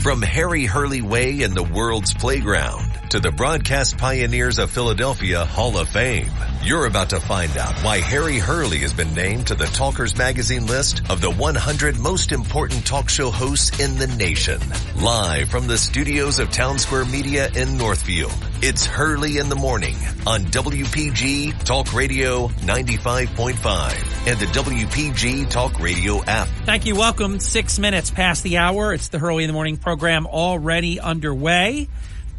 From Harry Hurley Way in the world's playground to the broadcast pioneers of Philadelphia Hall of Fame, you're about to find out why Harry Hurley has been named to the Talkers Magazine list of the 100 most important talk show hosts in the nation. Live from the studios of Town Square Media in Northfield, it's Hurley in the Morning on WPG Talk Radio 95.5 and the WPG Talk Radio app. Thank you. Welcome. 6 minutes past the hour. It's the Hurley in the Morning program already underway.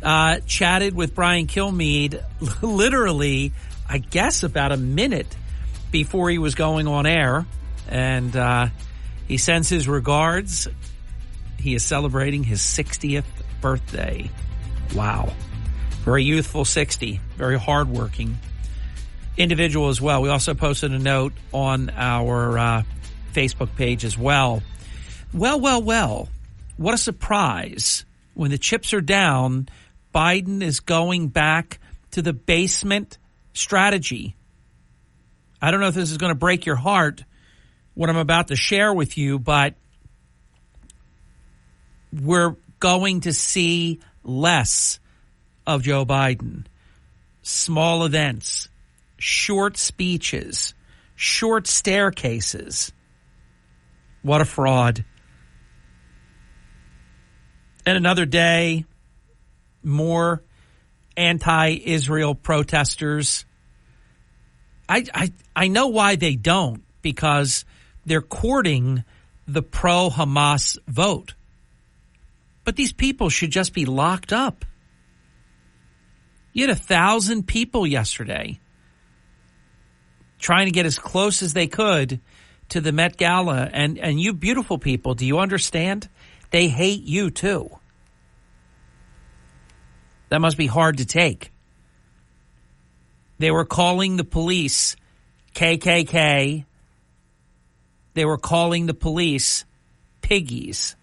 Chatted with Brian Kilmeade literally, I guess, about a minute before he was going on air. And he sends his regards. He is celebrating his 60th birthday. Wow. Very youthful 60. Very hardworking individual as well. We also posted a note on our Facebook page as well. Well. What a surprise. When the chips are down, Biden is going back to the basement strategy. I don't know if this is going to break your heart, what I'm about to share with you, but we're going to see less of Joe Biden. Small events, short speeches, short staircases. What a fraud. And another day, more anti-Israel protesters. I know why they don't, because they're courting the pro-Hamas vote. But these people should just be locked up. You had 1,000 people yesterday trying to get as close as they could to the Met Gala. And you beautiful people, do you understand? They hate you too. That must be hard to take. They were calling the police KKK. They were calling the police piggies.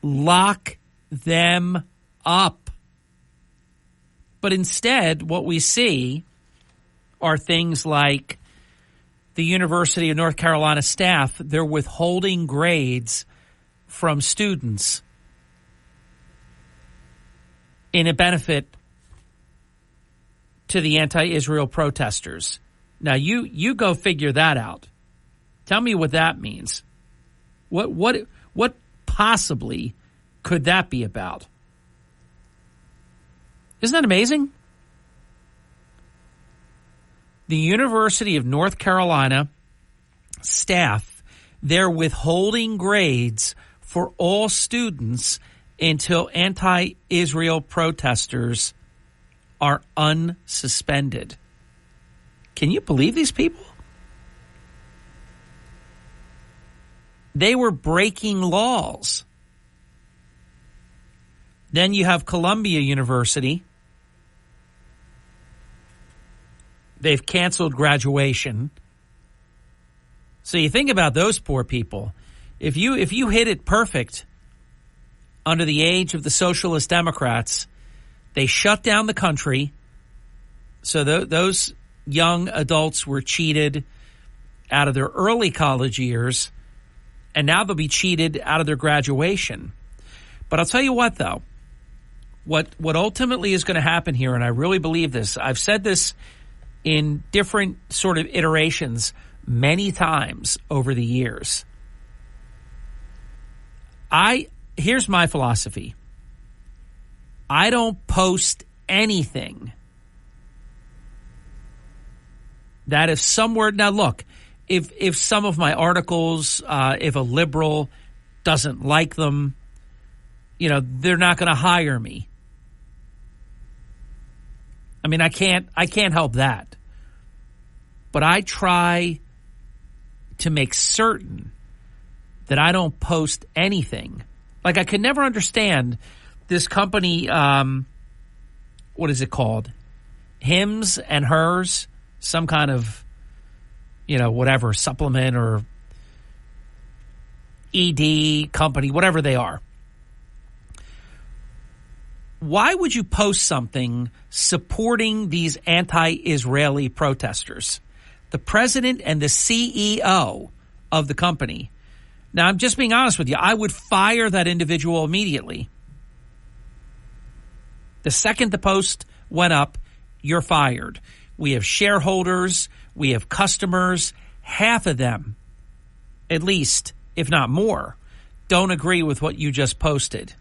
Lock them up. But instead, what we see are things like the University of North Carolina staff, they're withholding grades from students in a benefit to the anti-Israel protesters. Now, you go figure that out. Tell me what that means. What possibly could that be about? Isn't that amazing? The University of North Carolina staff, they're withholding grades for all students until anti-Israel protesters are unsuspended. Can you believe these people? They were breaking laws. Then you have Columbia University. They've canceled graduation. So you think about those poor people. If you hit it perfect under the age of the Socialist Democrats, they shut down the country. So those young adults were cheated out of their early college years, and now they'll be cheated out of their graduation. But I'll tell you what, though, what ultimately is going to happen here, and I really believe this, I've said this in different sort of iterations many times over the years. Here's my philosophy. I don't post anything that if somewhere, now look, if some of my articles, if a liberal doesn't like them, they're not going to hire me. I mean, I can't help that. But I try to make certain that I don't post anything. Like, I could never understand this company, what is it called? Hims and Hers, some kind of, whatever, supplement or ED company, whatever they are. Why would you post something supporting these anti-Israeli protesters? The president and the CEO of the company Now, I'm just being honest with you. I would fire that individual immediately. The second the post went up, you're fired. We have shareholders. We have customers. Half of them, at least, if not more, don't agree with what you just posted.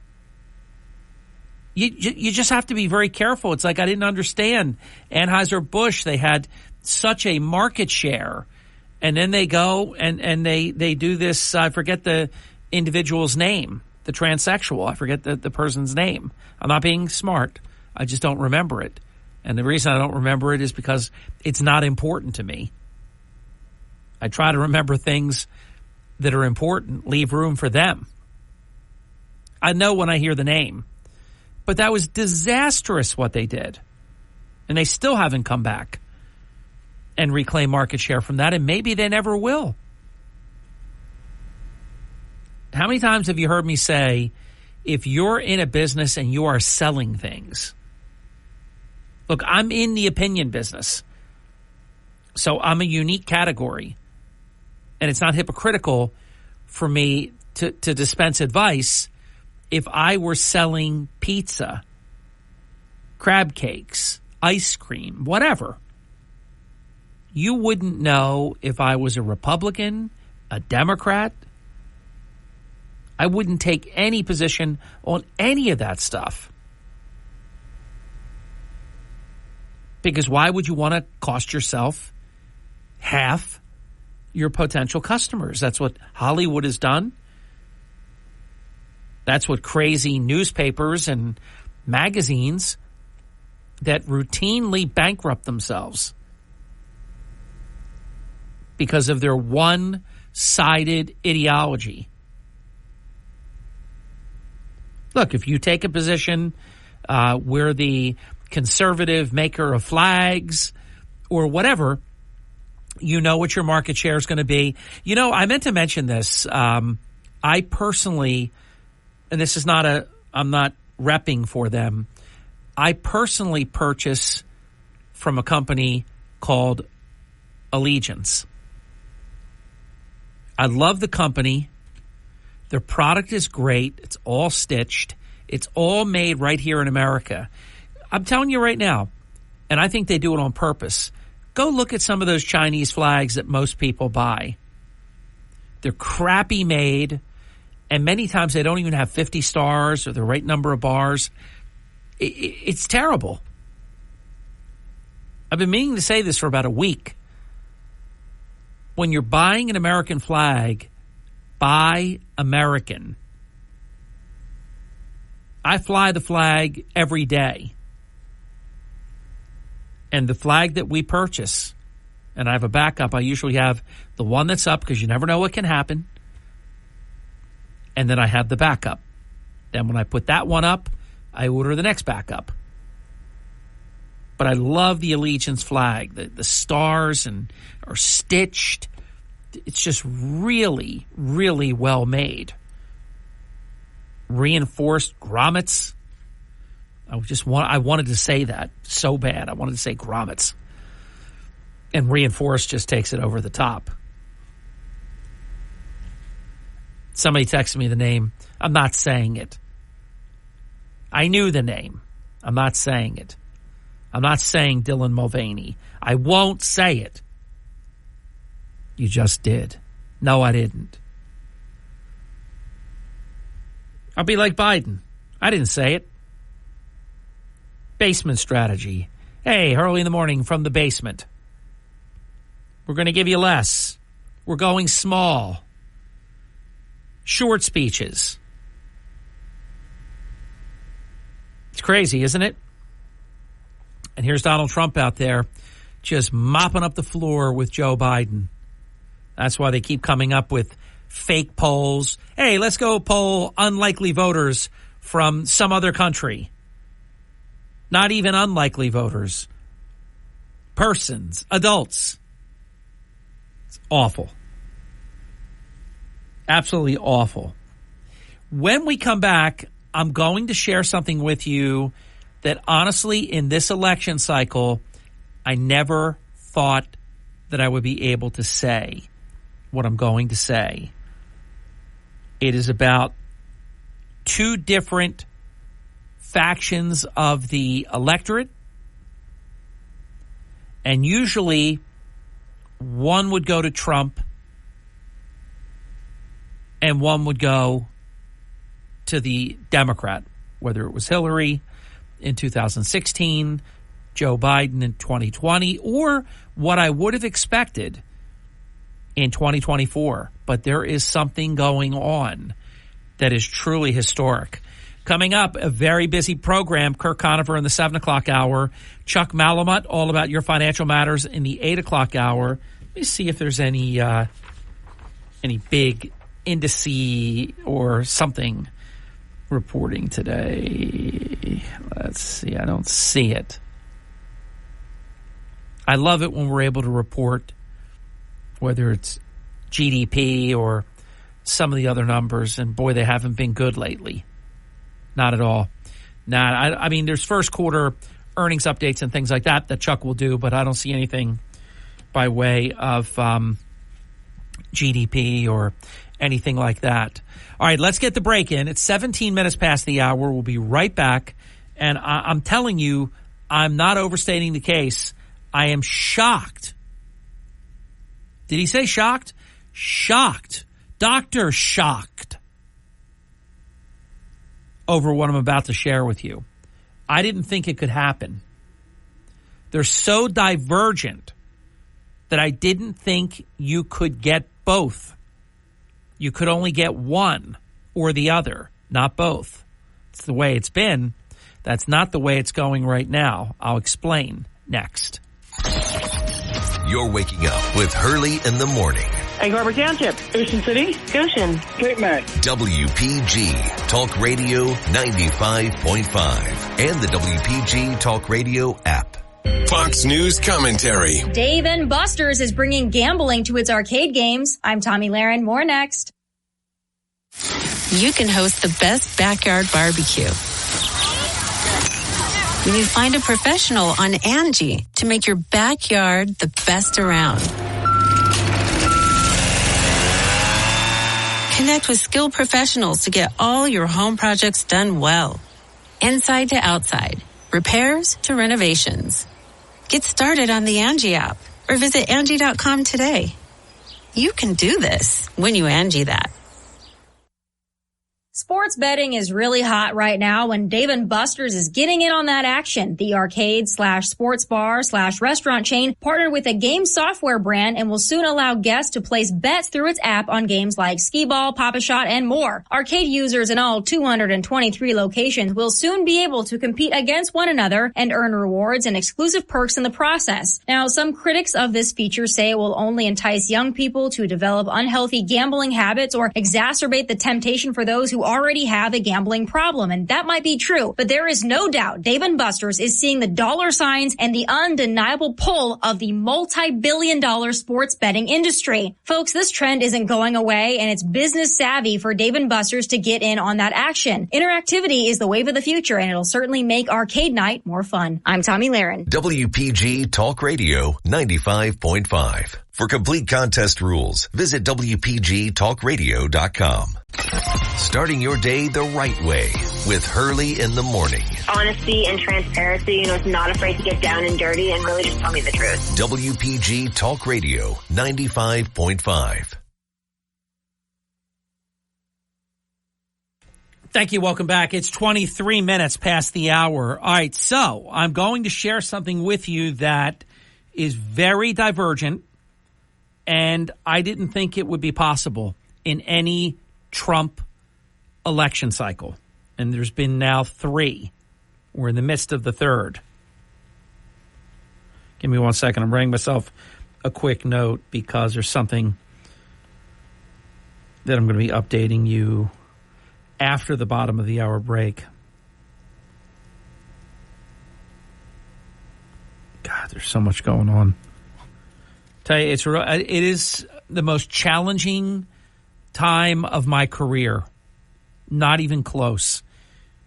You just have to be very careful. It's like I didn't understand Anheuser-Busch. They had such a market share, and then they go and they do this. I forget the individual's name, the transsexual. I forget the person's name. I'm not being smart. I just don't remember it. And the reason I don't remember it is because it's not important to me. I try to remember things that are important, leave room for them. I know when I hear the name. But that was disastrous what they did. And they still haven't come back and reclaim market share from that, and maybe they never will. How many times have you heard me say, if you're in a business and you are selling things, look, I'm in the opinion business, so I'm a unique category, and it's not hypocritical for me to dispense advice. If I were selling pizza, crab cakes, ice cream, whatever, you wouldn't know if I was a Republican, a Democrat. I wouldn't take any position on any of that stuff. Because why would you want to cost yourself half your potential customers? That's what Hollywood has done. That's what crazy newspapers and magazines that routinely bankrupt themselves because of their one-sided ideology. Look, if you take a position, we're the conservative maker of flags or whatever, you know what your market share is going to be. You know, I meant to mention this. I personally... And this is I'm not repping for them. I personally purchase from a company called Allegiance. I love the company. Their product is great. It's all stitched. It's all made right here in America. I'm telling you right now, and I think they do it on purpose. Go look at some of those Chinese flags that most people buy. They're crappy made. And many times they don't even have 50 stars or the right number of bars. It's terrible. I've been meaning to say this for about a week. When you're buying an American flag, buy American. I fly the flag every day. And the flag that we purchase, and I have a backup, I usually have the one that's up because you never know what can happen. And then I have the backup. Then when I put that one up, I order the next backup. But I love the Allegiance flag. The stars are stitched. It's just really, really well made. Reinforced grommets. I wanted to say that so bad. I wanted to say grommets. And reinforced just takes it over the top. Somebody texted me the name. I'm not saying it. I knew the name. I'm not saying it. I'm not saying Dylan Mulvaney. I won't say it. You just did. No, I didn't. I'll be like Biden. I didn't say it. Basement strategy. Hey, early in the morning from the basement. We're going to give you less. We're going small. Short speeches. It's crazy, isn't it? And here's Donald Trump out there just mopping up the floor with Joe Biden. That's why they keep coming up with fake polls. Hey, let's go poll unlikely voters from some other country. Not even unlikely voters. Persons, adults. It's awful. Absolutely awful. When we come back, I'm going to share something with you that honestly, in this election cycle, I never thought that I would be able to say what I'm going to say. It is about two different factions of the electorate. And usually one would go to Trump and one would go to the Democrat, whether it was Hillary in 2016, Joe Biden in 2020, or what I would have expected in 2024. But there is something going on that is truly historic. Coming up, a very busy program. Kirk Conover in the 7 o'clock hour. Chuck Malamut, all about your financial matters in the 8 o'clock hour. Let me see if there's any big indice or something reporting today. Let's see. I don't see it. I love it when we're able to report, whether it's GDP or some of the other numbers, and boy, they haven't been good lately. Not at all. I mean, there's first quarter earnings updates and things like that Chuck will do, but I don't see anything by way of GDP or anything like that. All right, let's get the break in. It's 17 minutes past the hour. We'll be right back. And I'm telling you, I'm not overstating the case. I am shocked. Did he say shocked? Shocked. Dr. Shocked over what I'm about to share with you. I didn't think it could happen. They're so divergent that I didn't think you could get both. You could only get one or the other, not both. It's the way it's been. That's not the way it's going right now. I'll explain next. You're waking up with Hurley in the morning. Egg Harbor Township, Ocean City, Goshen, Cape May. WPG Talk Radio 95.5 and the WPG Talk Radio app. Fox News commentary. Dave & Buster's is bringing gambling to its arcade games. I'm Tommy Lahren. More next. You can host the best backyard barbecue when you find a professional on Angie to make your backyard the best around. Connect with skilled professionals to get all your home projects done well. Inside to outside, repairs to renovations. Get started on the Angie app or visit Angie.com today. You can do this when you Angie that. Sports betting is really hot right now, and Dave & Buster's is getting in on that action. The arcade/sports bar/restaurant chain partnered with a game software brand and will soon allow guests to place bets through its app on games like Skee-Ball, Pop-A-Shot, and more. Arcade users in all 223 locations will soon be able to compete against one another and earn rewards and exclusive perks in the process. Now, some critics of this feature say it will only entice young people to develop unhealthy gambling habits or exacerbate the temptation for those who already have a gambling problem, and that might be true, but there is no doubt Dave & Buster's is seeing the dollar signs and the undeniable pull of the multi-billion-dollar sports betting industry. Folks, this trend isn't going away, and it's business savvy for Dave & Buster's to get in on that action. Interactivity is the wave of the future, and it'll certainly make arcade night more fun. I'm Tommy Lahren. WPG Talk Radio 95.5. For complete contest rules, visit WPGTalkRadio.com. Starting your day the right way with Hurley in the morning. Honesty and transparency, is not afraid to get down and dirty and really just tell me the truth. WPG Talk Radio 95.5. Thank you. Welcome back. It's 23 minutes past the hour. All right, so I'm going to share something with you that is very divergent, and I didn't think it would be possible in any Trump election cycle. And there's been now 3. We're in the midst of the 3rd. Give me 1 second. I'm writing myself a quick note because there's something that I'm going to be updating you after the bottom of the hour break. God, there's so much going on. Tell you, it is the most challenging time of my career. Not even close.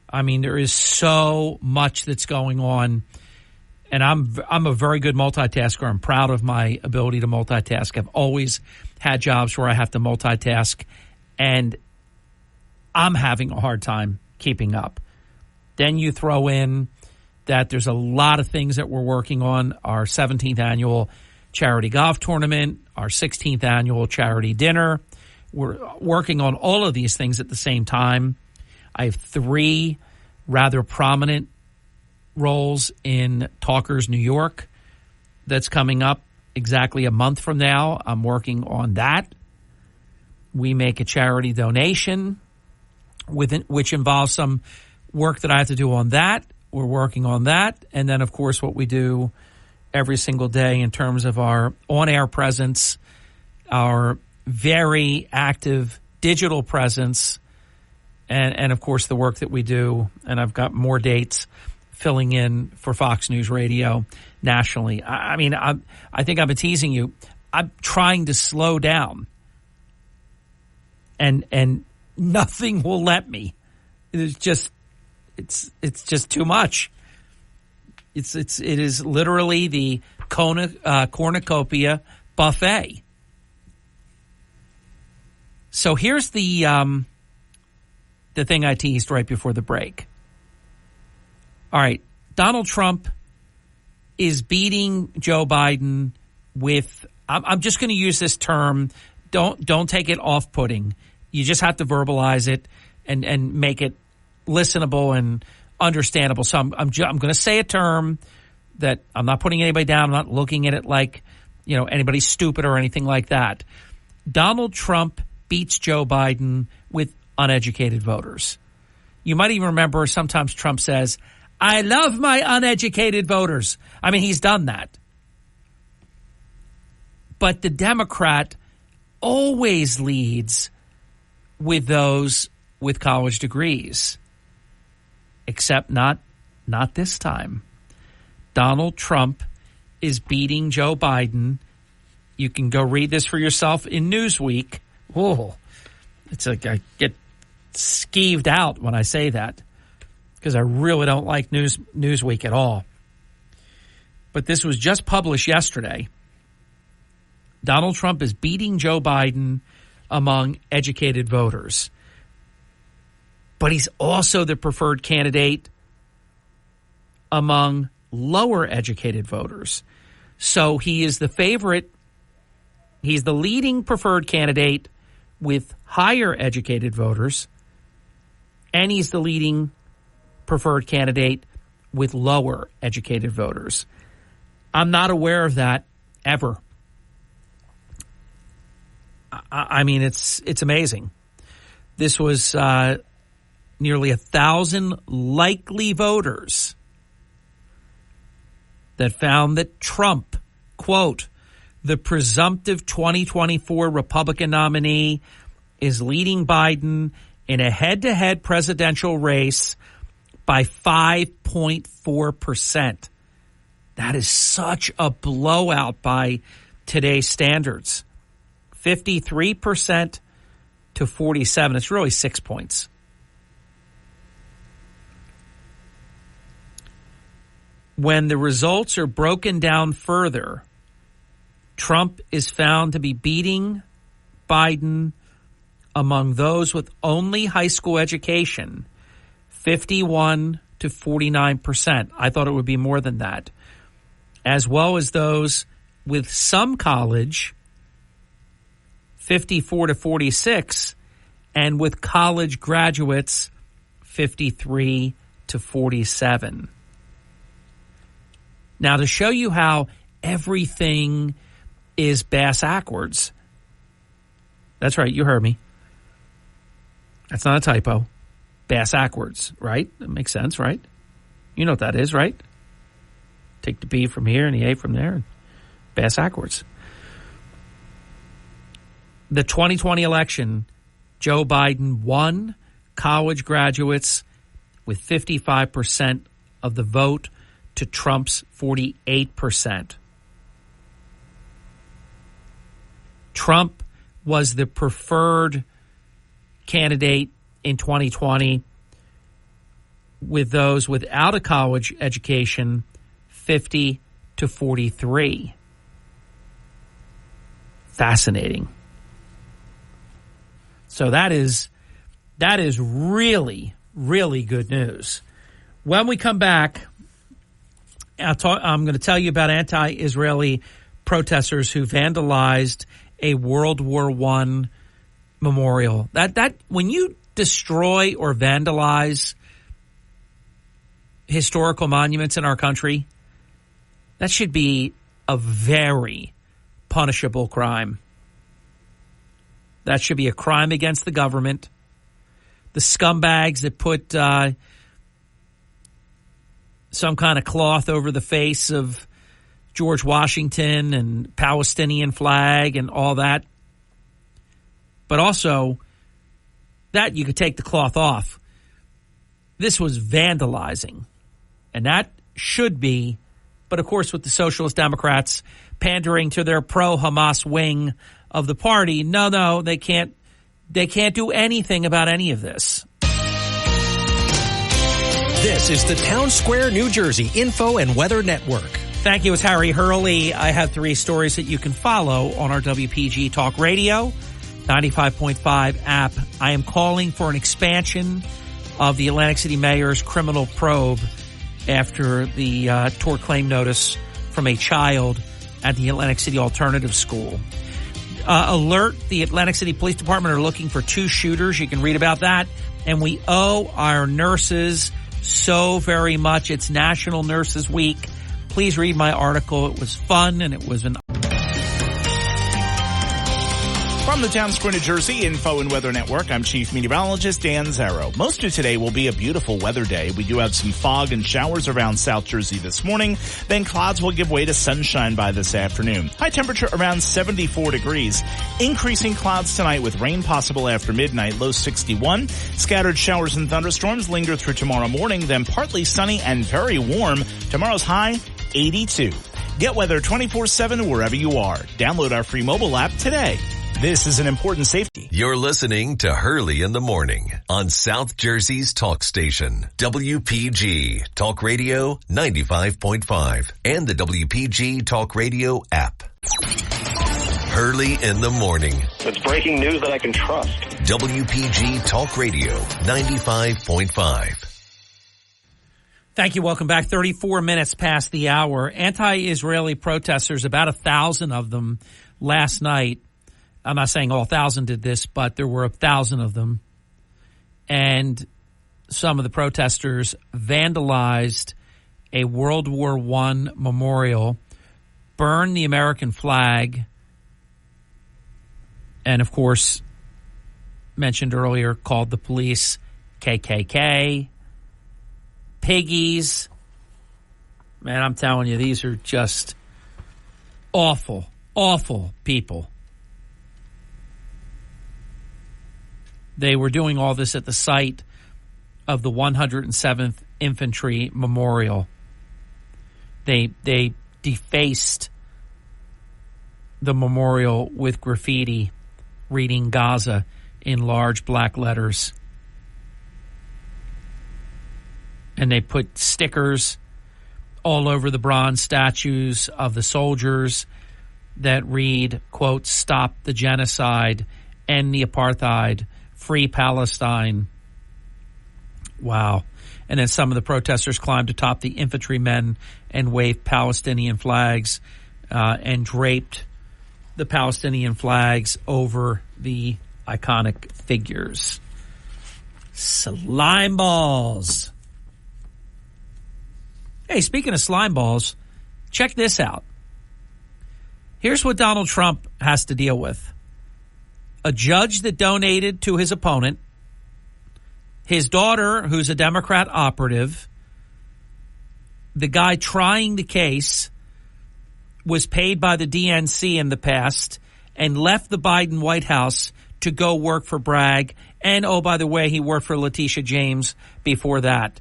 I mean, there is so much that's going on, and I'm a very good multitasker. I'm proud of my ability to multitask. I've always had jobs where I have to multitask, and I'm having a hard time keeping up. Then you throw in that there's a lot of things that we're working on. Our 17th annual charity golf tournament, our 16th annual charity dinner. We're working on all of these things at the same time. I have 3 rather prominent roles in Talkers New York that's coming up exactly a month from now. I'm working on that. We make a charity donation, which involves some work that I have to do on that. We're working on that. And then, of course, what we do every single day in terms of our on-air presence, our very active digital presence, and of course, the work that we do. And I've got more dates filling in for Fox News Radio nationally. I mean, I think I've been teasing you. I'm trying to slow down, and nothing will let me. It's just too much. It is literally the cornucopia buffet. So here's the thing I teased right before the break. All right, Donald Trump is beating Joe Biden with, I'm just going to use this term, don't take it off-putting. You just have to verbalize it and make it listenable and understandable. So I'm going to say a term that I'm not putting anybody down. I'm not looking at it like, anybody's stupid or anything like that. Donald Trump beats Joe Biden with uneducated voters. You might even remember sometimes Trump says, I love my uneducated voters. I mean, he's done that. But the Democrat always leads with those with college degrees, except not this time. Donald Trump is beating Joe Biden. You can go read this for yourself in Newsweek. Whoa, it's like I get skeeved out when I say that because I really don't like Newsweek at all. But this was just published yesterday. Donald Trump is beating Joe Biden among educated voters. But he's also the preferred candidate among lower educated voters. So he is the favorite. He's the leading preferred candidate with higher educated voters, and he's the leading preferred candidate with lower educated voters. I'm not aware of that ever. I mean, it's amazing. This was nearly 1,000 likely voters that found that Trump, quote, the presumptive 2024 Republican nominee, is leading Biden in a head-to-head presidential race by 5.4%. That is such a blowout by today's standards. 53% to 47%. It's really 6 points. When the results are broken down further, Trump is found to be beating Biden among those with only high school education, 51 to 49%. I thought it would be more than that. As well as those with some college, 54 to 46, and with college graduates, 53 to 47. Now, to show you how everything is bass-ackwards, that's right, you heard me. That's not a typo. Bass-ackwards, right? That makes sense, right? You know what that is, right? Take the B from here and the A from there, and bass-ackwards. The 2020 election, Joe Biden won college graduates with 55% of the vote to Trump's 48%. Trump was the preferred candidate in 2020 with those without a college education, 50 to 43. Fascinating. So that is That is really, really good news. When we come back, I'm going to tell you about anti-Israeli protesters who vandalized a World War I memorial. That when you destroy or vandalize historical monuments in our country, that should be a very punishable crime. That should be a crime against the government. The scumbags that put some kind of cloth over the face of George Washington and Palestinian flag and all that. But also, that you could take the cloth off. This was vandalizing. And that should be, but of course with the Socialist Democrats pandering to their pro-Hamas wing of the party, no, they can't do anything about any of this. This is the Town Square, New Jersey Info and Weather Network. Thank you. It's Harry Hurley. I have 3 stories that you can follow on our WPG Talk Radio 95.5 app. I am calling for an expansion of the Atlantic City Mayor's criminal probe after the tort claim notice from a child at the Atlantic City Alternative School. Alert, the Atlantic City Police Department are looking for 2 shooters. You can read about that. And we owe our nurses so very much. It's National Nurses Week. Please read my article. It was fun and it was an... From the Town Square, New Jersey Info and Weather Network, I'm Chief Meteorologist Dan Zarrow. Most of today will be a beautiful weather day. We do have some fog and showers around South Jersey this morning. Then clouds will give way to sunshine by this afternoon. High temperature around 74 degrees. Increasing clouds tonight with rain possible after midnight, low 61. Scattered showers and thunderstorms linger through tomorrow morning, then partly sunny and very warm. Tomorrow's high, 82. Get weather 24/7 wherever you are. Download our free mobile app today. This is an important safety. You're listening to Hurley in the Morning on South Jersey's talk station, WPG Talk Radio 95.5 and the WPG Talk Radio app. Hurley in the Morning. It's breaking news that I can trust. WPG Talk Radio 95.5. Thank you. Welcome back. 34 minutes past the hour. Anti-Israeli protesters, about 1,000 of them last night. I'm not saying all 1,000 did this, but there were 1,000 of them. And some of the protesters vandalized a World War I memorial, burned the American flag, and, of course, mentioned earlier, called the police KKK, piggies. Man, I'm telling you, these are just awful, awful people. They were doing all this at the site of the 107th Infantry Memorial. They defaced the memorial with graffiti reading Gaza in large black letters. And they put stickers all over the bronze statues of the soldiers that read, quote, "Stop the genocide, end the apartheid, free Palestine." Wow. And then some of the protesters climbed atop the infantrymen and waved Palestinian flags and draped the Palestinian flags over the iconic figures. Slime balls. Hey, speaking of slime balls, check this out. Here's what Donald Trump has to deal with. A judge that donated to his opponent, his daughter, who's a Democrat operative, the guy trying the case was paid by the DNC in the past and left the Biden White House to go work for Bragg. And, oh, by the way, he worked for Letitia James before that.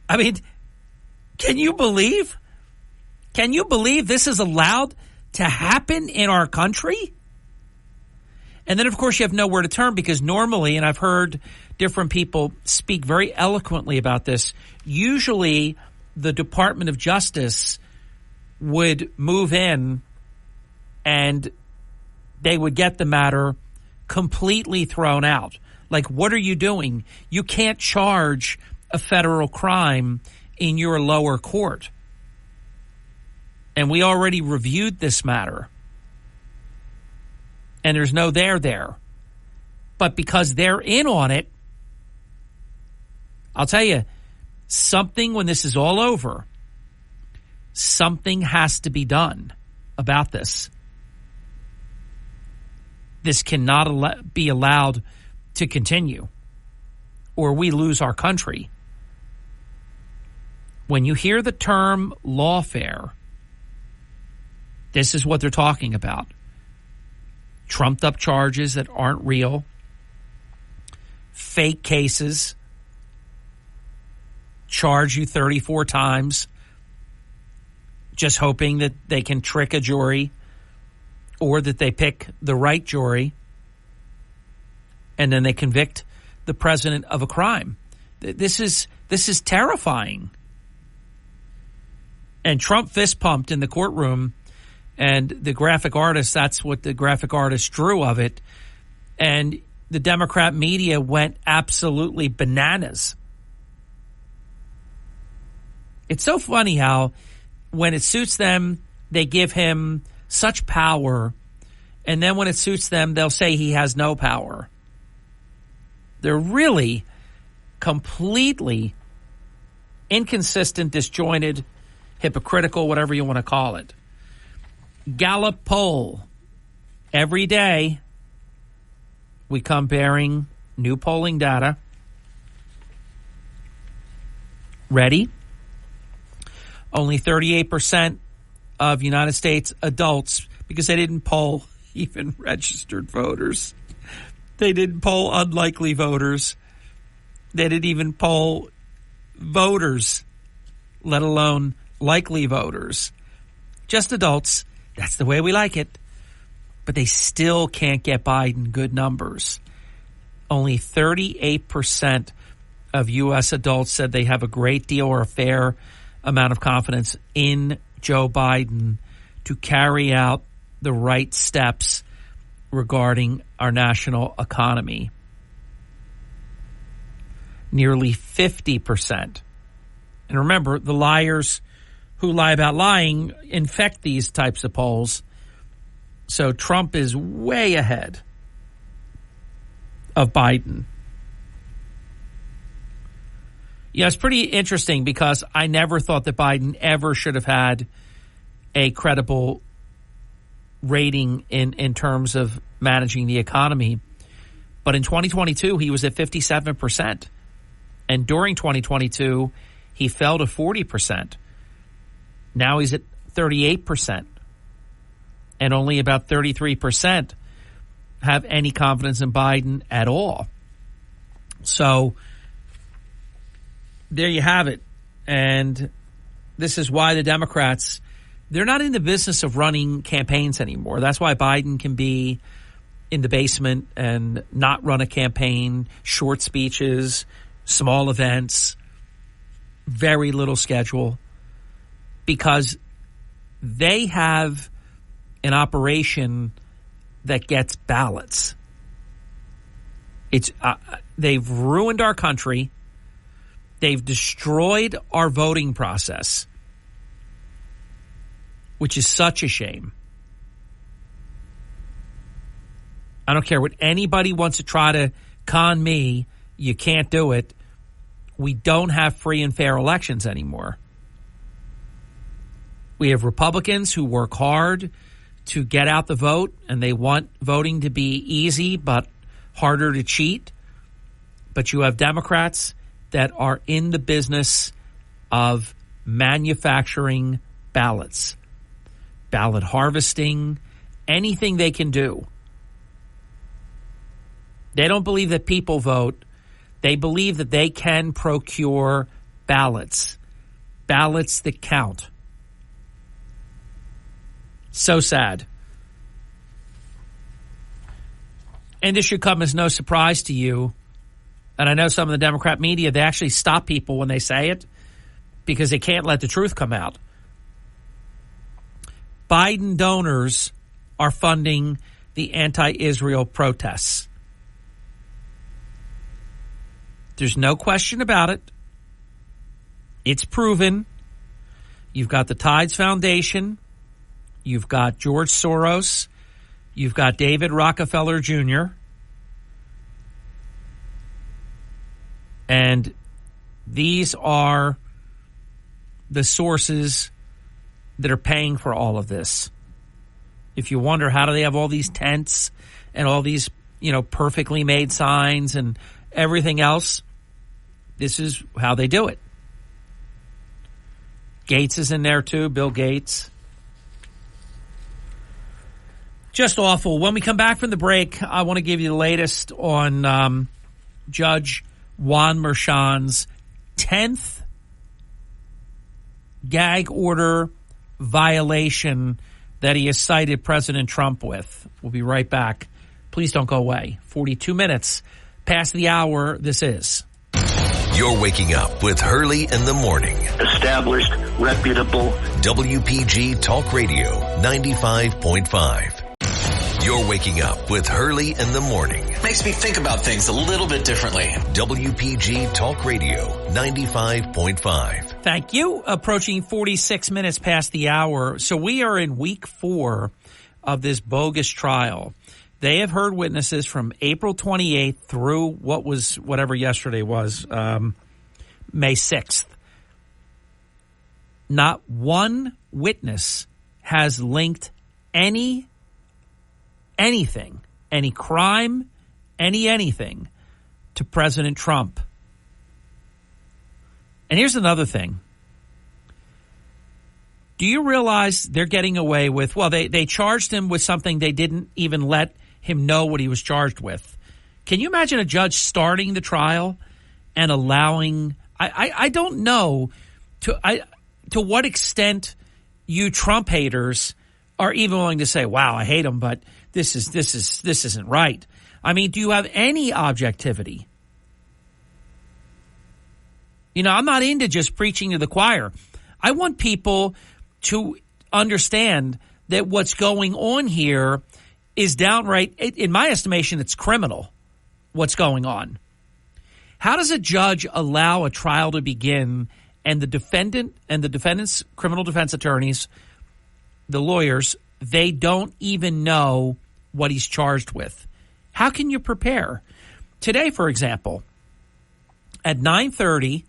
I mean, can you believe this is allowed to happen in our country? And then, of course, you have nowhere to turn because normally, and I've heard different people speak very eloquently about this, usually the Department of Justice would move in and they would get the matter completely thrown out. Like, what are you doing? You can't charge a federal crime in your lower court. And we already reviewed this matter. And there's no there. But because they're in on it, I'll tell you, something, when this is all over, something has to be done about this. This cannot be allowed to continue, or we lose our country. When you hear the term lawfare, this is what they're talking about. Trumped up charges that aren't real, fake cases, charge you 34 times, just hoping that they can trick a jury or that they pick the right jury, and then they convict the president of a crime. This is terrifying. And Trump fist pumped in the courtroom, and the graphic artist, that's what the graphic artist drew of it. And the Democrat media went absolutely bananas. It's so funny how when it suits them, they give him such power, and then when it suits them, they'll say he has no power. They're really completely inconsistent, disjointed, hypocritical, whatever you want to call it. Gallup poll. Every day we come bearing new polling data. Ready? Only 38% of United States adults, because they didn't poll even registered voters. They didn't poll unlikely voters. They didn't even poll voters, let alone likely voters. Just adults. That's the way we like it. But they still can't get Biden good numbers. Only 38% of U.S. adults said they have a great deal or a fair amount of confidence in Joe Biden to carry out the right steps regarding our national economy. Nearly 50%. And remember, the liars who lie about lying infect these types of polls. So Trump is way ahead of Biden. Yeah, it's pretty interesting because I never thought that Biden ever should have had a credible rating in terms of managing the economy. But in 2022, he was at 57%. And during 2022, he fell to 40%. Now he's at 38%. And only about 33% have any confidence in Biden at all. So there you have it. And this is why the Democrats, they're not in the business of running campaigns anymore. That's why Biden can be in the basement and not run a campaign, short speeches, small events, very little schedule, because they have an operation that gets ballots. It's they've ruined our country. They've destroyed our voting process, which is such a shame. I don't care what anybody wants to try to con me. You can't do it. We don't have free and fair elections anymore. We have Republicans who work hard to get out the vote, and they want voting to be easy but harder to cheat. But you have Democrats that are in the business of manufacturing ballots, ballot harvesting, anything they can do. They don't believe that people vote. They believe that they can procure ballots that count. So sad. And this should come as no surprise to you. And I know some of the Democrat media, they actually stop people when they say it because they can't let the truth come out. Biden donors are funding the anti-Israel protests. There's no question about it. It's proven. You've got the Tides Foundation. You've got George Soros. You've got David Rockefeller Jr. And these are the sources that are paying for all of this. If you wonder how do they have all these tents and all these, perfectly made signs and everything else, this is how they do it. Gates is in there too, Bill Gates. Just awful. When we come back from the break, I want to give you the latest on Judge Juan Merchan's 10th gag order violation that he has cited President Trump with. We'll be right back. Please don't go away. 42 minutes past the hour. This is. You're waking up with Hurley in the morning. Established, reputable. WPG Talk Radio 95.5. You're waking up with Hurley in the morning. Makes me think about things a little bit differently. WPG Talk Radio 95.5. Thank you. Approaching 46 minutes past the hour. So we are in week 4 of this bogus trial. They have heard witnesses from April 28th through whatever yesterday was, May 6th. Not one witness has linked anything, any crime, anything to President Trump. And here's another thing. Do you realize they're getting away with, they charged him with something they didn't even let him know what he was charged with. Can you imagine a judge starting the trial and allowing, I don't know to what extent you Trump haters are even willing to say, wow, I hate him, but this isn't right. I mean, do you have any objectivity? I'm not into just preaching to the choir. I want people to understand that what's going on here is downright, in my estimation, it's criminal, what's going on. How does a judge allow a trial to begin and the defendant and the defendant's criminal defense attorneys, the lawyers, they don't even know what he's charged with? How can you prepare? Today, for example, at 9:30,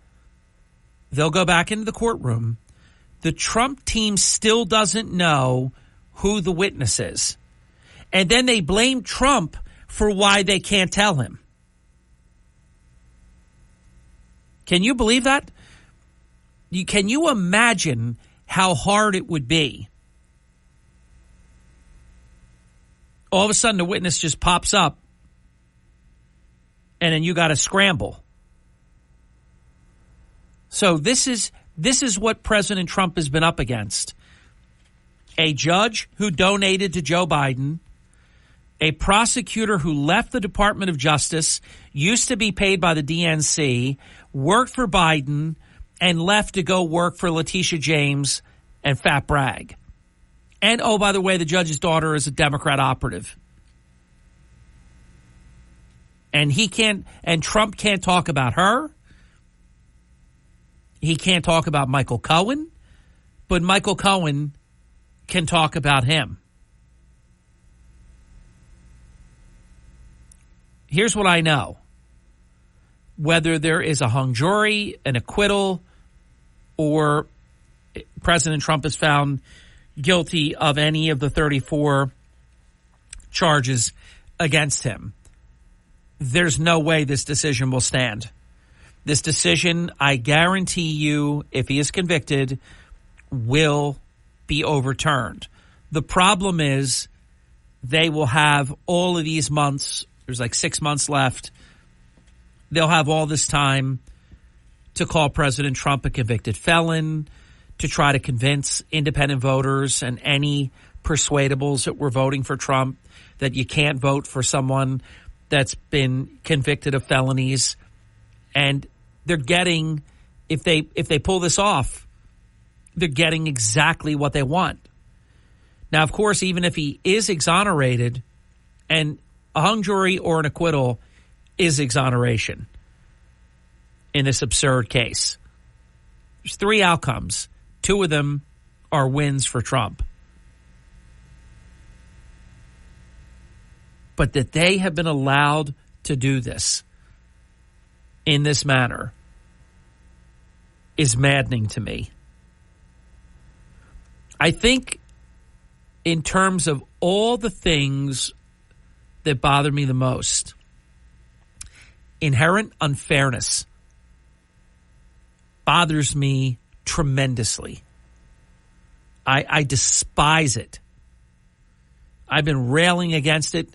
they'll go back into the courtroom. The Trump team still doesn't know who the witness is. And then they blame Trump for why they can't tell him. Can you believe that? Can you imagine how hard it would be? All of a sudden, the witness just pops up, and then you got to scramble. So this is what President Trump has been up against. A judge who donated to Joe Biden, a prosecutor who left the Department of Justice, used to be paid by the DNC, worked for Biden, and left to go work for Letitia James and Fat Bragg. And, oh, by the way, the judge's daughter is a Democrat operative. And Trump can't talk about her. He can't talk about Michael Cohen, but Michael Cohen can talk about him. Here's what I know. Whether there is a hung jury, an acquittal, or President Trump is found guilty of any of the 34 charges against him, there's no way this decision will stand. This decision, I guarantee you, if he is convicted, will be overturned. The problem is they will have all of these months. There's like 6 months left. They'll have all this time to call President Trump a convicted felon, to try to convince independent voters and any persuadables that were voting for Trump that you can't vote for someone that's been convicted of felonies. And they're getting, if they pull this off, they're getting exactly what they want. Now, of course, even if he is exonerated, and a hung jury or an acquittal is exoneration. in this absurd case. There's 3 outcomes. 2 of them are wins for Trump. But that they have been allowed to do this in this manner is maddening to me. I think in terms of all the things that bother me the most, inherent unfairness bothers me tremendously. I despise it. I've been railing against it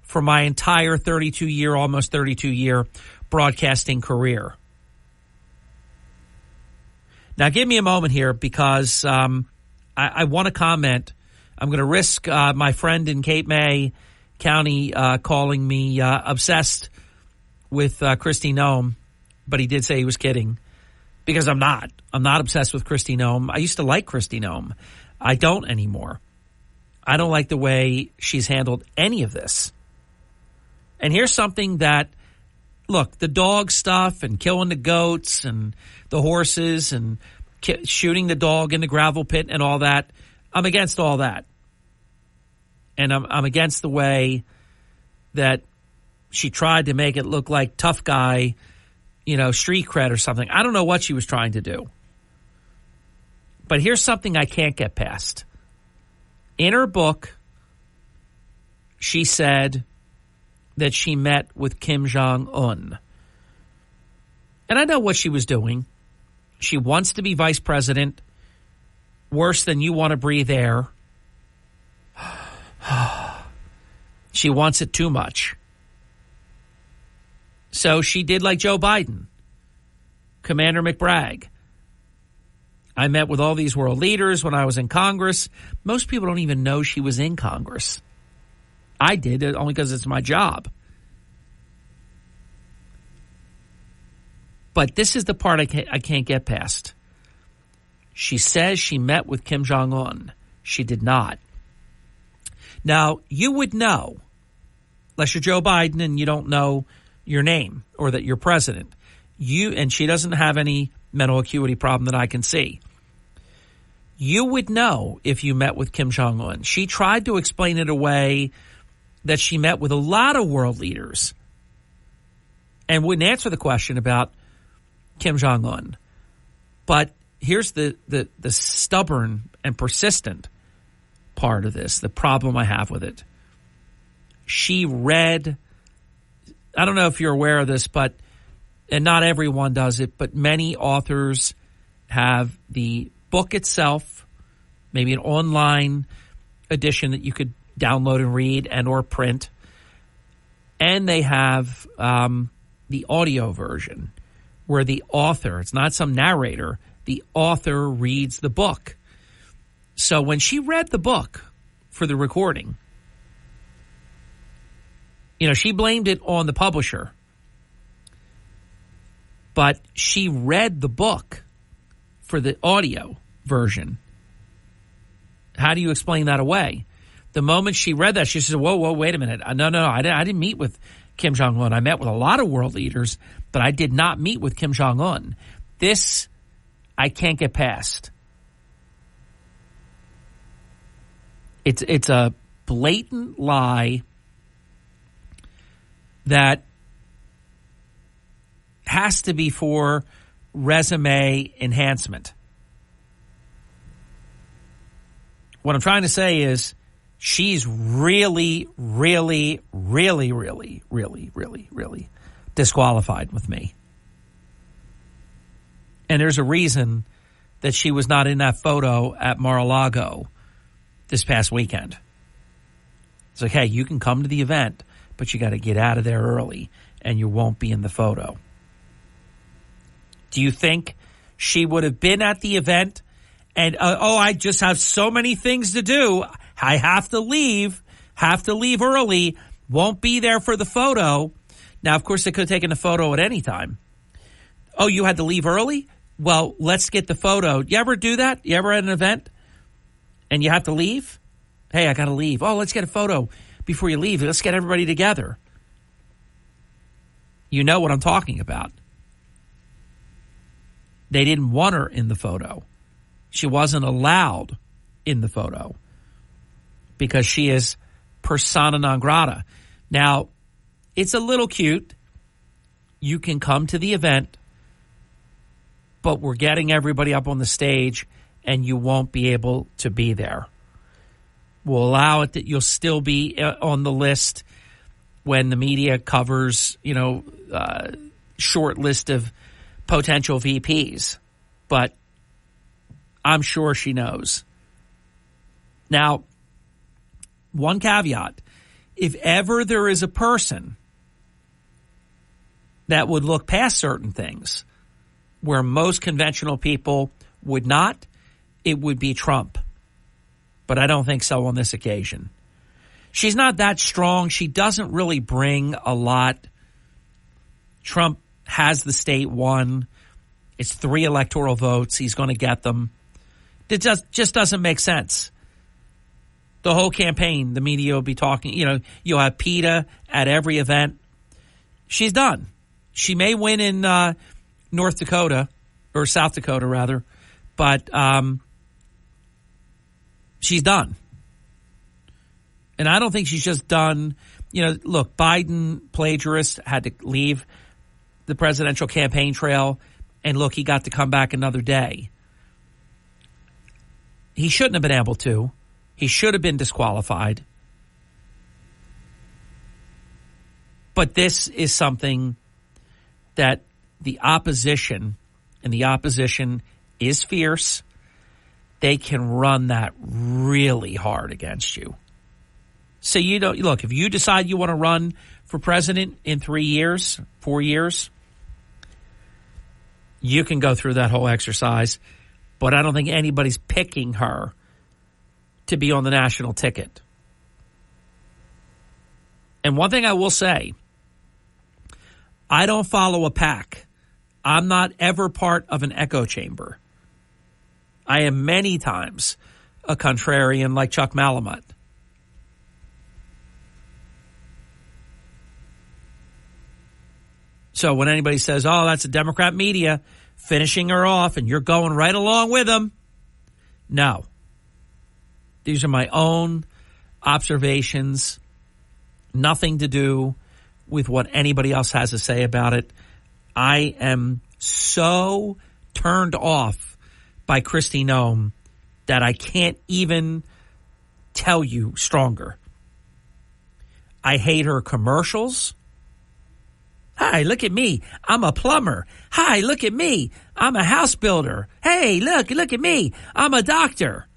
for my entire almost 32-year broadcasting career. Now, give me a moment here because I want to comment. I'm going to risk my friend in Cape May County calling me obsessed with Kristi Noem, but he did say he was kidding because I'm not. I'm not obsessed with Kristi Noem. I used to like Kristi Noem. I don't anymore. I don't like the way she's handled any of this. And here's something that, look, the dog stuff and killing the goats and the horses and shooting the dog in the gravel pit and all that, I'm against all that. And I'm against the way that she tried to make it look like tough guy, street cred or something. I don't know what she was trying to do. But here's something I can't get past. In her book, she said that she met with Kim Jong-un. And I know what she was doing. She wants to be vice president. Worse than you want to breathe air. She wants it too much. So she did like Joe Biden, Commander McBragg. I met with all these world leaders when I was in Congress. Most people don't even know she was in Congress. I did, only because it's my job. But this is the part I can't get past. She says she met with Kim Jong-un. She did not. Now, you would know, unless you're Joe Biden and you don't know your name or that you're president. And she doesn't have any mental acuity problem that I can see. You would know if you met with Kim Jong-un. She tried to explain it away that she met with a lot of world leaders and wouldn't answer the question about Kim Jong-un. But here's the stubborn and persistent part of this, the problem I have with it. She read, I don't know if you're aware of this, and not everyone does it, but many authors have the book itself, maybe an online edition that you could download and read and or print, and they have the audio version where the author, it's not some narrator, the author reads the book. So when she read the book for the recording, she blamed it on the publisher, but she read the book for the audio version. How do you explain that away? The moment she read that, she said, whoa, wait a minute. No, I didn't meet with Kim Jong-un. I met with a lot of world leaders, but I did not meet with Kim Jong-un. This, I can't get past. It's a blatant lie that has to be for resume enhancement. What I'm trying to say is she's really, really, really, really, really, really, really disqualified with me. And there's a reason that she was not in that photo at Mar-a-Lago this past weekend. It's like, hey, you can come to the event, but you got to get out of there early and you won't be in the photo. Do you think she would have been at the event and, I just have so many things to do. I have to leave early, won't be there for the photo. Now, of course, they could have taken the photo at any time. Oh, you had to leave early? Well, let's get the photo. You ever do that? You ever at an event and you have to leave? Hey, I got to leave. Oh, let's get a photo before you leave. Let's get everybody together. You know what I'm talking about. They didn't want her in the photo. She wasn't allowed in the photo because she is persona non grata. Now, it's a little cute. You can come to the event, but we're getting everybody up on the stage and you won't be able to be there. We'll allow it that you'll still be on the list when the media covers, short list of potential VPs. But I'm sure she knows. Now, one caveat. If ever there is a person that would look past certain things where most conventional people would not, it would be Trump. But I don't think so on this occasion. She's not that strong. She doesn't really bring a lot. Trump has the state won. It's 3 electoral votes. He's going to get them. It just doesn't make sense. The whole campaign, the media will be talking. You'll have PETA at every event. She's done. She may win in North Dakota, or South Dakota, rather, but she's done. And I don't think she's just done. Look, Biden, plagiarist, had to leave the presidential campaign trail, and look, he got to come back another day. He shouldn't have been able to. He should have been disqualified. But this is something that the opposition, and the opposition is fierce, they can run that really hard against you. So look, if you decide you want to run for president in 3 years, 4 years, you can go through that whole exercise. But I don't think anybody's picking her to be on the national ticket. And one thing I will say, I don't follow a pack. I'm not ever part of an echo chamber. I am many times a contrarian like Chuck Malamud. So when anybody says, oh, that's a Democrat media finishing her off and you're going right along with them, no. These are my own observations, nothing to do with what anybody else has to say about it. I am so turned off by Kristi Noem that I can't even tell you stronger. I hate her commercials. Hi, look at me. I'm a plumber. Hi, look at me. I'm a house builder. Hey, look at me. I'm a doctor.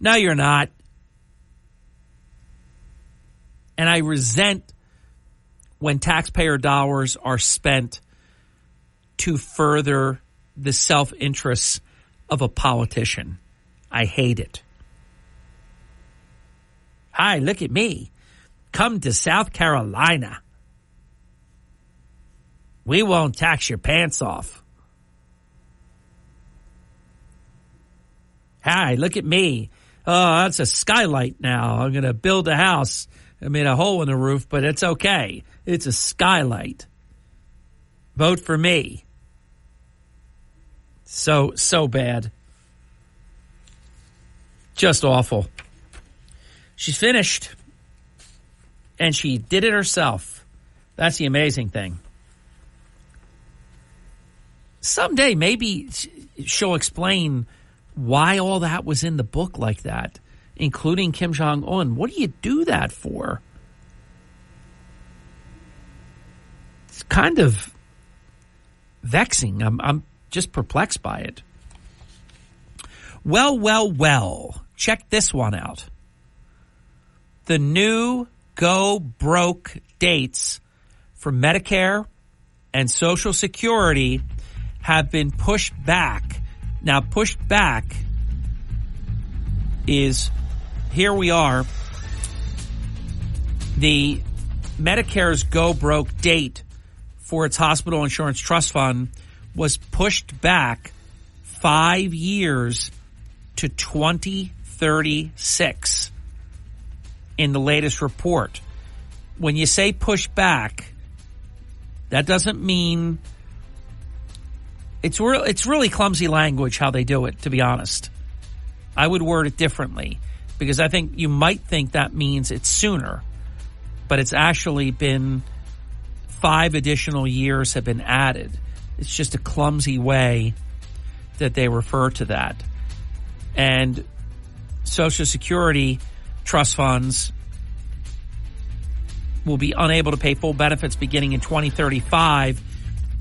No, you're not. And I resent when taxpayer dollars are spent to further the self-interests of a politician. I hate it. Hi, look at me. Come to South Carolina. We won't tax your pants off. Hi, look at me. Oh, that's a skylight now. I'm going to build a house. I made a hole in the roof, but it's okay. It's a skylight. Vote for me. So bad. Just awful. She's finished. And she did it herself. That's the amazing thing. Someday, maybe she'll explain why all that was in the book like that, including Kim Jong-un. What do you do that for? It's kind of vexing. I'm just perplexed by it. Well. Check this one out. The new go broke dates for Medicare and Social Security have been pushed back. Now, pushed back is, here we are, the Medicare's go broke date for its hospital insurance trust fund was pushed back 5 years to 2036 in the latest report. When you say push back, that doesn't mean It's really clumsy language how they do it, to be honest. I would word it differently because I think you might think that means it's sooner, but it's actually been 5 additional years have been added. It's just a clumsy way that they refer to that. And Social Security trust funds will be unable to pay full benefits beginning in 2035.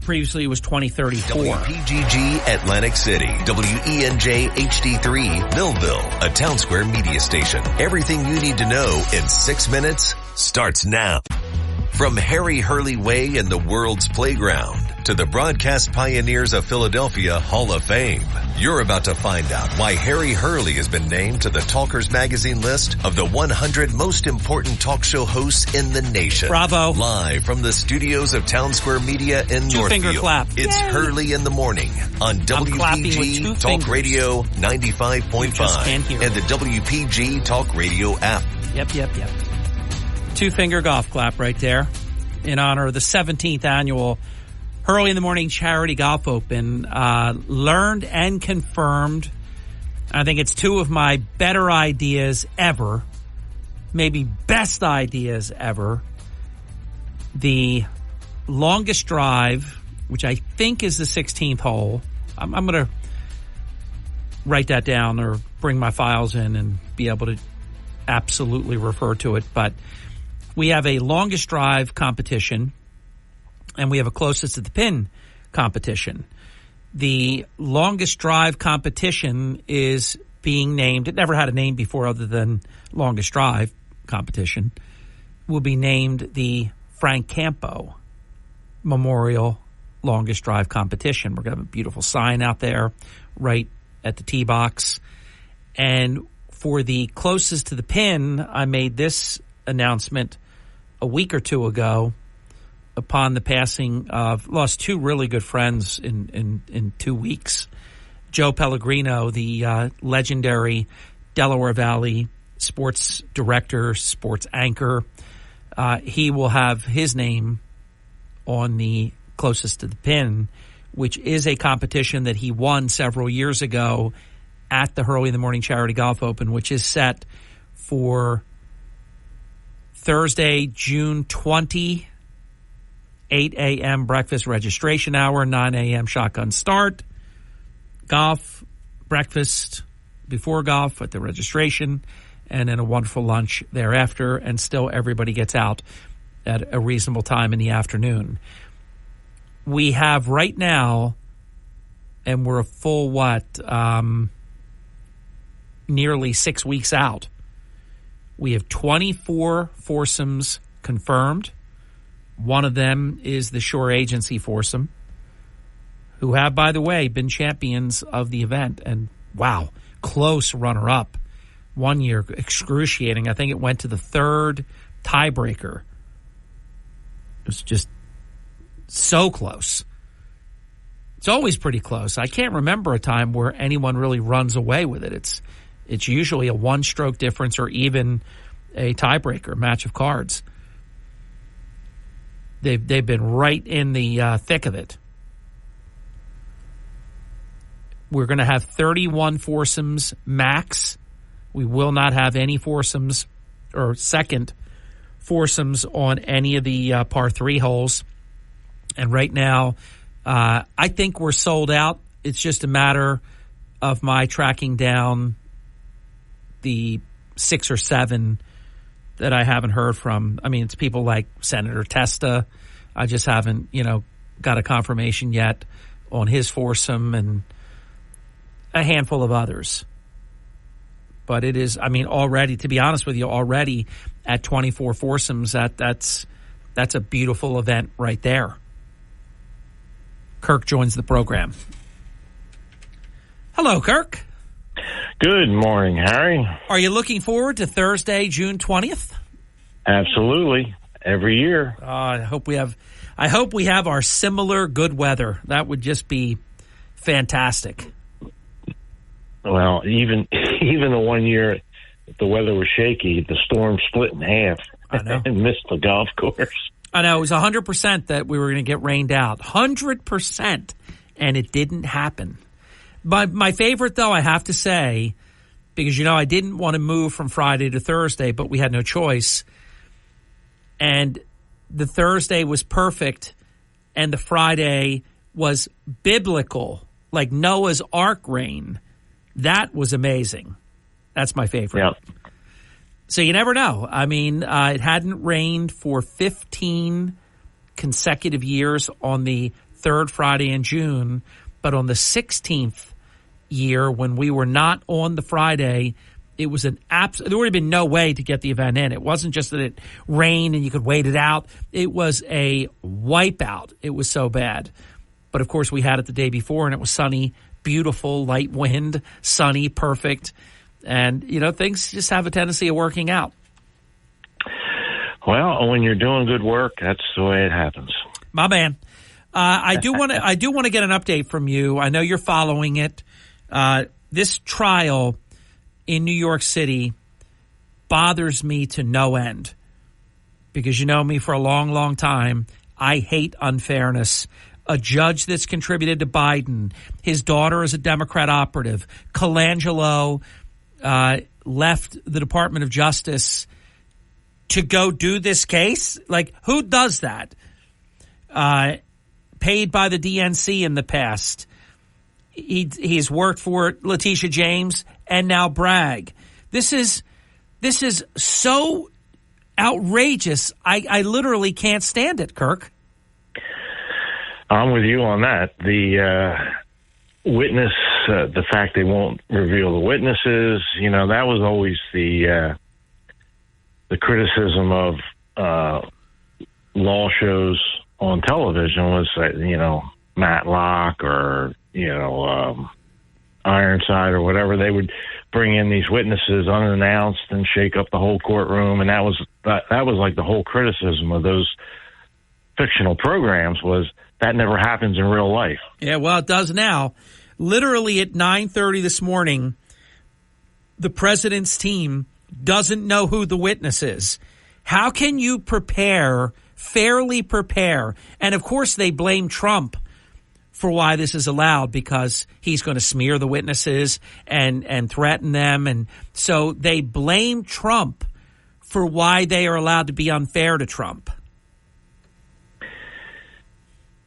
Previously, it was 2034. WPGG Atlantic City, WENJ HD3 Millville, a Town Square media station. Everything you need to know in 6 minutes starts now. From Harry Hurley Way in the world's playground to the broadcast pioneers of Philadelphia Hall of Fame, you're about to find out why Harry Hurley has been named to the Talkers Magazine list of the 100 most important talk show hosts in the nation. Bravo. Live from the studios of Town Square Media in Northfield. Two-finger clap. It's Yay. Hurley in the Morning on WPG Talk Radio 95.5 and the WPG Talk Radio app. Yep. Two-finger golf clap right there in honor of the 17th annual Hurley in the Morning Charity Golf Open. Learned and confirmed. I think it's 2 of my better ideas ever. Maybe best ideas ever. The longest drive, which I think is the 16th hole. I'm going to write that down or bring my files in and be able to absolutely refer to it. But we have a longest drive competition, and we have a closest to the pin competition. The longest drive competition is being named. It never had a name before other than longest drive competition. Will be named the Frank Campo Memorial Longest Drive Competition. We're going to have a beautiful sign out there right at the tee box. And for the closest to the pin, I made this announcement a week or 2 ago upon the passing of, lost 2 really good friends in 2 weeks. Joe Pellegrino, the legendary Delaware Valley sports director, sports anchor. He will have his name on the closest to the pin, which is a competition that he won several years ago at the Hurley in the Morning Charity Golf Open, which is set for Thursday, June 20, 8 a.m. breakfast registration hour, 9 a.m. shotgun start. Golf, breakfast before golf at the registration, and then a wonderful lunch thereafter, and still everybody gets out at a reasonable time in the afternoon. We have right now, and we're a full, nearly 6 weeks out. We have 24 foursomes confirmed. One of them is the Shore Agency foursome, who have, by the way, been champions of the event. And, wow, close runner-up. 1 year, excruciating. I think it went to the 3rd tiebreaker. It was just so close. It's always pretty close. I can't remember a time where anyone really runs away with it. It's usually a 1-stroke difference or even a tiebreaker, match of cards. They've been right in the thick of it. We're going to have 31 foursomes max. We will not have any foursomes or second foursomes on any of the par 3 holes. And right now, I think we're sold out. It's just a matter of my tracking down the 6 or 7 that I haven't heard from. I mean, it's people like Senator Testa. I just haven't, got a confirmation yet on his foursome, and a handful of others. But it is, already, to be honest with you, already at 24 foursomes, that's a beautiful event right there. Kirk joins the program. Hello, Kirk. Good morning, Harry. Are you looking forward to Thursday, June 20th? Absolutely. Every year. I hope we have our similar good weather. That would just be fantastic. Well, even the 1 year the weather was shaky, the storm split in half and missed the golf course. I know. It was 100% that we were going to get rained out. 100%. and it didn't happen. My favorite, though, I have to say, because, I didn't want to move from Friday to Thursday, but we had no choice. And the Thursday was perfect, and the Friday was biblical, like Noah's Ark rain. That was amazing. That's my favorite. Yep. So you never know. I mean, it hadn't rained for 15 consecutive years on the third Friday in June, but on the 16th year, when we were not on the Friday, it was there would have been no way to get the event in. It wasn't just that it rained and you could wait it out. It was a wipeout. It was so bad. But, of course, we had it the day before, and it was sunny, beautiful, light wind, sunny, perfect. And, things just have a tendency of working out. Well, when you're doing good work, that's the way it happens. My man. I do want to get an update from you. I know you're following it. This trial in New York City bothers me to no end, because you know me for a long, long time. I hate unfairness. A judge that's contributed to Biden, his daughter is a Democrat operative. Colangelo left the Department of Justice to go do this case. Like, who does that? Paid by the DNC in the past. He's worked for Letitia James and now Bragg. This is so outrageous. I literally can't stand it, Kirk. I'm with you on that. The witness, the fact they won't reveal the witnesses, that was always the criticism of law shows on television was that, Matlock or, Ironside or whatever, they would bring in these witnesses unannounced and shake up the whole courtroom. And that was like the whole criticism of those fictional programs was that never happens in real life. Yeah, well, it does now. Literally at 9:30 this morning, the president's team doesn't know who the witness is. How can you fairly prepare? And, of course, they blame Trump for why this is allowed, because he's going to smear the witnesses and threaten them. And so they blame Trump for why they are allowed to be unfair to Trump.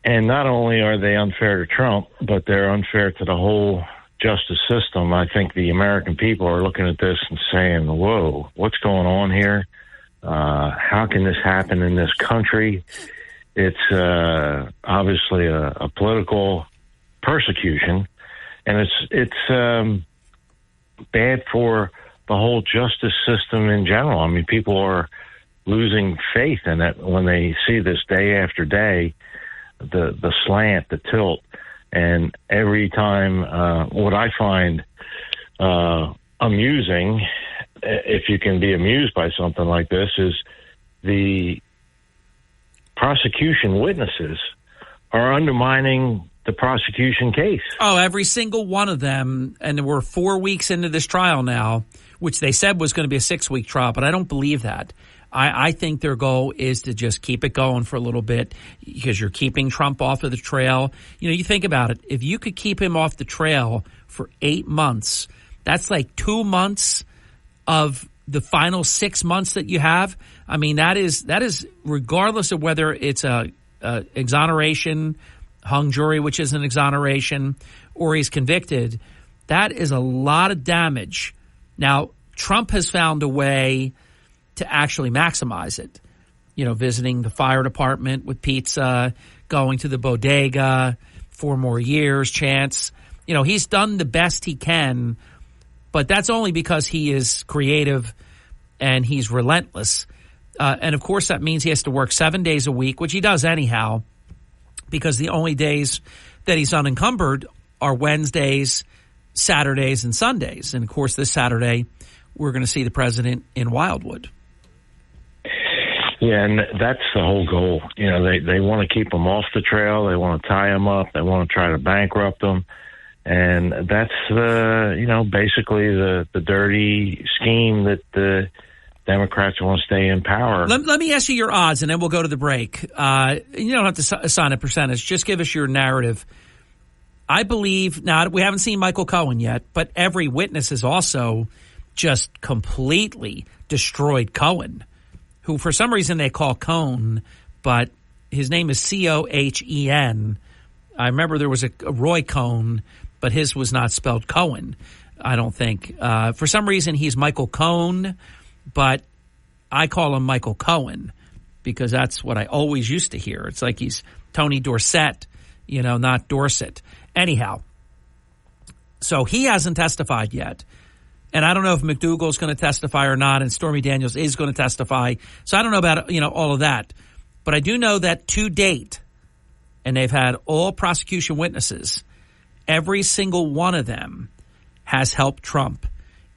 And not only are they unfair to Trump, but they're unfair to the whole justice system. I think the American people are looking at this and saying, whoa, what's going on here? How can this happen in this country? It's obviously a political persecution, and it's bad for the whole justice system in general. I mean, people are losing faith in it when they see this day after day, the slant, the tilt. And every time, what I find amusing, if you can be amused by something like this, is the prosecution witnesses are undermining the prosecution case. Oh, every single one of them. And we're 4 weeks into this trial now, which they said was going to be a 6-week trial, but I don't believe that. I think their goal is to just keep it going for a little bit, because you're keeping Trump off of the trail. You think about it. If you could keep him off the trail for 8 months, that's like 2 months of the final 6 months that you have. I mean, that is regardless of whether it's a exoneration, hung jury, which is an exoneration, or he's convicted. That is a lot of damage. Now, Trump has found a way to actually maximize it. Visiting the fire department with pizza, going to the bodega, 4 more years, chance. He's done the best he can, but that's only because he is creative and he's relentless. And, of course, that means he has to work 7 days a week, which he does anyhow, because the only days that he's unencumbered are Wednesdays, Saturdays, and Sundays. And, of course, this Saturday, we're going to see the president in Wildwood. Yeah, and that's the whole goal. They want to keep them off the trail. They want to tie them up. They want to try to bankrupt them. And that's, basically the dirty scheme that the Democrats want to stay in power. Let me ask you your odds, and then we'll go to the break. You don't have to assign a percentage. Just give us your narrative. I believe, now we haven't seen Michael Cohen yet, but every witness has also just completely destroyed Cohen, who for some reason they call Cohn, but his name is Cohen. I remember there was a Roy Cohn, but his was not spelled Cohen, I don't think. For some reason he's Michael Cohen, but I call him Michael Cohen because that's what I always used to hear. It's like he's Tony Dorsett, not Dorset. Anyhow, so he hasn't testified yet. And I don't know if McDougal's going to testify or not, and Stormy Daniels is going to testify. So I don't know about, all of that. But I do know that to date, and they've had all prosecution witnesses, every single one of them has helped Trump.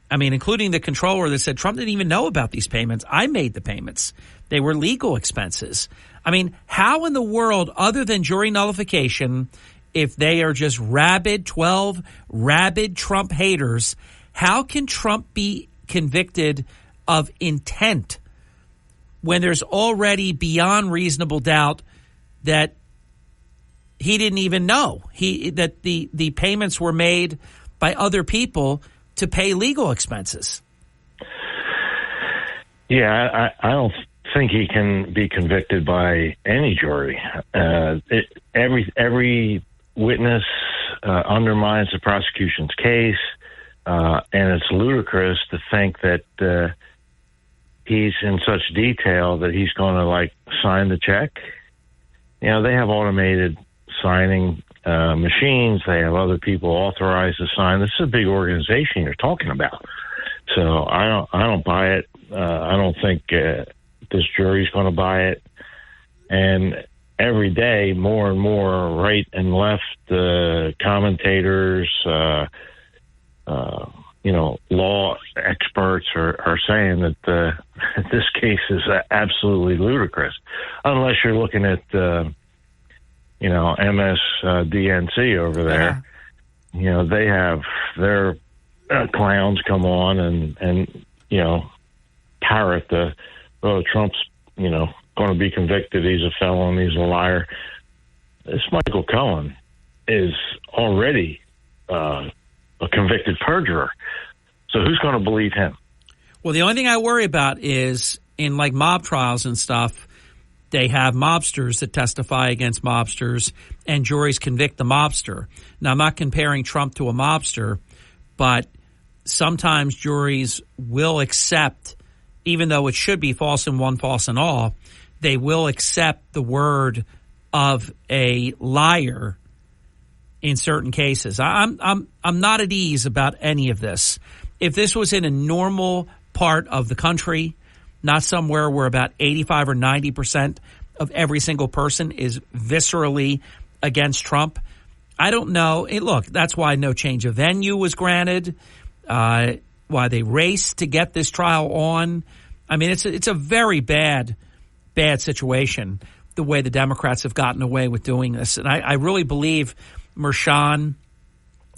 I mean, including the controller that said Trump didn't even know about these payments. I made the payments. They were legal expenses. I mean, how in the world, other than jury nullification, if they are just 12 rabid Trump haters, how can Trump be convicted of intent when there's already beyond reasonable doubt that he didn't even know that the payments were made by other people to pay legal expenses? Yeah, I don't think he can be convicted by any jury. Every witness undermines the prosecution's case. And it's ludicrous to think that he's in such detail that he's going to sign the check. They have automated signing machines. They have other people authorized to sign. This is a big organization you're talking about. So I don't buy it. I don't think this jury's going to buy it. And every day, more and more right and left commentators, law experts are saying that this case is absolutely ludicrous, unless you're looking at, MSDNC over there. They have their clowns come on and parrot Trump's, going to be convicted. He's a felon. He's a liar. This Michael Cohen is already a convicted perjurer. So who's going to believe him? Well, the only thing I worry about is in mob trials and stuff, they have mobsters that testify against mobsters and juries convict the mobster. Now, I'm not comparing Trump to a mobster, but sometimes juries will accept, even though it should be false in one, false in all, they will accept the word of a liar in certain cases. I'm not at ease about any of this. If this was in a normal part of the country, not somewhere where about 85 or 90% of every single person is viscerally against Trump, I don't know. Look, that's why no change of venue was granted, why they raced to get this trial on. I mean, it's a very bad situation, the way the Democrats have gotten away with doing this. And I really believe Merchan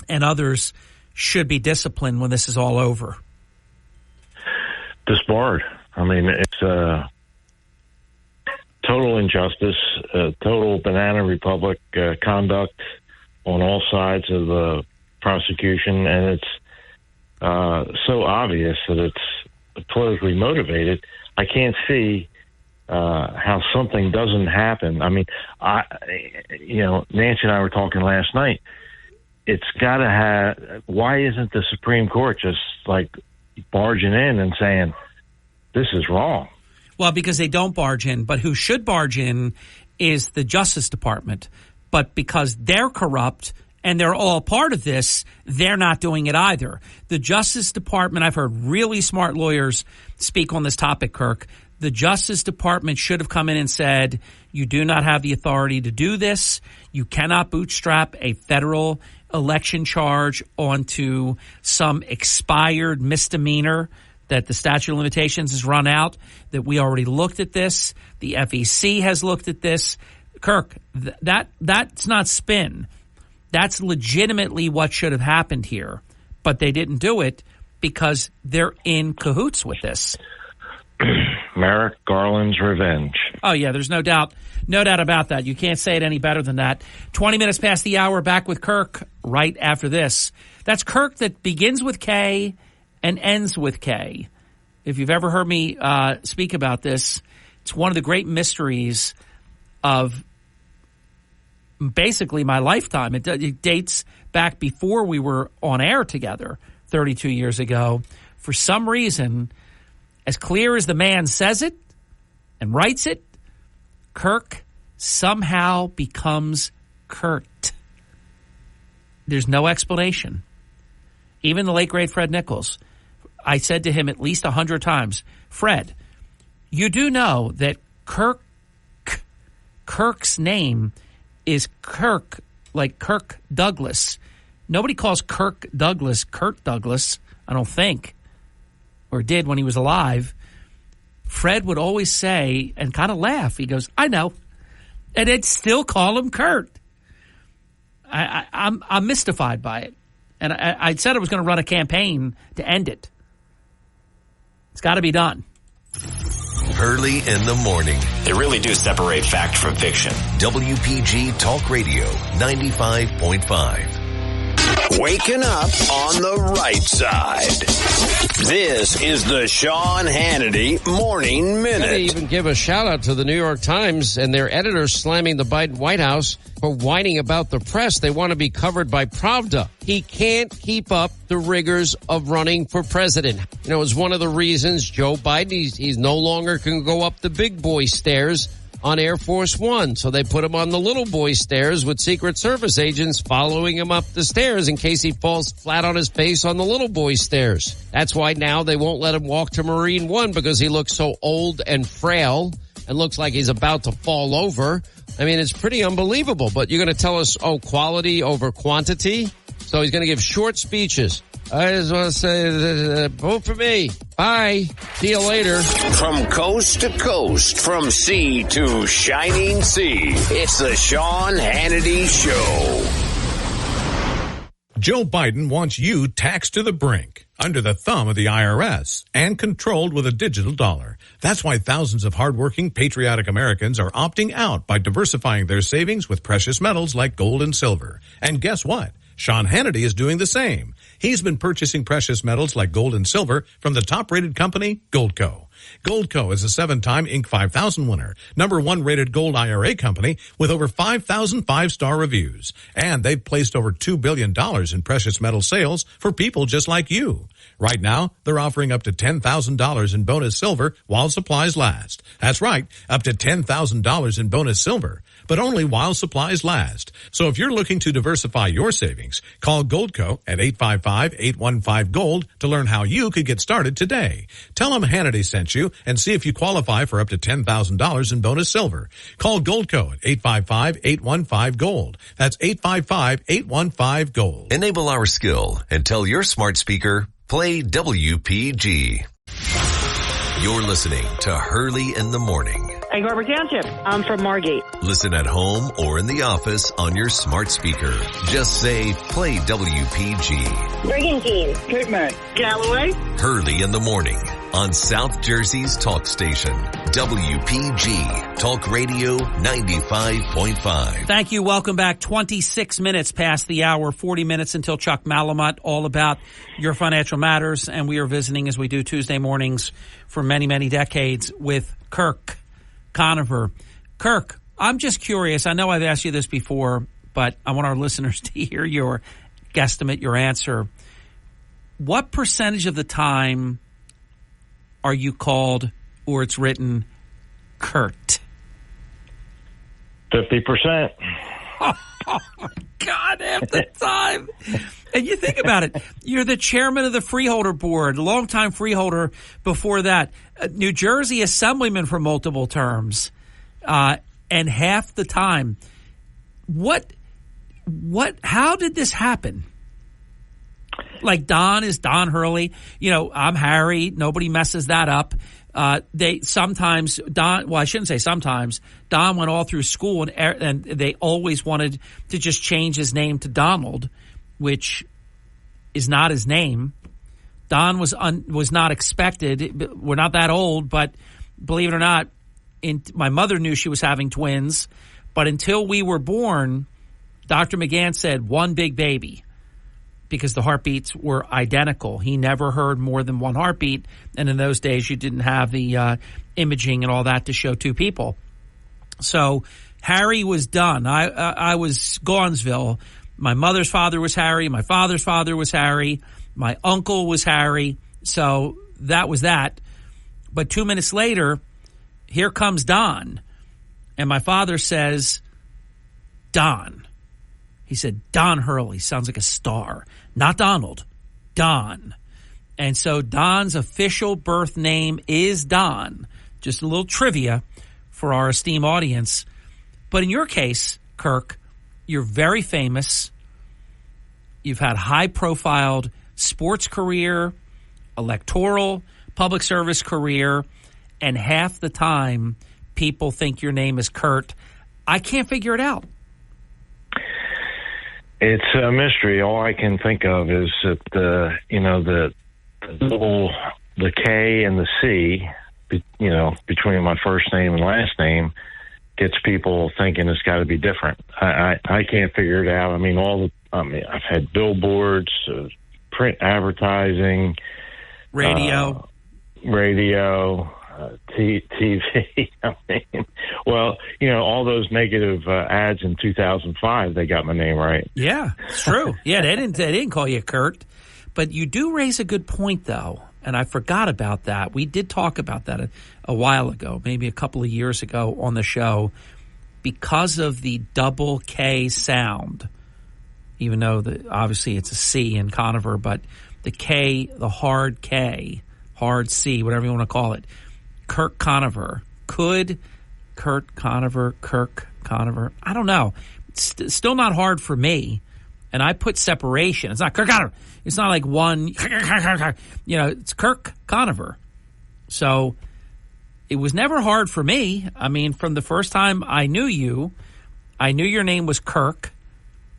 and others should be disciplined when this is all over. Disbarred. I mean, it's total injustice, total banana republic conduct on all sides of the prosecution, and it's so obvious that it's politically motivated. I can't see how something doesn't happen. I mean, Nancy and I were talking last night. It's got to have. Why isn't the Supreme Court just barging in and saying this is wrong? Well, because they don't barge in, but who should barge in is the Justice Department. But because they're corrupt and they're all part of this, they're not doing it either. The Justice Department, I've heard really smart lawyers speak on this topic, Kirk. The Justice Department should have come in and said, you do not have the authority to do this. You cannot bootstrap a federal election charge onto some expired misdemeanor that the statute of limitations has run out, that we already looked at this. The FEC has looked at this. Kirk, that's not spin. That's legitimately what should have happened here. But they didn't do it because they're in cahoots with this. Merrick Garland's revenge. Oh, yeah, there's no doubt about that. You can't say it any better than that. 20 minutes past the hour, back with Kirk right after this. That's Kirk that begins with K and ends with K. If you've ever heard me speak about this, it's one of the great mysteries of basically my lifetime. It dates back before we were on air together 32 years ago. For some reason, as clear as the man says it and writes it, Kirk somehow becomes Kurt. There's no explanation. Even the late, great Fred Nichols, I said to him at least 100 times, Fred, you do know that Kirk's name is Kirk, like Kirk Douglas. Nobody calls Kirk Douglas Kurt Douglas, I don't think, or did when he was alive. Fred would always say, and kind of laugh, he goes, I know. And they'd still call him Kurt. I'm mystified by it. And I said I was going to run a campaign to end it. It's got to be done. Hurley in the morning. They really do separate fact from fiction. WPG Talk Radio 95.5. Waking up on the right side. This is the Sean Hannity Morning Minute. They even give a shout out to the New York Times and their editors slamming the Biden White House for whining about the press. They want to be covered by Pravda. He can't keep up the rigors of running for president. You know, it's one of the reasons Joe Biden, he's no longer can go up the big boy stairs on Air Force One. So they put him on the little boy stairs with Secret Service agents following him up the stairs in case he falls flat on his face on the little boy stairs. That's why now they won't let him walk to Marine One because he looks so old and frail and looks like he's about to fall over. I mean, it's pretty unbelievable. But you're going to tell us, quality over quantity? So he's going to give short speeches. I just want to say, vote for me. Bye. See you later. From coast to coast, from sea to shining sea, it's the Sean Hannity Show. Joe Biden wants you taxed to the brink, under the thumb of the IRS, and controlled with a digital dollar. That's why thousands of hardworking, patriotic Americans are opting out by diversifying their savings with precious metals like gold and silver. And guess what? Sean Hannity is doing the same. He's been purchasing precious metals like gold and silver from the top-rated company, Goldco. Goldco is a 7-time Inc. 5000 winner, #1 rated gold IRA company with over 5,000 5-star reviews. And they've placed over $2 billion in precious metal sales for people just like you. Right now, they're offering up to $10,000 in bonus silver while supplies last. That's right, up to $10,000 in bonus silver, but only while supplies last. So if you're looking to diversify your savings, call Goldco at 855-815-GOLD to learn how you could get started today. Tell them Hannity sent you and see if you qualify for up to $10,000 in bonus silver. Call Goldco at 855-815-GOLD. That's 855-815-GOLD. Enable our skill and tell your smart speaker, play WPG. You're listening to Hurley in the Morning. Egg Harbor Township. I'm from Margate. Listen at home or in the office on your smart speaker. Just say, play WPG. Brigantine. Cape May. Galloway. Hurley in the Morning on South Jersey's talk station, WPG Talk Radio 95.5. Thank you. Welcome back. 26 minutes past the hour, 40 minutes until Chuck Malamut, all about your financial matters. And we are visiting, as we do Tuesday mornings for many, many decades, with Kirk Conover. Kirk, I'm just curious. I know I've asked you this before, but I want our listeners to hear your guesstimate, your answer. What percentage of the time are you called, or it's written, Kurt? 50%. Oh my God, half the time. And you think about it. You're the chairman of the Freeholder Board, longtime freeholder before that. New Jersey assemblyman for multiple terms. And half the time. How did this happen? Like Don is Don Hurley. You know, I'm Harry. Nobody messes that up. I shouldn't say sometimes. Don went all through school and they always wanted to just change his name to Donald, which is not his name. Don was not expected. We're not that old, but believe it or not, my mother knew she was having twins, but until we were born, Dr. McGann said one big baby because the heartbeats were identical. He never heard more than one heartbeat, and in those days you didn't have the imaging and all that to show two people. So Harry was done. I was Gaunsville. My mother's father was Harry. My father's father was Harry. My uncle was Harry. So that was that. But 2 minutes later, here comes Don. And my father says, Don. He said, Don Hurley. Sounds like a star. Not Donald. Don. And so Don's official birth name is Don. Just a little trivia for our esteemed audience. But in your case, Kirk, you're very famous. You've had high-profiled sports career, electoral, public service career, and half the time people think your name is Kurt. I can't figure it out. It's a mystery. All I can think of is that the K and the C, between my first name and last name, gets people thinking it's got to be different. I can't figure it out. I've had billboards, print advertising, radio, TV. All those negative ads in 2005, they got my name right. Yeah, it's true. Yeah, they didn't call you Kurt. But you do raise a good point, though, and I forgot about that. We did talk about that a while ago, maybe a couple of years ago on the show, because of the double K sound, even though obviously it's a C in Conover, but the K, the hard K, hard C, whatever you want to call it, Kirk Conover. Could Kirk Conover, I don't know. It's still not hard for me. And I put separation. It's not Kirk Conover. It's not like one, it's Kirk Conover. So it was never hard for me. From the first time I knew you, I knew your name was Kirk,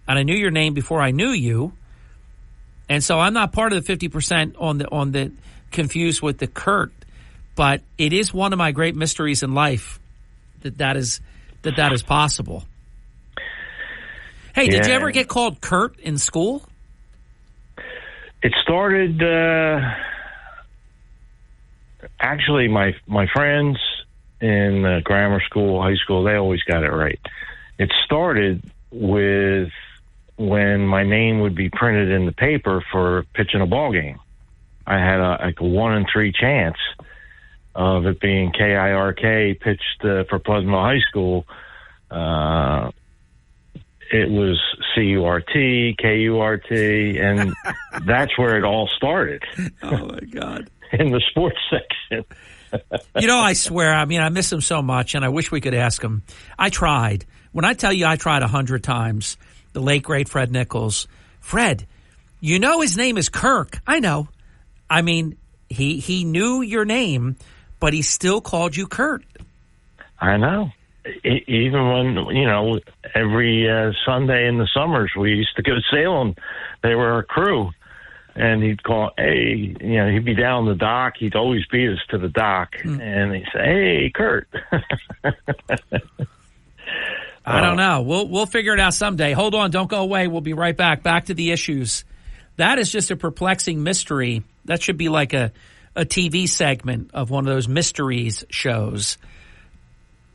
and I knew your name before I knew you. And so I'm not part of the 50% on the confused with the Kurt, but it is one of my great mysteries in life that is possible. Hey, did you ever get called Kurt in school? It started, actually, my friends in grammar school, high school, they always got it right. It started with when my name would be printed in the paper for pitching a ball game. I had a 1 in 3 chance of it being Kirk pitched for Pleasantville High School. It was CURT, KURT, and that's where it all started. Oh, my God. In the sports section. I swear, I miss him so much, and I wish we could ask him. I tried. When I tell you I tried 100 times, the late, great Fred Nichols. Fred, his name is Kirk. I know. He knew your name, but he still called you Kurt. I know. Even when, every Sunday in the summers, we used to go sailing. They were our crew. And he'd call, hey, he'd be down the dock. He'd always beat us to the dock. And he'd say, hey, Kurt. I don't know. We'll figure it out someday. Hold on. Don't go away. We'll be right back. Back to the issues. That is just a perplexing mystery. That should be like a TV segment of one of those mysteries shows.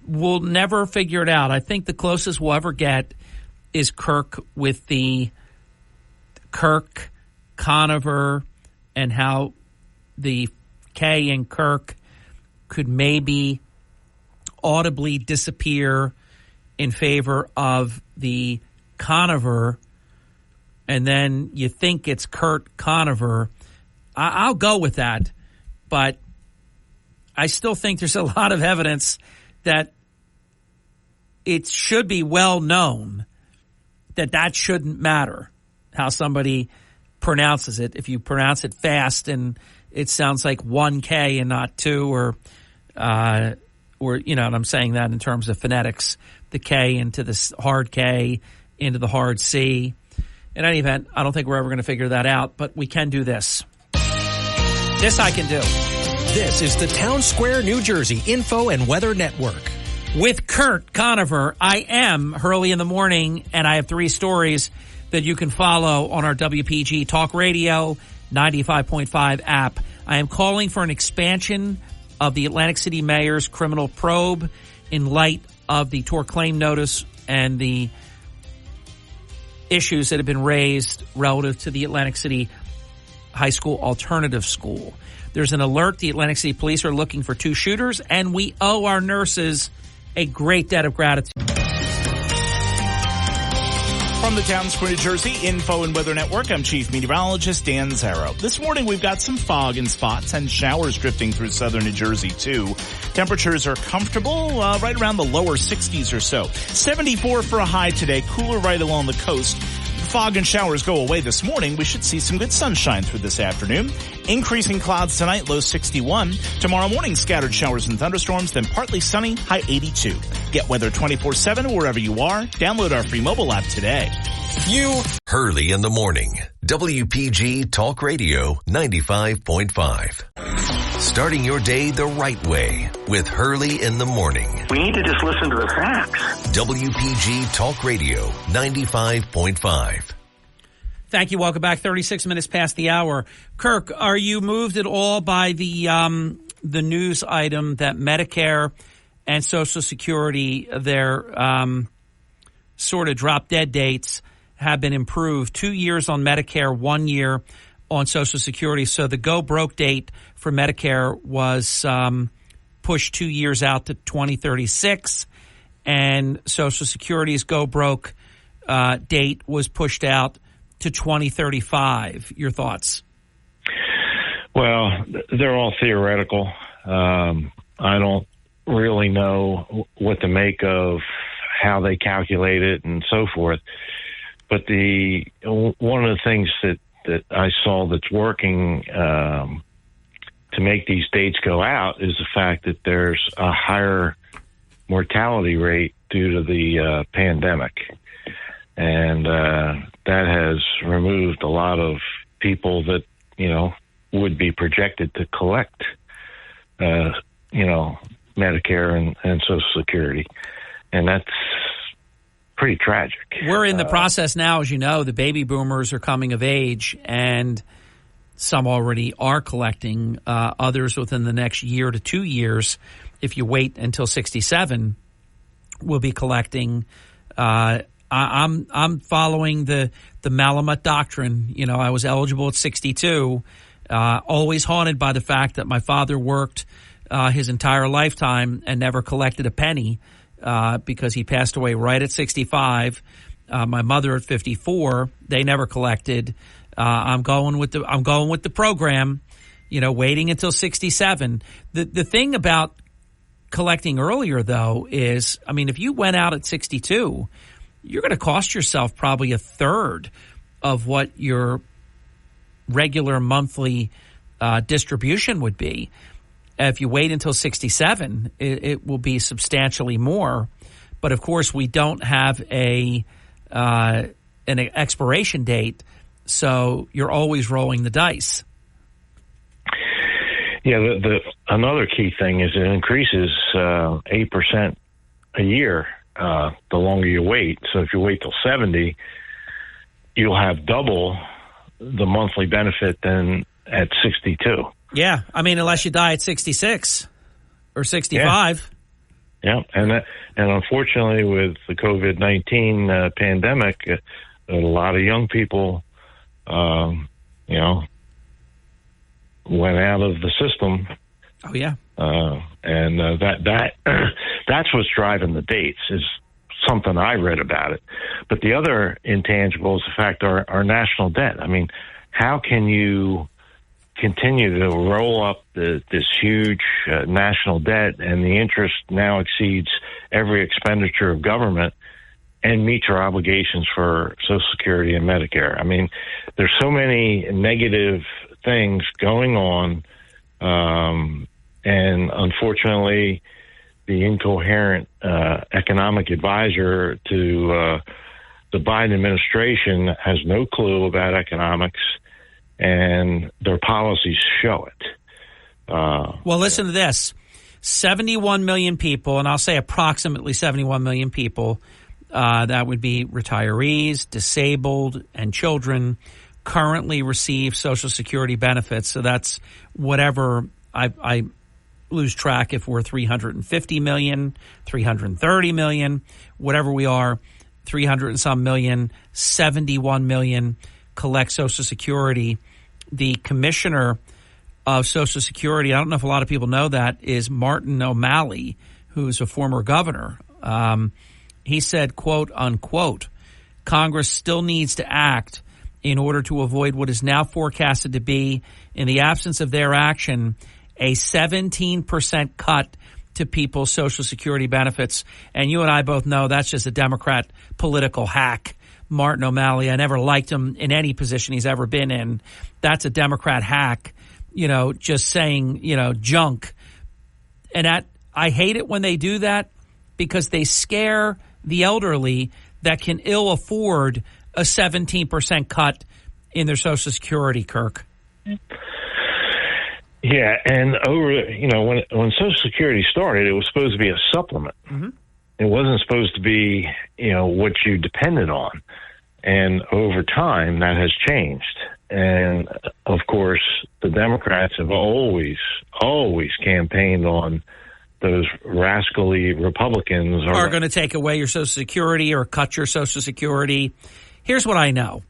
We'll never figure it out. I think the closest we'll ever get is Kirk with the Kirk Conover and how the K in Kirk could maybe audibly disappear in favor of the Conover, and then you think it's Kurt Conover. I'll go with that, but I still think there's a lot of evidence that it should be well known that shouldn't matter how somebody pronounces it. If you pronounce it fast and it sounds like 1K and not 2, or and I'm saying that in terms of phonetics, the K into the hard K into the hard C. In any event, I don't think we're ever going to figure that out, but we can do this. This I can do. This is the Town Square, New Jersey Info and Weather Network. With Kurt Conover, I am Hurley in the Morning, and I have 3 stories that you can follow on our WPG Talk Radio 95.5 app. I am calling for an expansion of the Atlantic City Mayor's criminal probe in light of the tort claim notice and the issues that have been raised relative to the Atlantic City High School Alternative School. There's an alert. The Atlantic City Police are looking for 2 shooters, and we owe our nurses a great debt of gratitude. From the Town Square, New Jersey Info and Weather Network, I'm Chief Meteorologist Dan Zarrow. This morning we've got some fog in spots and showers drifting through southern New Jersey too. Temperatures are comfortable, right around the lower 60s or so. 74 for a high today, cooler right along the coast. Fog and showers go away this morning. We should see some good sunshine through this afternoon. Increasing clouds tonight, low 61. Tomorrow morning, scattered showers and thunderstorms, then partly sunny, high 82. Get weather 24/7 wherever you are. Download our free mobile app today. Hurley in the Morning. WPG Talk Radio 95.5. Starting your day the right way with Hurley in the Morning. We need to just listen to the facts. WPG Talk Radio 95.5. Thank you. Welcome back. 36 minutes past the hour. Kirk, are you moved at all by the news item that Medicare and Social Security, their sort of drop dead dates have been improved? 2 years on Medicare, 1 year on Social Security. So the go broke date for Medicare was pushed 2 years out to 2036, and Social Security's go broke date was pushed out to 2035. Your thoughts? Well, they're all theoretical. I don't really know what to make of how they calculate it and so forth. But one of the things that I saw that's working to make these dates go out is the fact that there's a higher mortality rate due to the pandemic. And that has removed a lot of people that, would be projected to collect, Medicare and Social Security. And that's pretty tragic. We're in the process now, as you know, the baby boomers are coming of age, and some already are collecting. Others within the next year to 2 years, if you wait until 67, will be collecting. I'm following the Malamut doctrine. I was eligible at 62, always haunted by the fact that my father worked his entire lifetime and never collected a penny because he passed away right at 65. My mother at 54, they never collected. I'm going with the program, waiting until 67. The thing about collecting earlier, though, is, if you went out at 62, you're going to cost yourself probably a third of what your regular monthly distribution would be. If you wait until 67, it will be substantially more. But of course, we don't have an expiration date, so you're always rolling the dice. Yeah, another key thing is it increases 8% a year the longer you wait. So if you wait till 70, you'll have double the monthly benefit than at 62. Yeah, unless you die at 66 or 65. Yeah, and unfortunately with the COVID-19 pandemic, a lot of young people, went out of the system. Oh yeah. And that's what's driving the dates, is something I read about it. But the other intangible is the fact our national debt. How can you continue to roll up this huge national debt, and the interest now exceeds every expenditure of government, and meet your obligations for Social Security and Medicare? There's so many negative things going on, and unfortunately, the incoherent economic advisor to the Biden administration has no clue about economics, and their policies show it. Well, listen to this. 71 million people, and I'll say approximately 71 million people, that would be retirees, disabled, and children, currently receive Social Security benefits. So that's whatever I lose track if we're 350 million, 330 million, whatever we are, 300 and some million, 71 million collect Social Security. The commissioner of Social Security, I don't know if a lot of people know that, is Martin O'Malley, who's a former governor. He said, quote, unquote, Congress still needs to act in order to avoid what is now forecasted to be, in the absence of their action, a 17% cut to people's Social Security benefits. And you and I both know that's just a Democrat political hack. Martin O'Malley, I never liked him in any position he's ever been in. That's a Democrat hack, just saying, junk. And I hate it when they do that because they scare the elderly that can ill afford a 17% cut in their Social Security, Kirk. Yeah, and when Social Security started, it was supposed to be a supplement. Mm-hmm. It wasn't supposed to be, what you depended on. And over time, that has changed. And, of course, the Democrats have always campaigned on those rascally Republicans are going to take away your Social Security or cut your Social Security. Here's what I know.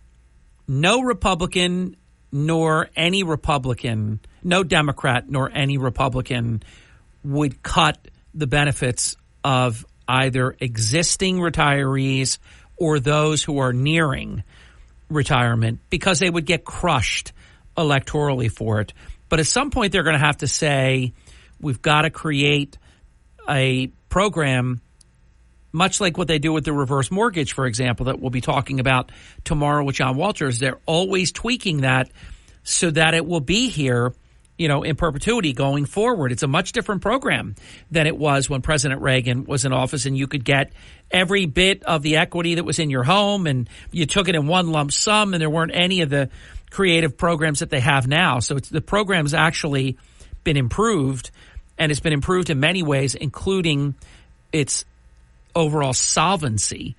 No Republican nor any Republican, no Democrat nor any Republican would cut the benefits of either existing retirees or those who are nearing retirement because they would get crushed electorally for it. But at some point they're going to have to say, we've got to create a program much like what they do with the reverse mortgage, for example, that we'll be talking about tomorrow with John Walters. They're always tweaking that so that it will be here, in perpetuity going forward. It's a much different program than it was when President Reagan was in office, and you could get every bit of the equity that was in your home, and you took it in one lump sum, and there weren't any of the creative programs that they have now. So the program's actually been improved, and it's been improved in many ways, including its overall solvency.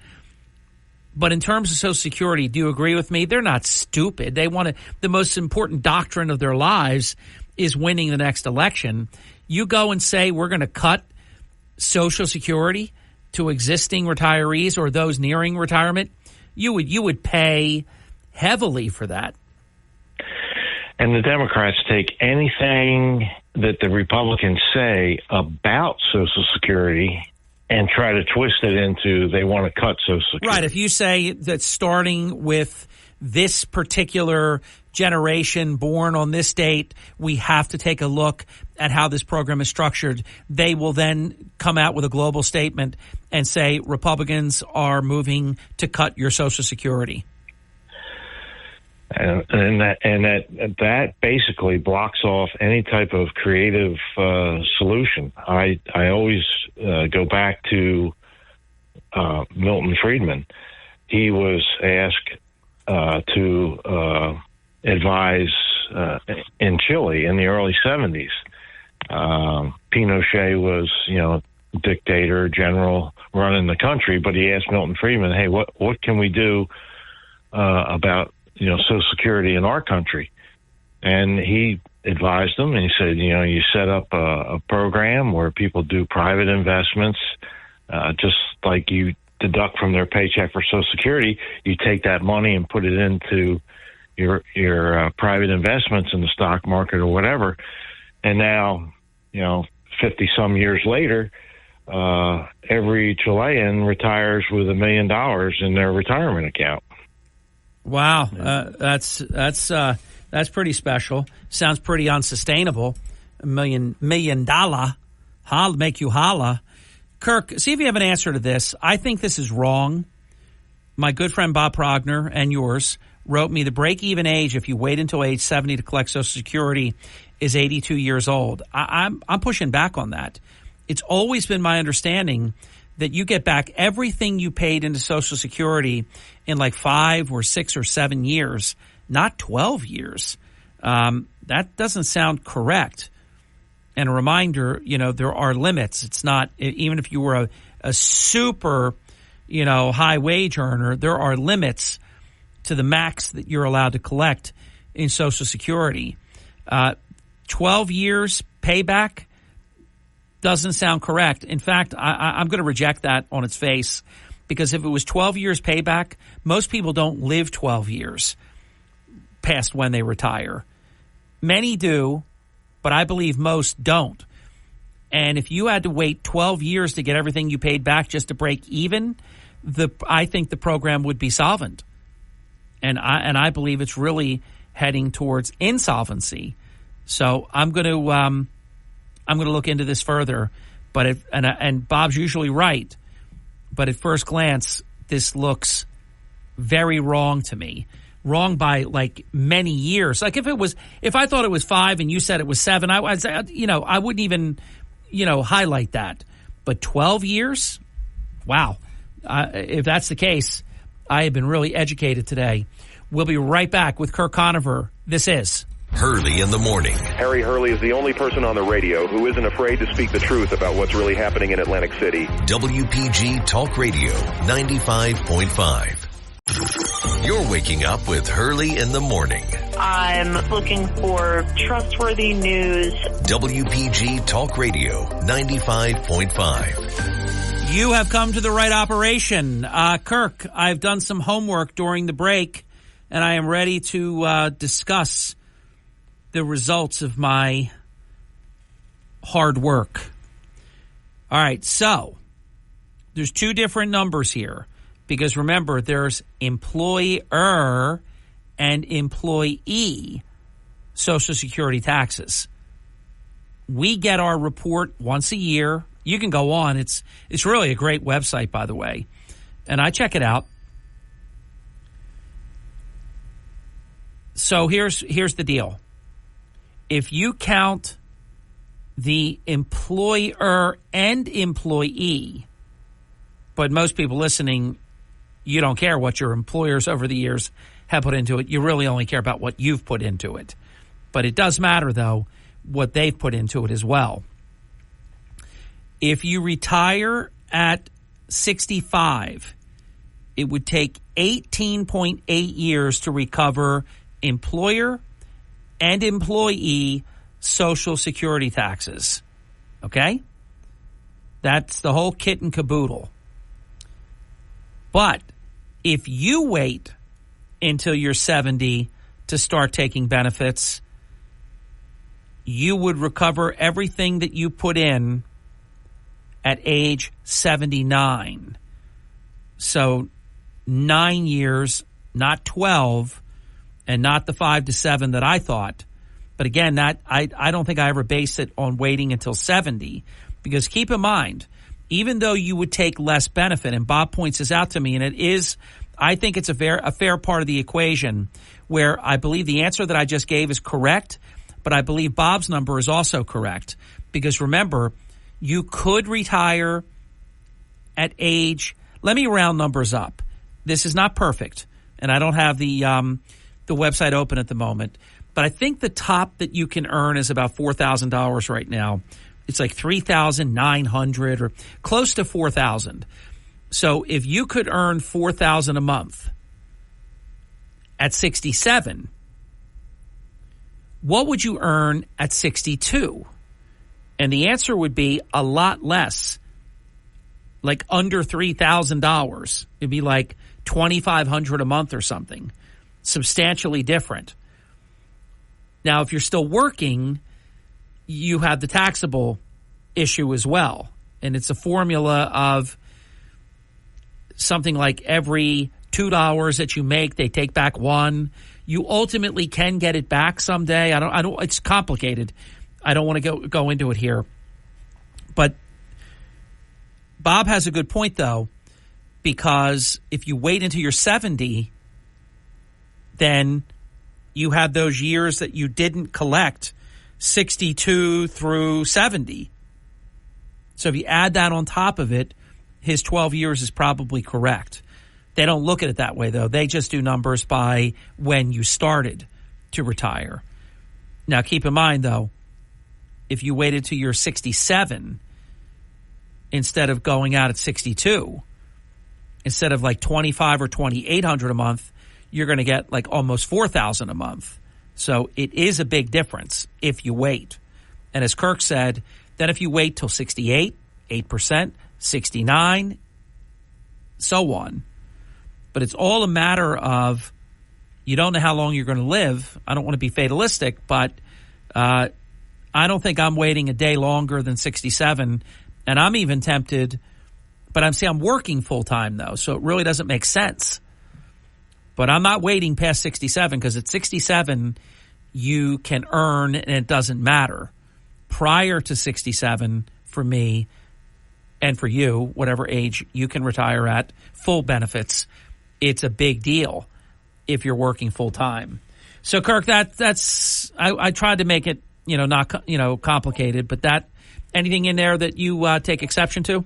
But in terms of Social Security, do you agree with me? They're not stupid. They want to. The most important doctrine of their lives is winning the next election. You go and say we're going to cut Social Security to existing retirees or those nearing retirement, you would pay heavily for that. And the Democrats take anything that the Republicans say about Social Security and try to twist it into they want to cut Social Security. Right. If you say that starting with this particular generation born on this date, we have to take a look at how this program is structured, they will then come out with a global statement and say Republicans are moving to cut your Social Security. And that basically blocks off any type of creative solution. I always go back to Milton Friedman. He was asked to advise in Chile in the early 70s. Pinochet was, dictator, general running the country, but he asked Milton Friedman, hey, what can we do about Social Security in our country? And he advised them, and he said, you set up a program where people do private investments, just like you deduct from their paycheck for Social Security. You take that money and put it into your private investments in the stock market or whatever. And now, 50 some years later, every Chilean retires with $1 million in their retirement account. Wow, that's pretty special. Sounds pretty unsustainable. $1 million, make you holla. Kirk, see if you have an answer to this. I think this is wrong. My good friend Bob Progner and yours wrote me the break-even age if you wait until age 70 to collect Social Security is 82 years old. I'm pushing back on that. It's always been my understanding that you get back everything you paid into Social Security in like 5 or 6 or 7 years not 12 years. That doesn't sound correct. And a reminder, there are limits. It's not, even if you were a super, high wage earner, there are limits to the max that you're allowed to collect in Social Security. 12 years payback doesn't sound correct. In fact, I'm going to reject that on its face, because if it was 12 years payback, most people don't live 12 years past when they retire. Many do, but I believe most don't. And if you had to wait 12 years to get everything you paid back just to break even, I think the program would be solvent. And I believe it's really heading towards insolvency. So I'm going to look into this further. But and Bob's usually right, but at first glance, this looks very wrong to me. Wrong by like many years. Like if I thought it was 5 and you said it was 7, I'd say, I wouldn't even, highlight that. But 12 years? Wow. If that's the case, I have been really educated today. We'll be right back with Kirk Conover. This is Hurley in the Morning. Harry Hurley is the only person on the radio who isn't afraid to speak the truth about what's really happening in Atlantic City. WPG Talk Radio 95.5. You're waking up with Hurley in the Morning. I'm looking for trustworthy news. WPG Talk Radio 95.5. You have come to the right operation. Kirk, I've done some homework during the break, and I am ready to discuss the results of my hard work. All right, so there's 2 different numbers here. Because remember, there's employer and employee Social Security taxes. We get our report once a year. You can go on. It's really a great website, by the way. And I check it out. So here's the deal. If you count the employer and employee, but most people listening, you don't care what your employers over the years have put into it. You really only care about what you've put into it. But it does matter, though, what they've put into it as well. If you retire at 65, it would take 18.8 years to recover employer and employee Social Security taxes. Okay? That's the whole kit and caboodle. But if you wait until you're 70 to start taking benefits, you would recover everything that you put in at age 79. So 9 years, not 12, and not the 5 to 7 that I thought. But again, that I don't think I ever based it on waiting until 70, because keep in mind, even though you would take less benefit, and Bob points this out to me, and it is, I think it's a fair part of the equation, where I believe the answer that I just gave is correct, but I believe Bob's number is also correct. Because remember, you could retire at age, let me round numbers up. This is not perfect, and I don't have the website open at the moment, but I think the top that you can earn is about $4,000 right now. It's like $3,900 or close to $4,000. So if you could earn $4,000 a month at 67, what would you earn at 62? And the answer would be a lot less, like under $3,000. It'd be like $2,500 a month or something, substantially different. Now, if you're still working, you have the taxable issue as well. And it's a formula of something like every $2 that you make, they take back $1. You ultimately can get it back someday. I don't, it's complicated. I don't want to go into it here. But Bob has a good point, though, because if you wait until you're 70, then you have those years that you didn't collect, 62 through 70. So if you add that on top of it, his 12 years is probably correct. They don't look at it that way, though. They just do numbers by when you started to retire. Now, keep in mind, though, if you waited till you're 67 instead of going out at 62, instead of like $2,500 or $2,800 a month, you're going to get like almost $4,000 a month. So it is a big difference if you wait. And as Kirk said, then if you wait till 68, 8%, 69, so on. But it's all a matter of you don't know how long you're going to live. I don't want to be fatalistic, but I don't think I'm waiting a day longer than 67. And I'm even tempted, but I'm working full time though, so it really doesn't make sense. But I'm not waiting past 67 because at 67 you can earn and it doesn't matter. Prior to 67, for me and for you, whatever age you can retire at, full benefits, it's a big deal if you're working full time. So Kirk, that's I tried to make it not complicated, but that anything in there that you take exception to?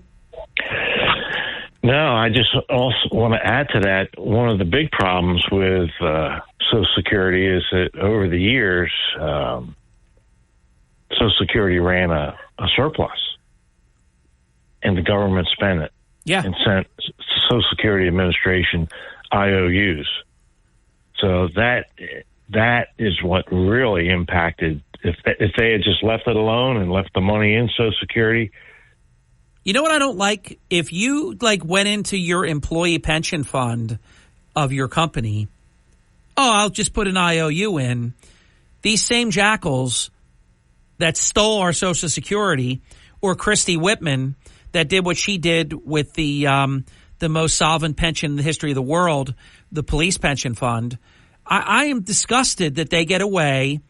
No, I just also want to add to that. One of the big problems with Social Security is that over the years, Social Security ran a surplus, and the government spent it. Yeah, and sent Social Security Administration IOUs. So that is what really impacted. If they had just left it alone and left the money in Social Security. You know what I don't like? If you went into your employee pension fund of your company, I'll just put an IOU in. These same jackals that stole our Social Security, or Christy Whitman that did what she did with the most solvent pension in the history of the world, the police pension fund. I am disgusted that they get away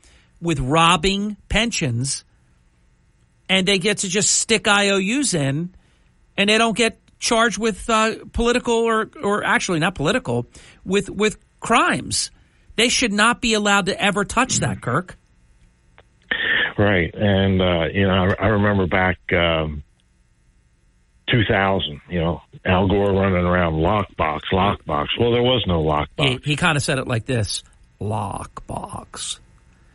with robbing pensions and they get to just stick IOUs in and they don't get charged with political or actually not political, with crimes. They should not be allowed to ever touch that, Kirk. Right. And, I remember back 2000, Al Gore running around lockbox. Well, there was no lockbox. He kind of said it like this, lockbox.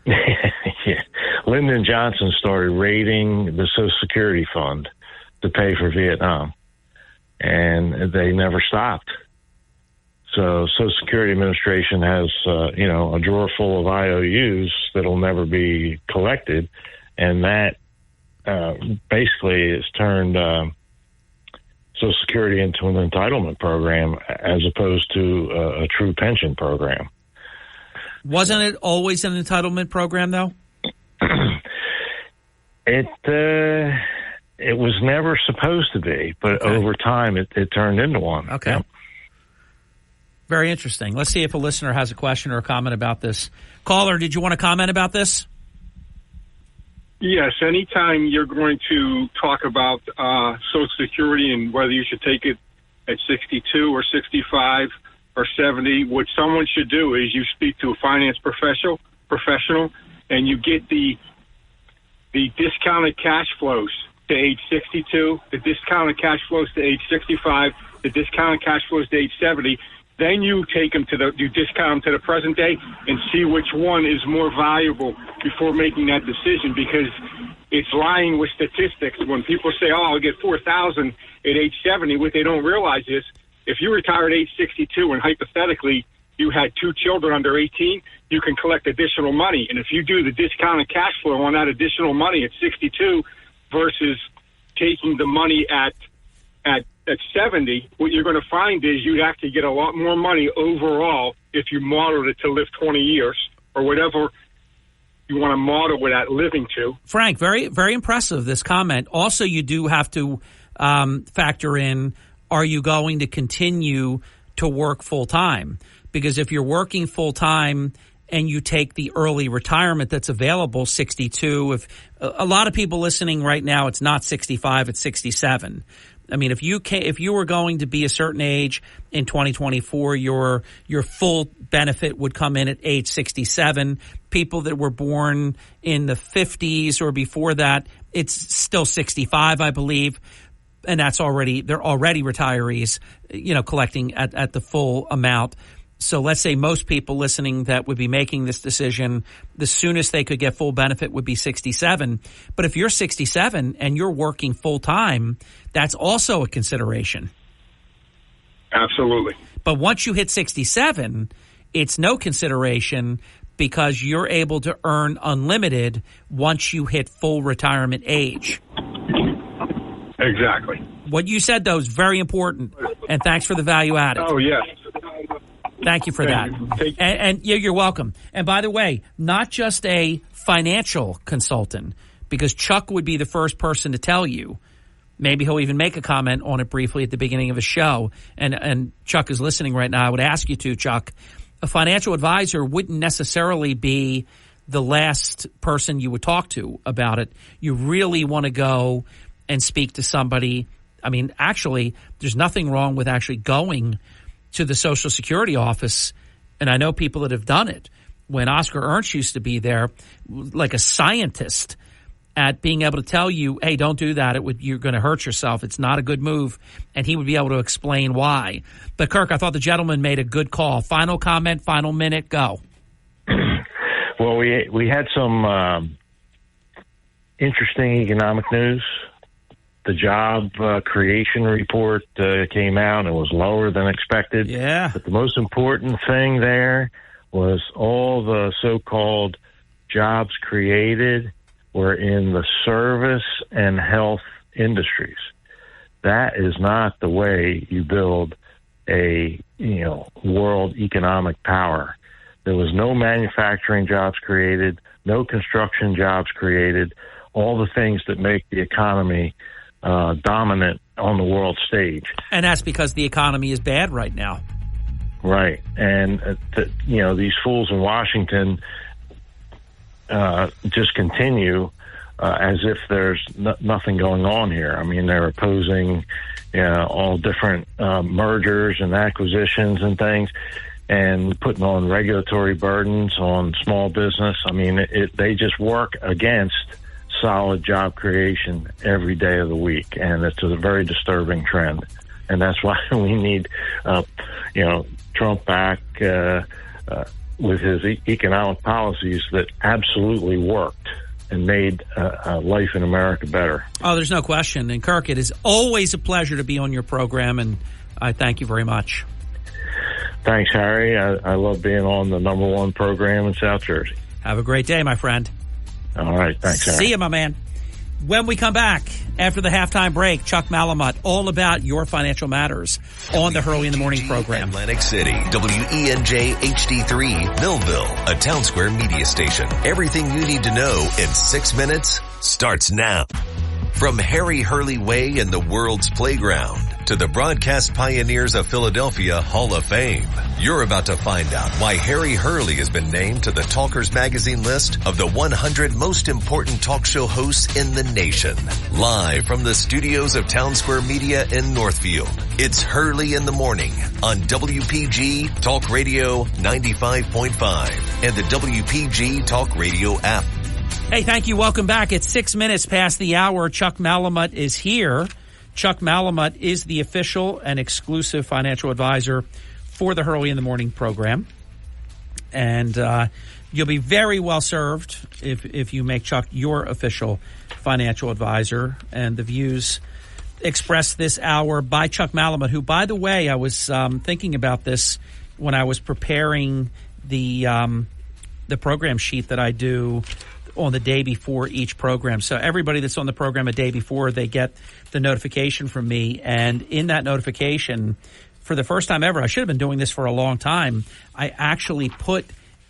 Yeah. Lyndon Johnson started raiding the Social Security Fund to pay for Vietnam, and they never stopped. So Social Security Administration has, a drawer full of IOUs that'll never be collected, and that basically has turned Social Security into an entitlement program as opposed to a true pension program. Wasn't it always an entitlement program, though? It was never supposed to be, but over time it turned into one. Okay. Yeah. Very interesting. Let's see if a listener has a question or a comment about this. Caller, did you want to comment about this? Yes. Anytime you're going to talk about Social Security and whether you should take it at 62 or 65 or 70, what someone should do is you speak to a finance professional, and you get the discounted cash flows to age 62, the discounted cash flows to age 65, the discounted cash flows to age 70. Then you take them you discount them to the present day and see which one is more valuable before making that decision, because it's lying with statistics. When people say, I'll get $4,000 at age 70, what they don't realize is if you retire at age 62 and hypothetically you had 2 children under 18, you can collect additional money. And if you do the discounted cash flow on that additional money at 62 versus taking the money at 70, what you're going to find is you'd actually get a lot more money overall if you modeled it to live 20 years or whatever you want to model with that living to. Frank, very, very impressive, this comment. Also, you do have to factor in, are you going to continue to work full time? Because if you're working full time and you take the early retirement that's available, 62, if a lot of people listening right now, it's not 65, it's 67. I mean, if you were going to be a certain age in 2024, your full benefit would come in at age 67. People that were born in the 50s or before that, it's still 65, I believe. and they're already retirees, collecting at the full amount. So let's say most people listening that would be making this decision, the soonest they could get full benefit would be 67. But if you're 67 and you're working full time, that's also a consideration. Absolutely. But once you hit 67, it's no consideration because you're able to earn unlimited once you hit full retirement age. Exactly. What you said, though, is very important, and thanks for the value added. Oh, yes. Thank you for that. And you're welcome. And by the way, not just a financial consultant, because Chuck would be the first person to tell you. Maybe he'll even make a comment on it briefly at the beginning of a show. And Chuck is listening right now. I would ask you to, Chuck. A financial advisor wouldn't necessarily be the last person you would talk to about it. You really want to go and speak to somebody. I mean, actually, there's nothing wrong with actually going to the Social Security office, and I know people that have done it. When Oscar Ernst used to be there, like a scientist at being able to tell you, hey, don't do that. You're going to hurt yourself. It's not a good move. And he would be able to explain why. But, Kirk, I thought the gentleman made a good call. Final comment, final minute, go. Well, we had some interesting economic news. The job creation report came out. It was lower than expected. Yeah. But the most important thing there was all the so-called jobs created were in the service and health industries. That is not the way you build a world economic power. There was no manufacturing jobs created, no construction jobs created, all the things that make the economy dominant on the world stage. And that's because the economy is bad right now. Right. And, these fools in Washington just continue as if there's nothing going on here. I mean, they're opposing all different mergers and acquisitions and things and putting on regulatory burdens on small business. I mean, they just work against solid job creation every day of the week, and it's a very disturbing trend. And that's why we need, Trump back with his economic policies that absolutely worked and made life in America better. Oh, there's no question. And Kirk, it is always a pleasure to be on your program, and I thank you very much. Thanks, Harry. I love being on the number one program in South Jersey. Have a great day, my friend. All right. Thanks, Harry. See you, my man. When we come back after the halftime break, Chuck Malamut, all about your financial matters on the Hurley in the Morning program. Atlantic City, WENJ HD3, Millville, a Town Square media station. Everything you need to know in 6 minutes starts now. From Harry Hurley Way in the world's playground to the broadcast pioneers of Philadelphia Hall of Fame, you're about to find out why Harry Hurley has been named to the Talkers Magazine list of the 100 most important talk show hosts in the nation. Live from the studios of Town Square Media in Northfield, it's Hurley in the Morning on WPG Talk Radio 95.5 and the WPG Talk Radio app. Hey, thank you. Welcome back. It's 6 minutes past the hour. Chuck Malamut is here. Chuck Malamut is the official and exclusive financial advisor for the Hurley in the Morning program. And you'll be very well served if you make Chuck your official financial advisor. And the views expressed this hour by Chuck Malamut, who, by the way, I was thinking about this when I was preparing the program sheet that I do on the day before each program. So everybody that's on the program a day before, they get the notification from me. And in that notification, for the first time ever, I should have been doing this for a long time, I actually put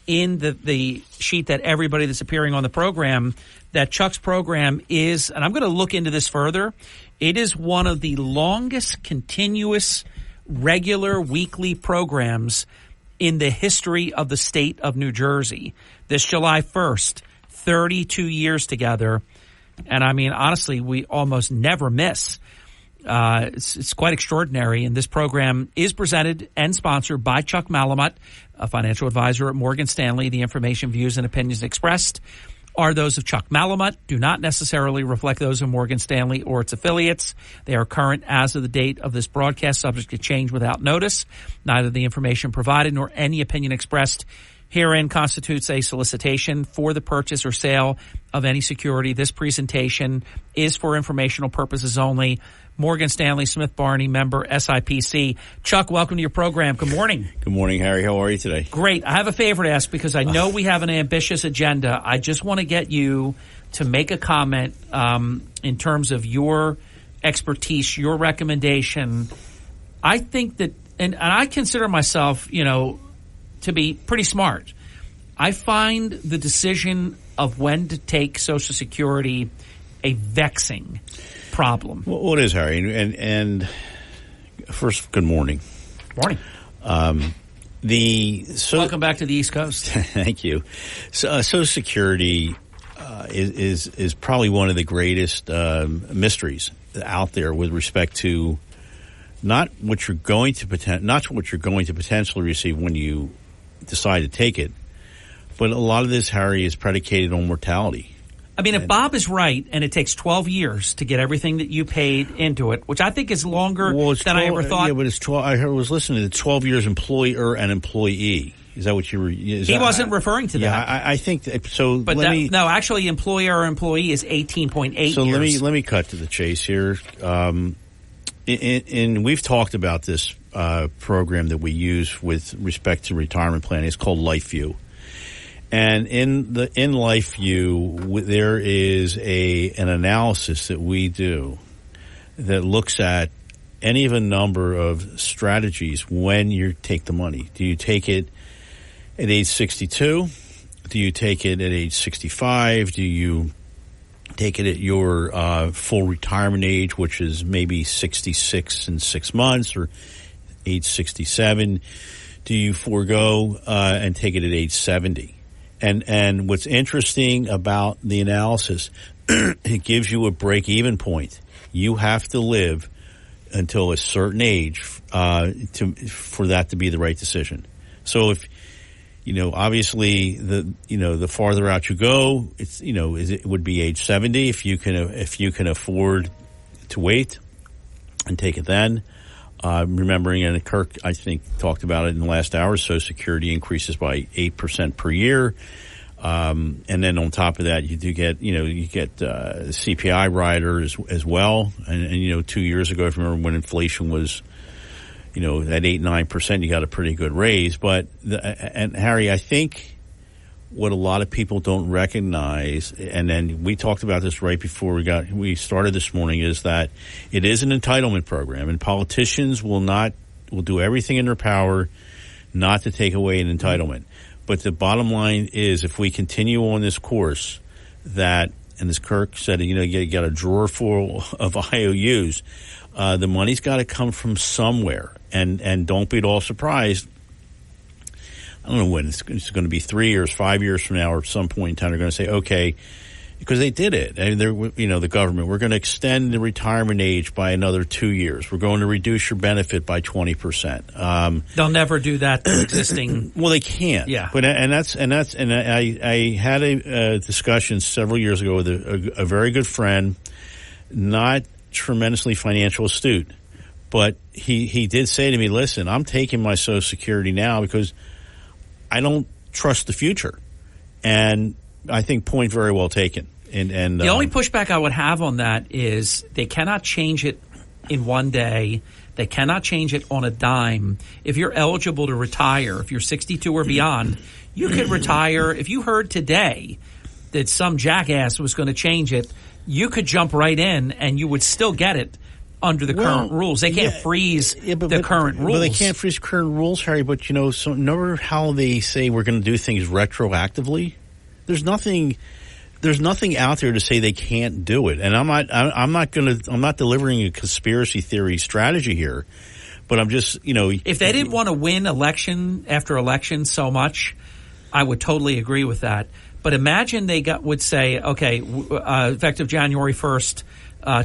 in the sheet that everybody that's appearing on the program, that Chuck's program is, and I'm going to look into this further, it is one of the longest continuous regular weekly programs in the history of the state of New Jersey. This July 1st, 32 years together. And I mean, honestly, we almost never miss. It's quite extraordinary. And this program is presented and sponsored by Chuck Malamut, a financial advisor at Morgan Stanley. The information, views, and opinions expressed are those of Chuck Malamut, do not necessarily reflect those of Morgan Stanley or its affiliates. They are current as of the date of this broadcast, subject to change without notice. Neither the information provided nor any opinion expressed herein constitutes a solicitation for the purchase or sale of any security. This presentation is for informational purposes only. Morgan Stanley, Smith Barney, member SIPC. Chuck, welcome to your program. Good morning. Good morning, Harry. How are you today? Great. I have a favor to ask because I know we have an ambitious agenda. I just want to get you to make a comment in terms of your expertise, your recommendation. I think that, and I consider myself, to be pretty smart. I find the decision of when to take Social Security a vexing problem. Well, it is, Harry. And first, good morning. Morning. Welcome back to the East Coast. Thank you. So, Social Security is probably one of the greatest mysteries out there with respect to not what you're going to potentially receive when you decide to take it, but a lot of this, Harry, is predicated on mortality. I mean, if Bob is right, and it takes 12 years to get everything that you paid into it, which I think is longer than I ever thought. Yeah, but it's 12. I was listening to 12 years employer and employee. Is that what you were? He wasn't referring to that. Yeah, I think so. But no, actually, employer or employee is 18.8 years. So let me cut to the chase here. And we've talked about this program that we use with respect to retirement planning. It's called LifeView. And in LifeView, there is an analysis that we do that looks at any of a number of strategies when you take the money. Do you take it at age 62? Do you take it at age 65? Do you take it at your full retirement age, which is maybe 66 and 6 months, or age 67? Do you forego and take it at age 70? And what's interesting about the analysis, it gives you a break-even point. You have to live until a certain age for that to be the right decision. So if obviously the farther out you go, it would be age 70 if you can afford to wait and take it then. Remembering, and Kirk, I think, talked about it in the last hour, Social Security increases by 8% per year. And then on top of that, you do get, you get CPI rider as well. And 2 years ago, if you remember when inflation was, at 8-9%, you got a pretty good raise. But, and Harry, I think what a lot of people don't recognize, and then we talked about this right before we started this morning, is that it is an entitlement program, and politicians will do everything in their power not to take away an entitlement. But the bottom line is, if we continue on this course, and as Kirk said, you got a drawer full of IOUs, the money's got to come from somewhere, and don't be at all surprised. I don't know when it's going to be 3 years, 5 years from now, or at some point in time, they're going to say, okay, because they did it. And the government, we're going to extend the retirement age by another 2 years. We're going to reduce your benefit by 20%. They'll never do that to existing. Well, they can't. Yeah. But I had a discussion several years ago with a very good friend, not tremendously financial astute, but he did say to me, listen, I'm taking my Social Security now because I don't trust the future. And I think point very well taken. And the only pushback I would have on that is they cannot change it in one day. They cannot change it on a dime. If you're eligible to retire, if you're 62 or beyond, you could retire. If you heard today that some jackass was going to change it, you could jump right in and you would still get it under the current rules. They can't freeze the current rules. Well, they can't freeze current rules, Harry, but so remember how they say we're going to do things retroactively? There's nothing out there to say they can't do it. And I'm not delivering a conspiracy theory strategy here, but I'm just, if they didn't want to win election after election so much, I would totally agree with that. But imagine they would say, okay, effective January 1st,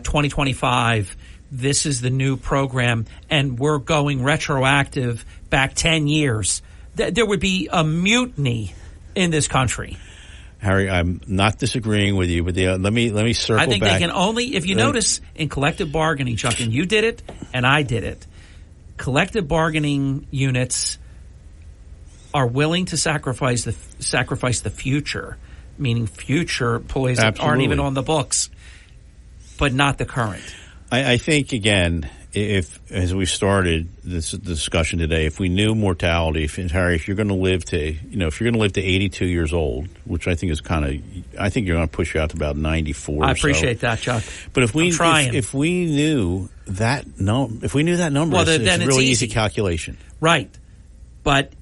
2025, this is the new program, and we're going retroactive back 10 years. There would be a mutiny in this country. Harry, I'm not disagreeing with you, but let me circle back. I think they can only, if you notice in collective bargaining, Chuck, and you did it and I did it, collective bargaining units are willing to sacrifice the future, meaning future employees that aren't even on the books, but not the current. I think, again, if, as we started this discussion today, if we knew mortality, Harry, if you're going to live to 82 years old, which I think is I think you're going to push you out to about 94. I appreciate that, Chuck. But if we knew that number, it's a really easy calculation, right? But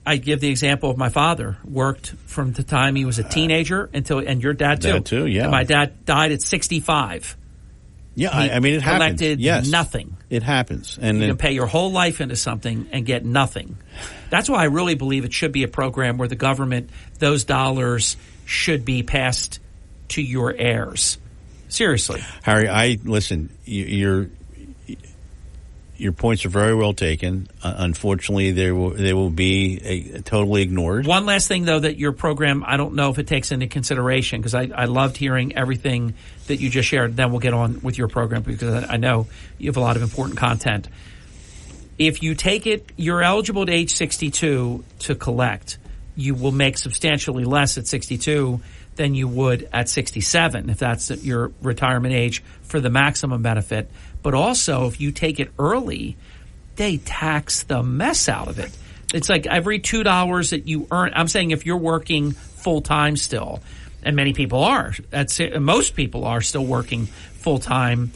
I give the example of my father worked from the time he was a teenager and your dad too. Dad too, yeah. And my dad died at 65. Yeah, I mean, it happens. Collected nothing. It happens. And you can pay your whole life into something and get nothing. That's why I really believe it should be a program where the government, those dollars should be passed to your heirs. Seriously. Harry, listen, your points are very well taken. Unfortunately, they will be totally ignored. One last thing, though, that your program, I don't know if it takes into consideration, because I loved hearing everything that you just shared. Then we'll get on with your program, because I know you have a lot of important content. If you take it, you're eligible at age 62 to collect. You will make substantially less at 62 than you would at 67, if that's your retirement age for the maximum benefit. But also, if you take it early, they tax the mess out of it. It's like every $2 that you earn. I'm saying if you're working full time still, and many people are, most people are still working full time.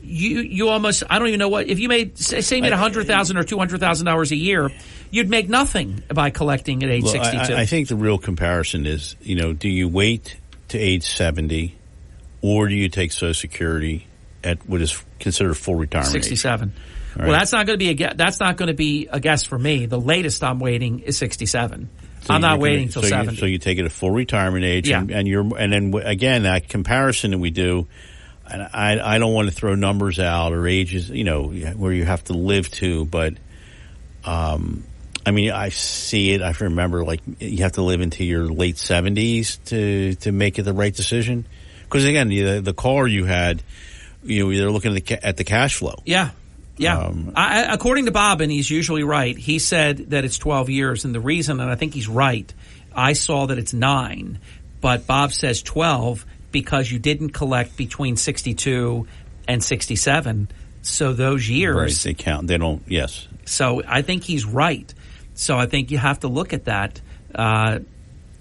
You almost, I don't even know what, if you made, say you made $100,000 or $200,000 a year, you'd make nothing by collecting at age 62. I think the real comparison is, do you wait to age 70 or do you take Social Security at what is considered full retirement 67. Right. Well, that's not going to be a guess for me. The latest I'm waiting is 67. So I'm not waiting till 70. So you take it at full retirement age, yeah. and then again, that comparison that we do, and I don't want to throw numbers out or ages, where you have to live to, but I mean, I see it. I remember, like, you have to live into your late 70s to make it the right decision. Because again, the car you had, they're looking at the cash flow. Yeah. Yeah. According to Bob, and he's usually right, he said that it's 12 years. And the reason, and I think he's right, I saw that it's 9. But Bob says 12 because you didn't collect between 62 and 67. So those years. Right, they count. They don't, yes. So I think he's right. So I think you have to look at that. And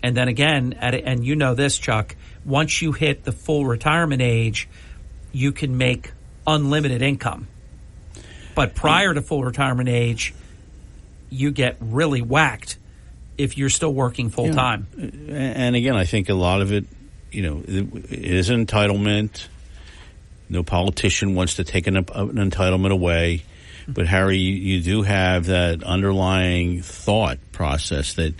then again, and you know this, Chuck, once you hit the full retirement age, you can make unlimited income. But prior to full retirement age, you get really whacked if you're still working full time. And again, I think a lot of it, it is an entitlement. No politician wants to take an entitlement away. But Harry, you do have that underlying thought process that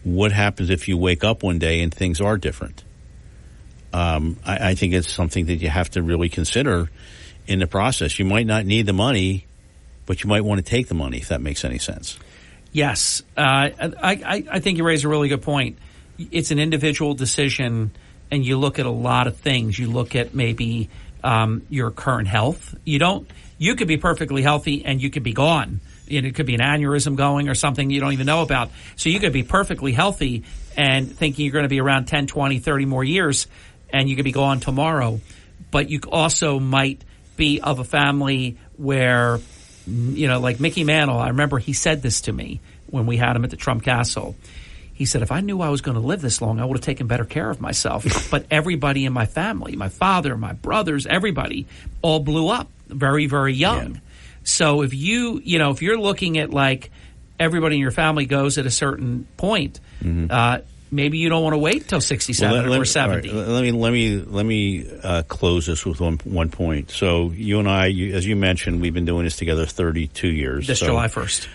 what happens if you wake up one day and things are different? I think it's something that you have to really consider in the process. You might not need the money, but you might want to take the money, if that makes any sense. Yes. I think you raise a really good point. It's an individual decision, and you look at a lot of things. You look at maybe your current health. You could be perfectly healthy and you could be gone. It could be an aneurysm going or something you don't even know about. So you could be perfectly healthy and thinking you're going to be around 10, 20, 30 more years, and you could be gone tomorrow. But you also might be of a family where, like Mickey Mantle, I remember he said this to me when we had him at the Trump Castle. He said, if I knew I was going to live this long, I would have taken better care of myself. But everybody in my family, my father, my brothers, everybody, all blew up very, very young. Yeah. So if if you're looking at like everybody in your family goes at a certain point, maybe you don't want to wait till 67 or 70. Right, let me close this with one point. So you and I, as you mentioned, we've been doing this together 32 years. This July 1st.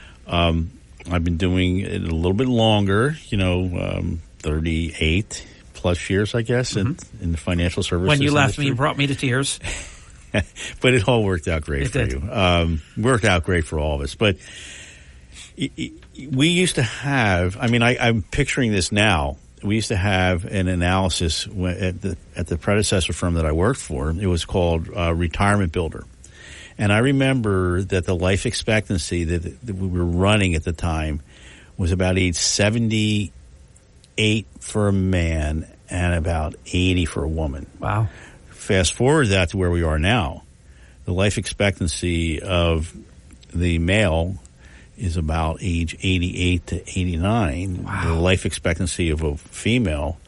I've been doing it a little bit longer, 38 plus years, I guess, in the financial services When you left industry. me, you brought me to tears. But it all worked out great for you. Worked out great for all of us. But we used to have, I'm picturing this now, we used to have an analysis at the predecessor firm that I worked for. It was called Retirement Builder. And I remember that the life expectancy that we were running at the time was about age 78 for a man and about 80 for a woman. Wow. Fast forward that to where we are now. The life expectancy of the male is about age 88 to 89. Wow. The life expectancy of a female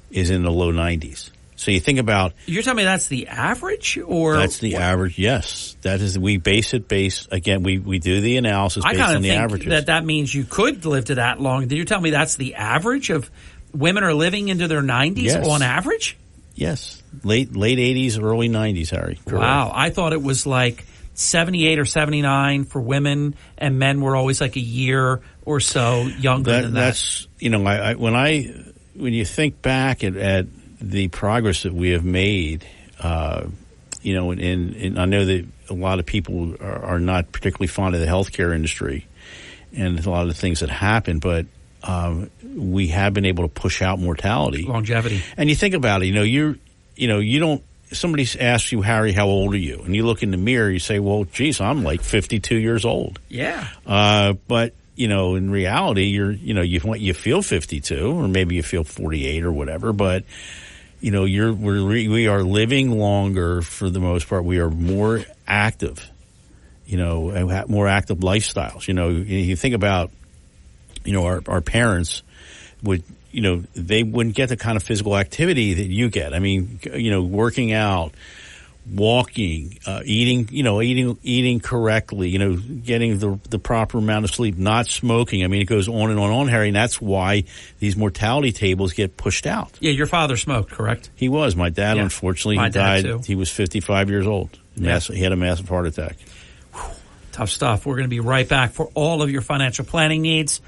is in the low 90s. So you think about... You're telling me that's the average? Or that's the average, yes. That is, we base it again, we do the analysis based on the averages. That means you could live to that long. Did you tell me that's the average of women are living into their 90s on average? Yes. Late 80s, early 90s, Harry. Correct. Wow. I thought it was like 78 or 79 for women, and men were always like a year or so younger than that. That's, when you think back at the progress that we have made, and I know that a lot of people are not particularly fond of the healthcare industry and a lot of the things that happen, but we have been able to push out mortality, longevity. And you think about it, you don't. Somebody asks you, Harry, how old are you? And you look in the mirror, you say, well, geez, I'm like 52 years old. Yeah. But in reality, you feel 52, or maybe you feel 48 or whatever, but we are living longer for the most part. We are more active, more active lifestyles. You think about, our parents would, they wouldn't get the kind of physical activity that you get. I mean, working out, walking, eating correctly, getting the proper amount of sleep, not smoking. I mean, it goes on and on, Harry, and that's why these mortality tables get pushed out. Yeah, your father smoked, correct? He was. My dad, unfortunately, he died. Too. He was 55 years old. He had a massive heart attack. Tough stuff. We're going to be right back for all of your financial planning needs.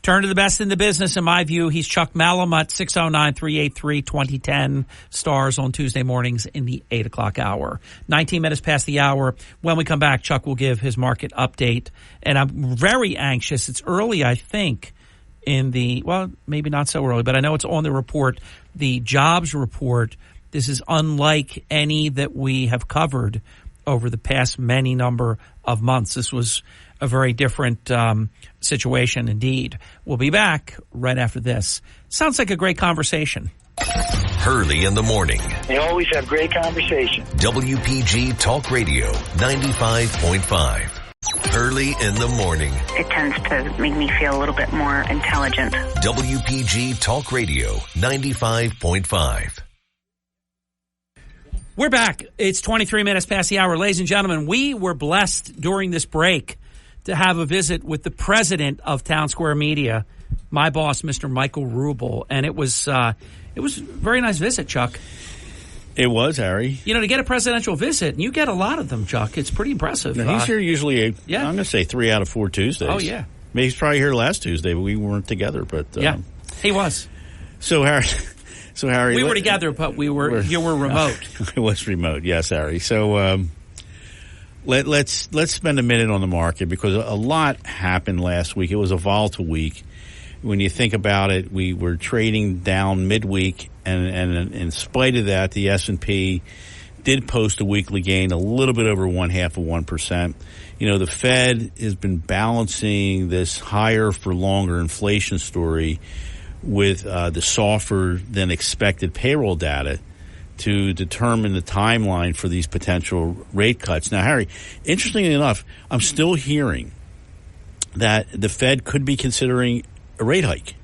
Turn to the best in the business, in my view. He's Chuck Malamut, 609-383-2010, stars on Tuesday mornings in the 8 o'clock hour. 19 minutes past the hour. When we come back, Chuck will give his market update. And I'm very anxious. It's early, I think, maybe not so early, but I know it's on the report, the jobs report. This is unlike any that we have covered over the past many number of months. This was a very different situation indeed. We'll be back right after this. Sounds like a great conversation. Hurley in the morning. They always have great conversation. WPG Talk Radio 95.5. Hurley in the morning. It tends to make me feel a little bit more intelligent. WPG Talk Radio 95.5. We're back. It's 23 minutes past the hour. Ladies and gentlemen, we were blessed during this break to have a visit with the president of Town Square Media, my boss, Mr. Michael Rubel. And it was a very nice visit, Chuck. It was, Harry. To get a presidential visit, and you get a lot of them, Chuck. It's pretty impressive. Now, he's here usually, I'm going to say 3 out of 4 Tuesdays. Oh, yeah. Maybe he's probably here last Tuesday, but we weren't together. But yeah, he was. So, Harry... we were together, but you were remote. It was remote, yes, Harry. So let's spend a minute on the market, because a lot happened last week. It was a volatile week. When you think about it, we were trading down midweek, and in spite of that, the S&P did post a weekly gain, a little bit over 0.5%. The Fed has been balancing this higher for longer inflation story with the softer than expected payroll data to determine the timeline for these potential rate cuts. Now, Harry, interestingly enough, I'm still hearing that the Fed could be considering a rate hike.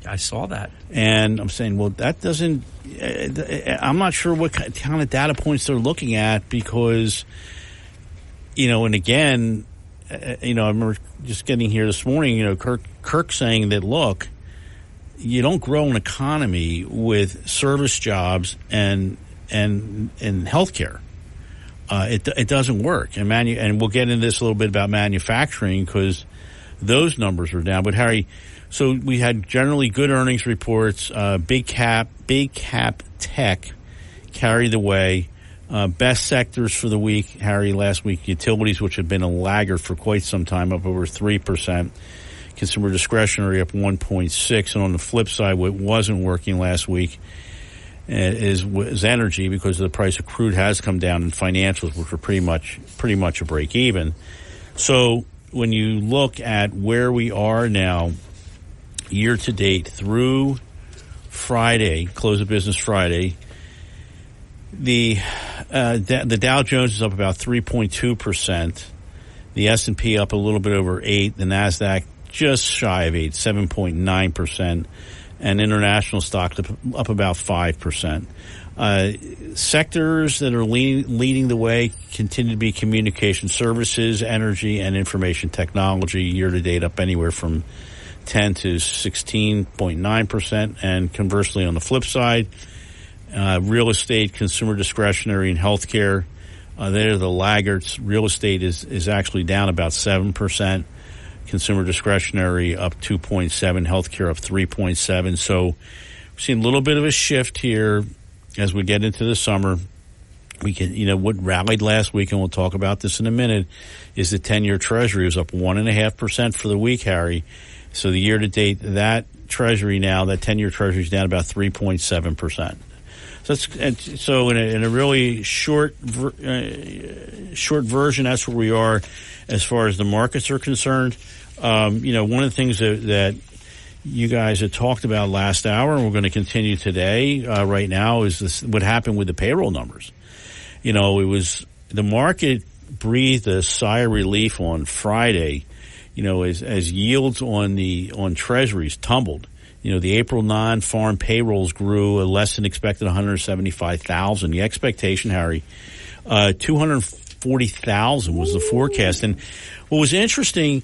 I saw that. And I'm saying, well, that doesn't – I'm not sure what kind of data points they're looking at, because, and again, I remember just getting here this morning, Kirk saying that, look – you don't grow an economy with service jobs and healthcare. It doesn't work. And we'll get into this a little bit about manufacturing, because those numbers are down. But Harry, so we had generally good earnings reports. Big cap tech carried the way. Best sectors for the week, Harry, last week, utilities, which had been a laggard for quite some time, up over 3%. Consumer discretionary up 1.6. And on the flip side, what wasn't working last week is energy, because the price of crude has come down, and financials, which were pretty much a break even. So when you look at where we are now, year to date through Friday, close of business Friday, the Dow Jones is up about 3.2%. The S&P up a little bit over 8%. The NASDAQ just shy of 8%, 7.9%. And international stocks up about 5%. Sectors that are leading the way continue to be communication services, energy, and information technology. Year to date up anywhere from 10 to 16.9%. And conversely, on the flip side, real estate, consumer discretionary, and healthcare, they're the laggards. Real estate is actually down about 7%. Consumer discretionary up 2.7, healthcare up 3.7. So we're seeing a little bit of a shift here as we get into the summer. We can, what rallied last week, and we'll talk about this in a minute, is the 10-year Treasury was up 1.5% for the week, Harry. So the year to date, that Treasury now, that 10-year Treasury is down about 3.7%. So in a really short version, that's where we are as far as the markets are concerned. One of the things that you guys had talked about last hour, and we're going to continue today, right now, is this, what happened with the payroll numbers. It was, the market breathed a sigh of relief on Friday, as yields on treasuries tumbled. The April non-farm payrolls grew a less than expected 175,000. The expectation, Harry, 240,000 was the forecast. And what was interesting,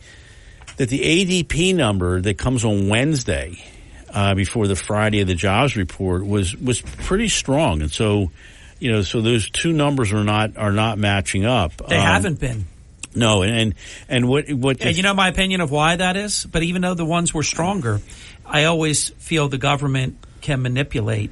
that the ADP number that comes on Wednesday, before the Friday of the jobs report was pretty strong. And so, so those two numbers are not matching up. They haven't been. No, and what my opinion of why that is, but even though the ones were stronger, I always feel the government can manipulate,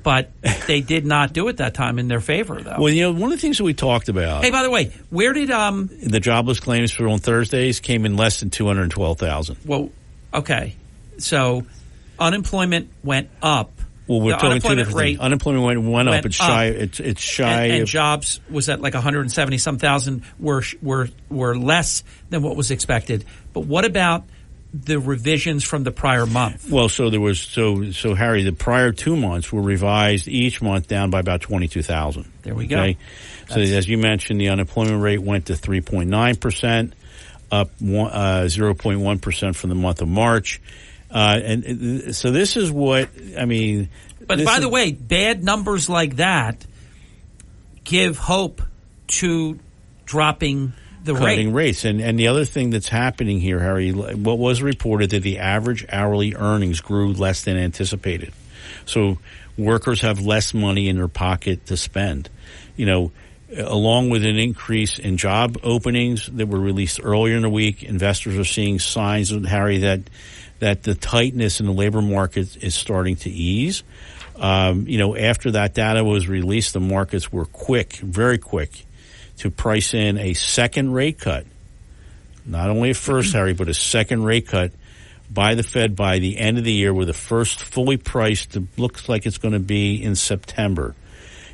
but they did not do it that time in their favor, though. Well, one of the things that we talked about. Hey, by the way, where did the jobless claims for on Thursdays came in less than 212,000? Well, okay, so unemployment went up. Well, we're talking two different things. Unemployment went up. It's shy. It's shy. And jobs was at like 170 thousand. Were less than what was expected. But what about the revisions from the prior month? Well, so there was so Harry, the prior 2 months were revised each month down by about 22,000. There we go. So as you mentioned, the unemployment rate went to 3.9%, up 0.1% from the month of March. And so this is what, I mean. But by the way, bad numbers like that give hope to dropping the cutting rates. And the other thing that's happening here, Harry, what was reported that the average hourly earnings grew less than anticipated. So workers have less money in their pocket to spend. Along with an increase in job openings that were released earlier in the week, investors are seeing signs, Harry, that the tightness in the labor market is starting to ease. After that data was released, the markets were very quick to price in a second rate cut. Not only a first, Harry, but a second rate cut by the Fed by the end of the year, with the first fully priced, looks like it's going to be in September.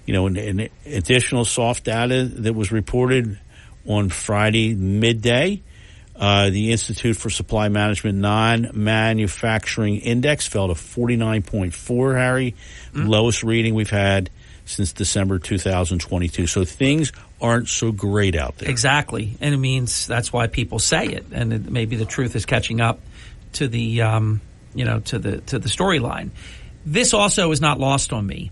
An additional soft data that was reported on Friday midday. The Institute for Supply Management Non-Manufacturing Index fell to 49.4, Harry. Lowest reading we've had since December 2022. So things aren't so great out there. Exactly. And it means that's why people say it. And maybe the truth is catching up to the, to the storyline. This also is not lost on me.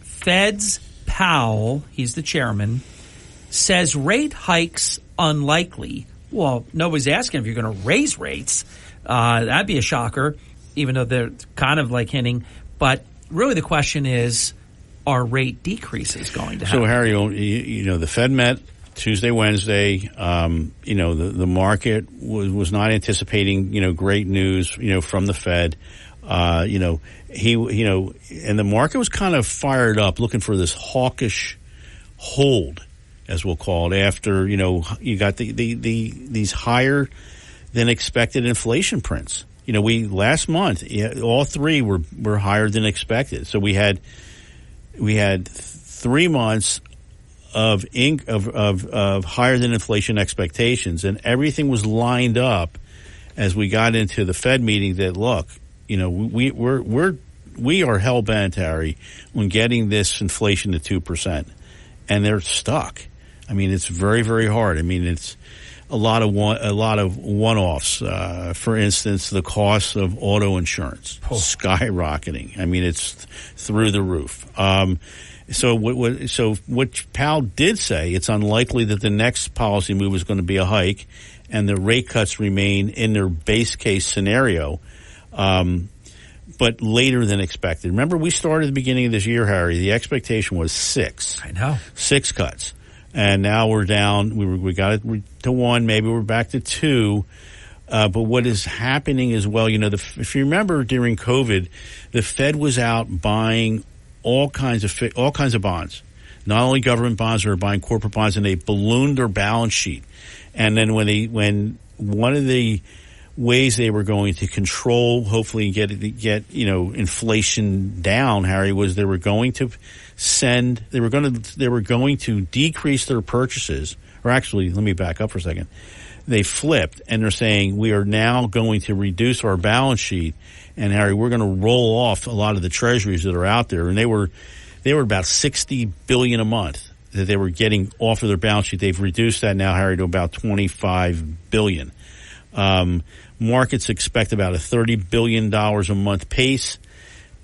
Fed's Powell, he's the chairman, says rate hikes unlikely. Well, nobody's asking if you're going to raise rates. That'd be a shocker, even though they're kind of like hinting. But really the question is, are rate decreases going to happen? So, Harry, the Fed met Tuesday, Wednesday. The market was not anticipating, great news, from the Fed. And the market was kind of fired up, looking for this hawkish hold, as we'll call it, after, you got these higher than expected inflation prints. You know, last month, all three were higher than expected. So we had 3 months of higher than inflation expectations, and everything was lined up as we got into the Fed meeting that, look, you know, we are hell bent, Harry, on getting this inflation to 2%, and they're stuck. I mean, it's very, very hard. I mean, it's a lot of one-offs. For instance, the cost of auto insurance skyrocketing. I mean, it's through the roof. So what Powell did say, it's unlikely that the next policy move is going to be a hike, and the rate cuts remain in their base case scenario, but later than expected. Remember, we started at the beginning of this year, Harry. The expectation was 6. I know. 6 cuts. And now we're down. We got it to 1. Maybe we're back to 2. But what is happening as well, you know, if you remember during COVID, the Fed was out buying all kinds of bonds, not only government bonds, they were buying corporate bonds, and they ballooned their balance sheet. And then when one of the ways they were going to control, hopefully get inflation down, Harry, was they were going to decrease their purchases. Or actually, let me back up for a second. They flipped, and they're saying we are now going to reduce our balance sheet. And Harry, we're going to roll off a lot of the treasuries that are out there, and they were about $60 billion a month that they were getting off of their balance sheet. They've reduced that now, Harry, to about $25 billion. Markets expect about a $30 billion a month pace.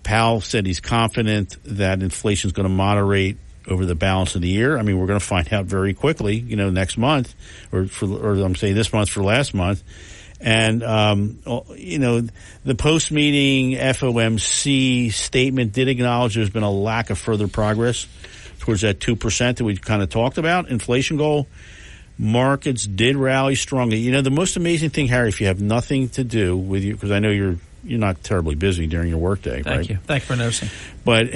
Powell said he's confident that inflation is going to moderate over the balance of the year. I mean, we're going to find out very quickly, you know, next month, or I'm saying this month for last month. And, you know, the post-meeting FOMC statement did acknowledge there's been a lack of further progress towards that 2% that we kind of talked about, inflation goal. Markets did rally strongly. You know, the most amazing thing, Harry, if you have nothing to do with you, because I know you're not terribly busy during your workday, right? Thank you. Thank you for noticing. But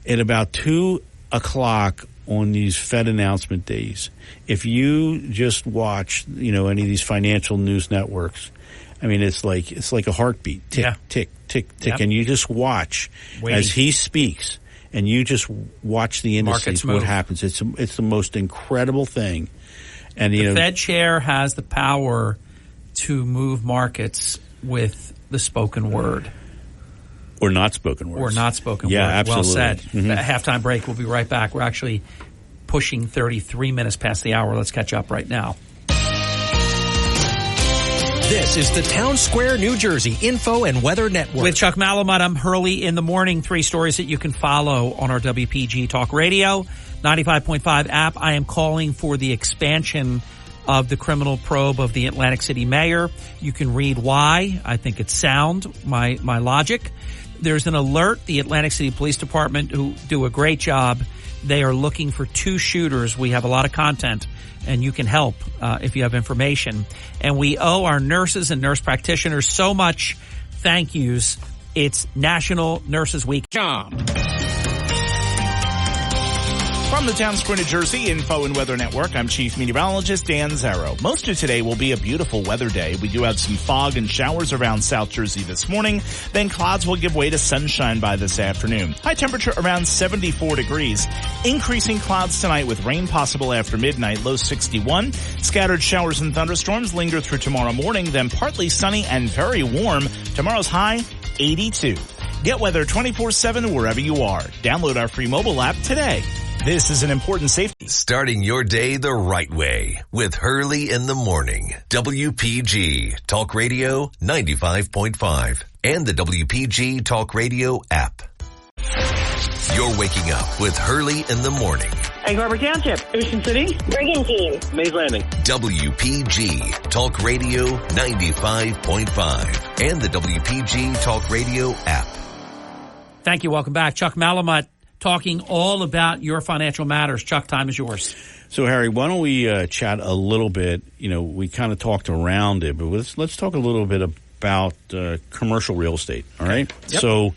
at about 2 o'clock on these Fed announcement days, if you just watch, you know, any of these financial news networks, I mean, it's like a heartbeat, tick, tick, tick, tick, yep. And you just watch as he speaks, and you just watch the indices, what happens. It's the most incredible thing. And the Fed chair has the power to move markets with the spoken word. Or not spoken words. Or not spoken yeah, word. Absolutely. Well said. Mm-hmm. Halftime break. We'll be right back. We're actually pushing 33 minutes past the hour. Let's catch up right now. This is the Town Square, New Jersey Info and Weather Network. With Chuck Malamud, I'm Hurley in the morning. 3 stories that you can follow on our WPG Talk Radio 95.5 app. I am calling for the expansion of the criminal probe of the Atlantic City mayor. You can read why. I think it's sound, my logic. There's an alert. The Atlantic City Police Department, who do a great job, they are looking for 2 shooters. We have a lot of content, and you can help if you have information. And we owe our nurses and nurse practitioners so much thank yous. It's National Nurses Week. From the Town Square, New Jersey Info and Weather Network, I'm Chief Meteorologist Dan Zarrow. Most of today will be a beautiful weather day. We do have some fog and showers around South Jersey this morning. Then clouds will give way to sunshine by this afternoon. High temperature around 74 degrees. Increasing clouds tonight with rain possible after midnight, low 61. Scattered showers and thunderstorms linger through tomorrow morning, then partly sunny and very warm. Tomorrow's high, 82. Get weather 24/7 wherever you are. Download our free mobile app today. This is an important safety. Starting your day the right way with Hurley in the morning. WPG Talk Radio 95.5 and the WPG Talk Radio app. You're waking up with Hurley in the morning. Egg Harbor Township, Ocean City, Brigantine, Mays Landing. WPG Talk Radio 95.5 and the WPG Talk Radio app. Thank you. Welcome back. Chuck Malamud, talking all about your financial matters. Chuck, time is yours. So, Harry, why don't we chat a little bit? You know, we kind of talked around it, but let's talk a little bit about commercial real estate, all right? Yep. So,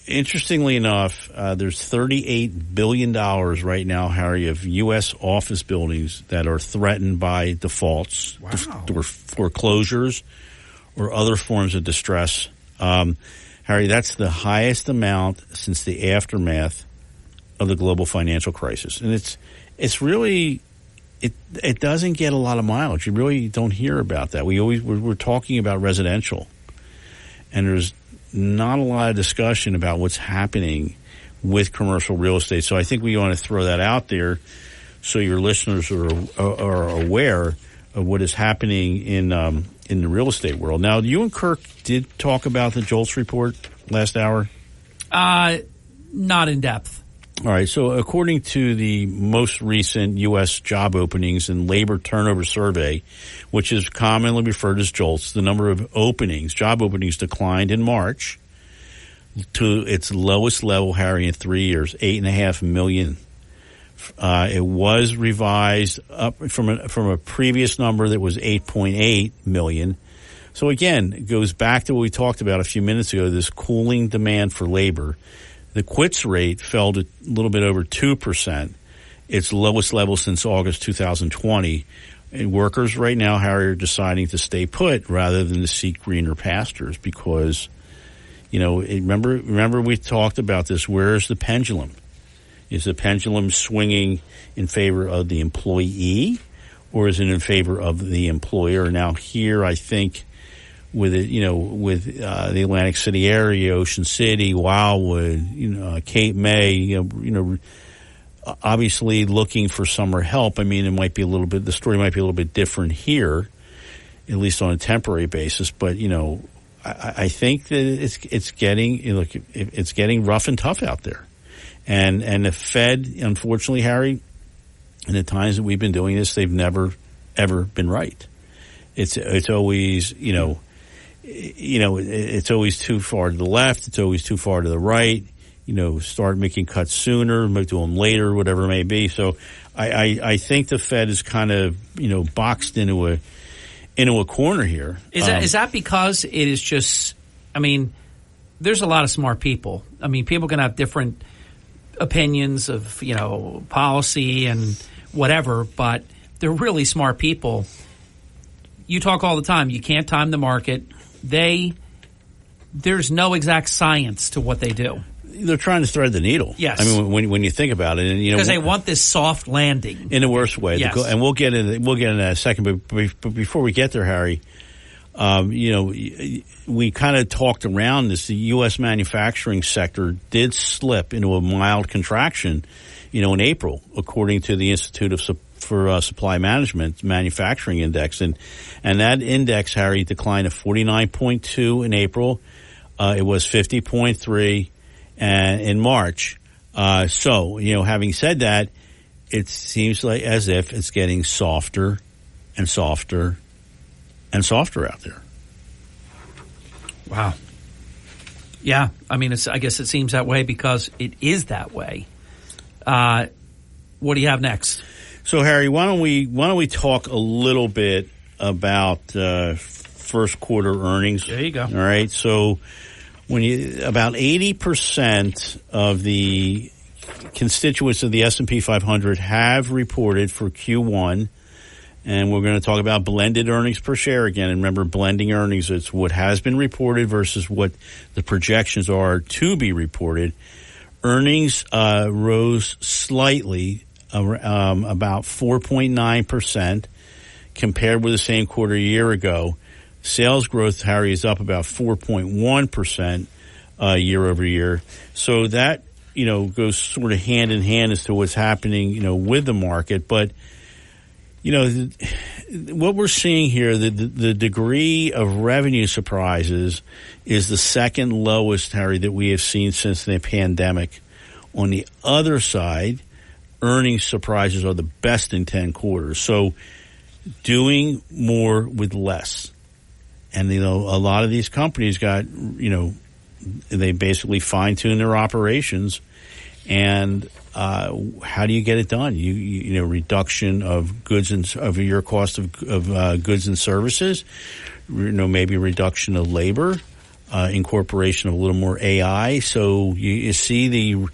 interestingly enough, there's $38 billion right now, Harry, of U.S. office buildings that are threatened by defaults, or foreclosures, or other forms of distress. Harry, that's the highest amount since the aftermath of the global financial crisis. And it's really, it doesn't get a lot of mileage. You really don't hear about that. We're talking about residential, and there's not a lot of discussion about what's happening with commercial real estate. So I think we want to throw that out there so your listeners are aware of what is happening in the real estate world. Now, you and Kirk did talk about the JOLTS report last hour? Not in depth. All right. So according to the most recent U.S. job openings and labor turnover survey, which is commonly referred as JOLTS, the number of job openings declined in March to its lowest level, Harry, in 3 years, 8.5 million. It was revised up from a previous number that was 8.8 million. So again, it goes back to what we talked about a few minutes ago, this cooling demand for labor. The quits rate fell to a little bit over 2%, its lowest level since August 2020. And workers right now, Harry, are deciding to stay put rather than to seek greener pastures because, remember we talked about this. Where is the pendulum? Is the pendulum swinging in favor of the employee or is it in favor of the employer? Now here, I think, with the Atlantic City area, Ocean City, Wildwood, Cape May, obviously looking for summer help. I mean, the story might be a little bit different here, at least on a temporary basis. But I think that it's getting rough and tough out there, and the Fed, unfortunately, Harry, in the times that we've been doing this, they've never ever been right. It's always it's always too far to the left. It's always too far to the right. Start making cuts sooner, do them later, whatever it may be. So I think the Fed is kind of, boxed into a corner here. Is that because it is just, there's a lot of smart people. People can have different opinions of, policy and whatever, but they're really smart people. You talk all the time. You can't time the market. There's no exact science to what they do. They're trying to thread the needle. Yes. When you think about it, and because they want this soft landing in the worst way. Yes. And we'll get into that in a second. But before we get there, Harry, we kind of talked around this. The U.S. manufacturing sector did slip into a mild contraction, in April, according to the Institute for Supply Management Manufacturing Index, and that index, Harry, declined to 49.2 in April. It was 50.3 in March. So having said that, it seems like as if it's getting softer and softer and softer out there. Wow. Yeah, I guess it seems that way because it is that way. What do you have next? So, Harry, why don't we talk a little bit about first quarter earnings? There you go. All right. So, about 80% of the constituents of the S&P 500 have reported for Q1, and we're going to talk about blended earnings per share again. And remember, blending earnings, it's what has been reported versus what the projections are to be reported. Earnings rose slightly, about 4.9% compared with the same quarter a year ago. Sales growth, Harry, is up about 4.1% year over year. So that, goes sort of hand in hand as to what's happening, with the market. But, what we're seeing here, the degree of revenue surprises is the second lowest, Harry, that we have seen since the pandemic. On the other side, earnings surprises are the best in 10 quarters. So doing more with less. And, a lot of these companies got, they basically fine-tune their operations. And how do you get it done? Reduction of goods and of your cost of goods and services, maybe reduction of labor. incorporation of a little more AI. So you see the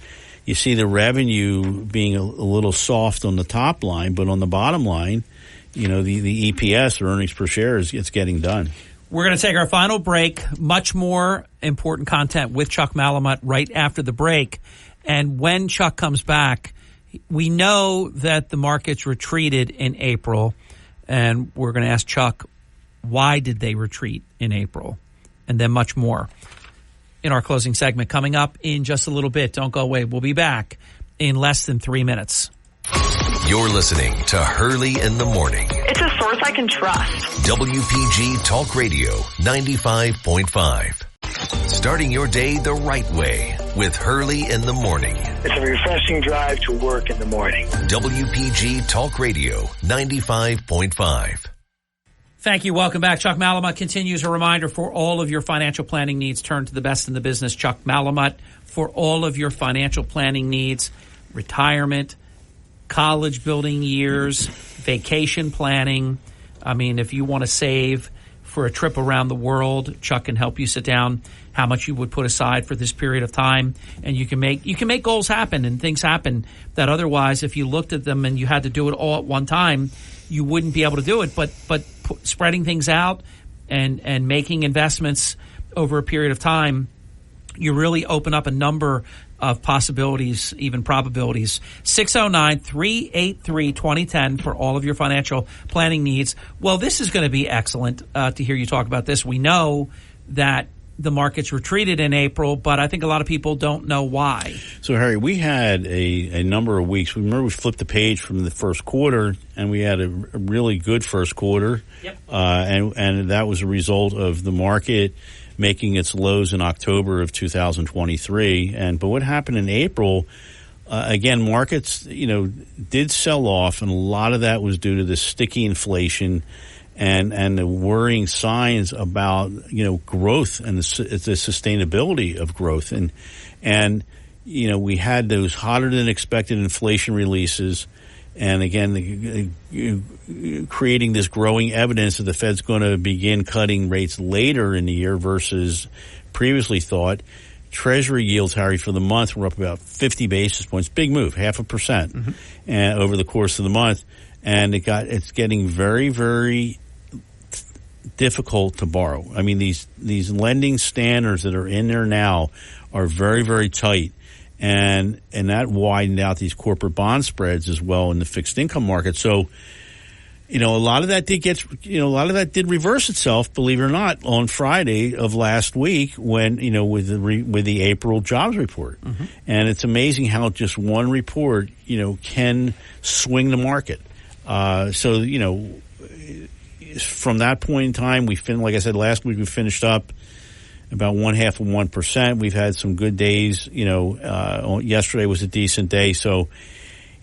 revenue being a little soft on the top line, but on the bottom line, the EPS or earnings per share it's getting done. We're going to take our final break. Much more important content with Chuck Malamut right after the break. And when Chuck comes back, we know that the markets retreated in April, and we're going to ask Chuck, why did they retreat in April? And then much more in our closing segment coming up in just a little bit. Don't go away. We'll be back in less than 3 minutes. You're listening to Hurley in the Morning. It's a source I can trust. WPG Talk Radio 95.5. Starting your day the right way with Hurley in the Morning. It's a refreshing drive to work in the morning. WPG Talk Radio 95.5. Thank you. Welcome back. Chuck Malamut continues. A reminder for all of your financial planning needs, turn to the best in the business, Chuck Malamut, for all of your financial planning needs, retirement, college building years, vacation planning. I mean, if you want to save for a trip around the world, Chuck can help you sit down how much you would put aside for this period of time, and you can make goals happen and things happen that otherwise, if you looked at them and you had to do it all at one time, you wouldn't be able to do it. But spreading things out and making investments over a period of time, you really open up a number of possibilities, even probabilities. 609-383-2010 for all of your financial planning needs. Well, this is going to be excellent to hear you talk about this. We know that the markets retreated in April, but I think a lot of people don't know why. So, Harry, we had a number of weeks. Remember, we flipped the page from the first quarter, and we had a really good first quarter. Yep. And that was a result of the market making its lows in October of 2023. But what happened in April, again, markets, did sell off, and a lot of that was due to the sticky inflation and the worrying signs about, growth and the sustainability of growth. And we had those hotter than expected inflation releases. And again, creating this growing evidence that the Fed's going to begin cutting rates later in the year versus previously thought. Treasury yields, Harry, for the month were up about 50 basis points. Big move, 0.5%, and over the course of the month. And it's getting very, very difficult to borrow. I mean, these lending standards that are in there now are very, very tight. And that widened out these corporate bond spreads as well in the fixed income market. So, a lot of that did reverse itself, believe it or not, on Friday of last week when, with the April jobs report. And it's amazing how just one report, can swing the market. From that point in time, like I said, last week we finished up about 0.5%. We've had some good days. Yesterday was a decent day. So,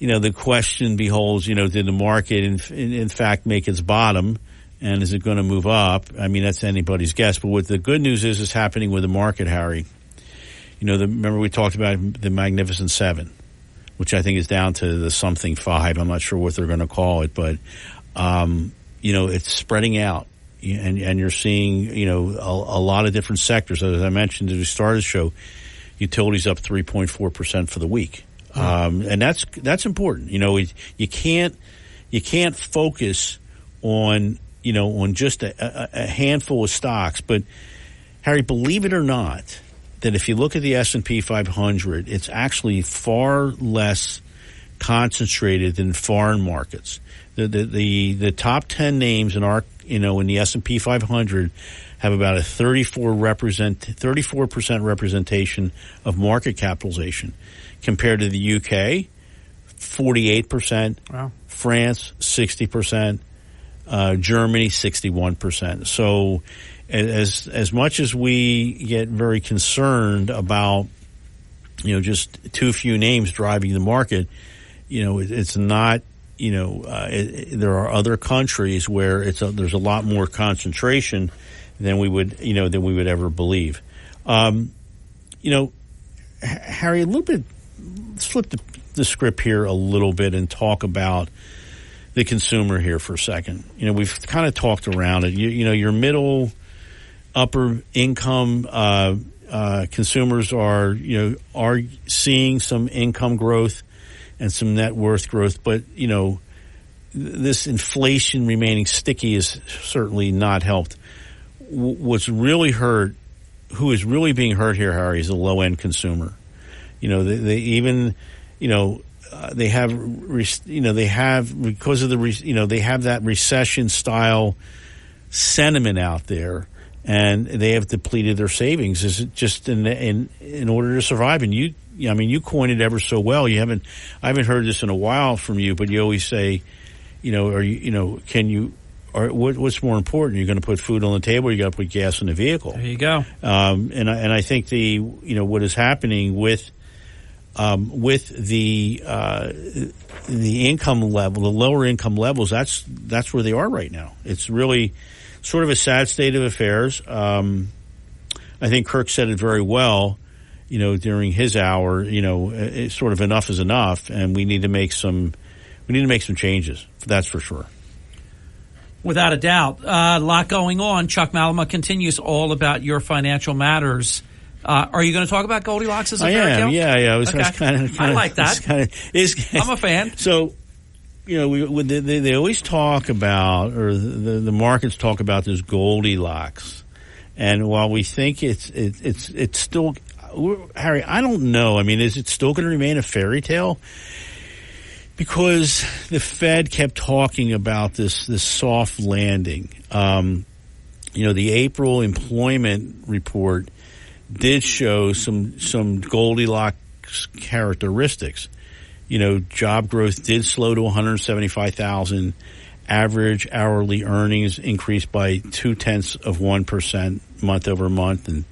the question beholds, did the market in fact make its bottom, and is it going to move up? I mean, that's anybody's guess. But what the good news is happening with the market, Harry. Remember we talked about the Magnificent Seven, which I think is down to the something five. I'm not sure what they're going to call it, but it's spreading out. And you're seeing, a lot of different sectors. As I mentioned at the start of the show, utilities up 3.4% for the week. And that's important. You can't focus on just a handful of stocks. But Harry, believe it or not, that if you look at the S&P 500, it's actually far less concentrated than foreign markets. The top 10 names in our in the S&P 500 have about a 34% representation of market capitalization, compared to the UK, 48%, wow. France 60%, Germany 61%. So, as much as we get very concerned about just too few names driving the market, it's not. There are other countries where there's a lot more concentration than we would ever believe. Harry, a little bit. Let's flip the script here a little bit and talk about the consumer here for a second. We've kind of talked around it. Your middle upper income consumers are seeing some income growth and some net worth growth, but this inflation remaining sticky is certainly not helped. What's really hurt, who is really being hurt here, Harry, is the low end consumer. They have that recession style sentiment out there, and they have depleted their savings. Is it just in order to survive? And you coined it ever so well. I haven't heard this in a while from you, but you always say, what's more important? You're going to put food on the table, or you got to put gas in the vehicle. There you go. And I think what is happening with the income level, the lower income levels, that's where they are right now. It's really sort of a sad state of affairs. I think Kirk said it very well, during his hour. It's sort of enough is enough, and we need to make some changes. That's for sure. Without a doubt. A lot going on. Chuck Malama continues all about your financial matters. Are you going to talk about Goldilocks as a fairy tale? Yeah. I like that. I'm a fan. So, they always talk about, or the markets talk about this Goldilocks. And while we think it's still, Harry, I don't know. Is it still going to remain a fairy tale? Because the Fed kept talking about this soft landing. The April employment report did show some Goldilocks characteristics. Job growth did slow to 175,000. Average hourly earnings increased by 0.2% month over month and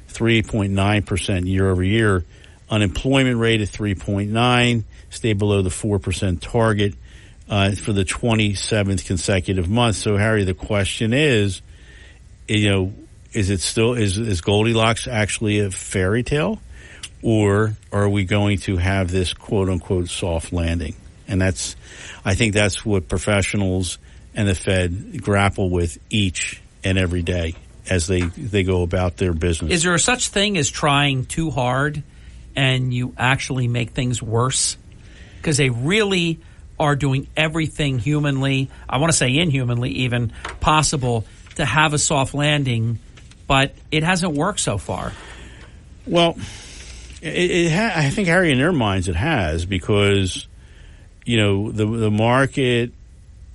3.9% year over year. Unemployment rate at 3.9, stayed below the 4% target for the 27th consecutive month. So, Harry, the question is, is Goldilocks actually a fairy tale, or are we going to have this quote unquote soft landing? And I think that's what professionals and the Fed grapple with each and every day as they go about their business. Is there a such thing as trying too hard and you actually make things worse? Because they really are doing everything humanly, I want to say inhumanly even, possible to have a soft landing, but it hasn't worked so far. Well, I think, Harry, in their minds it has, because, the market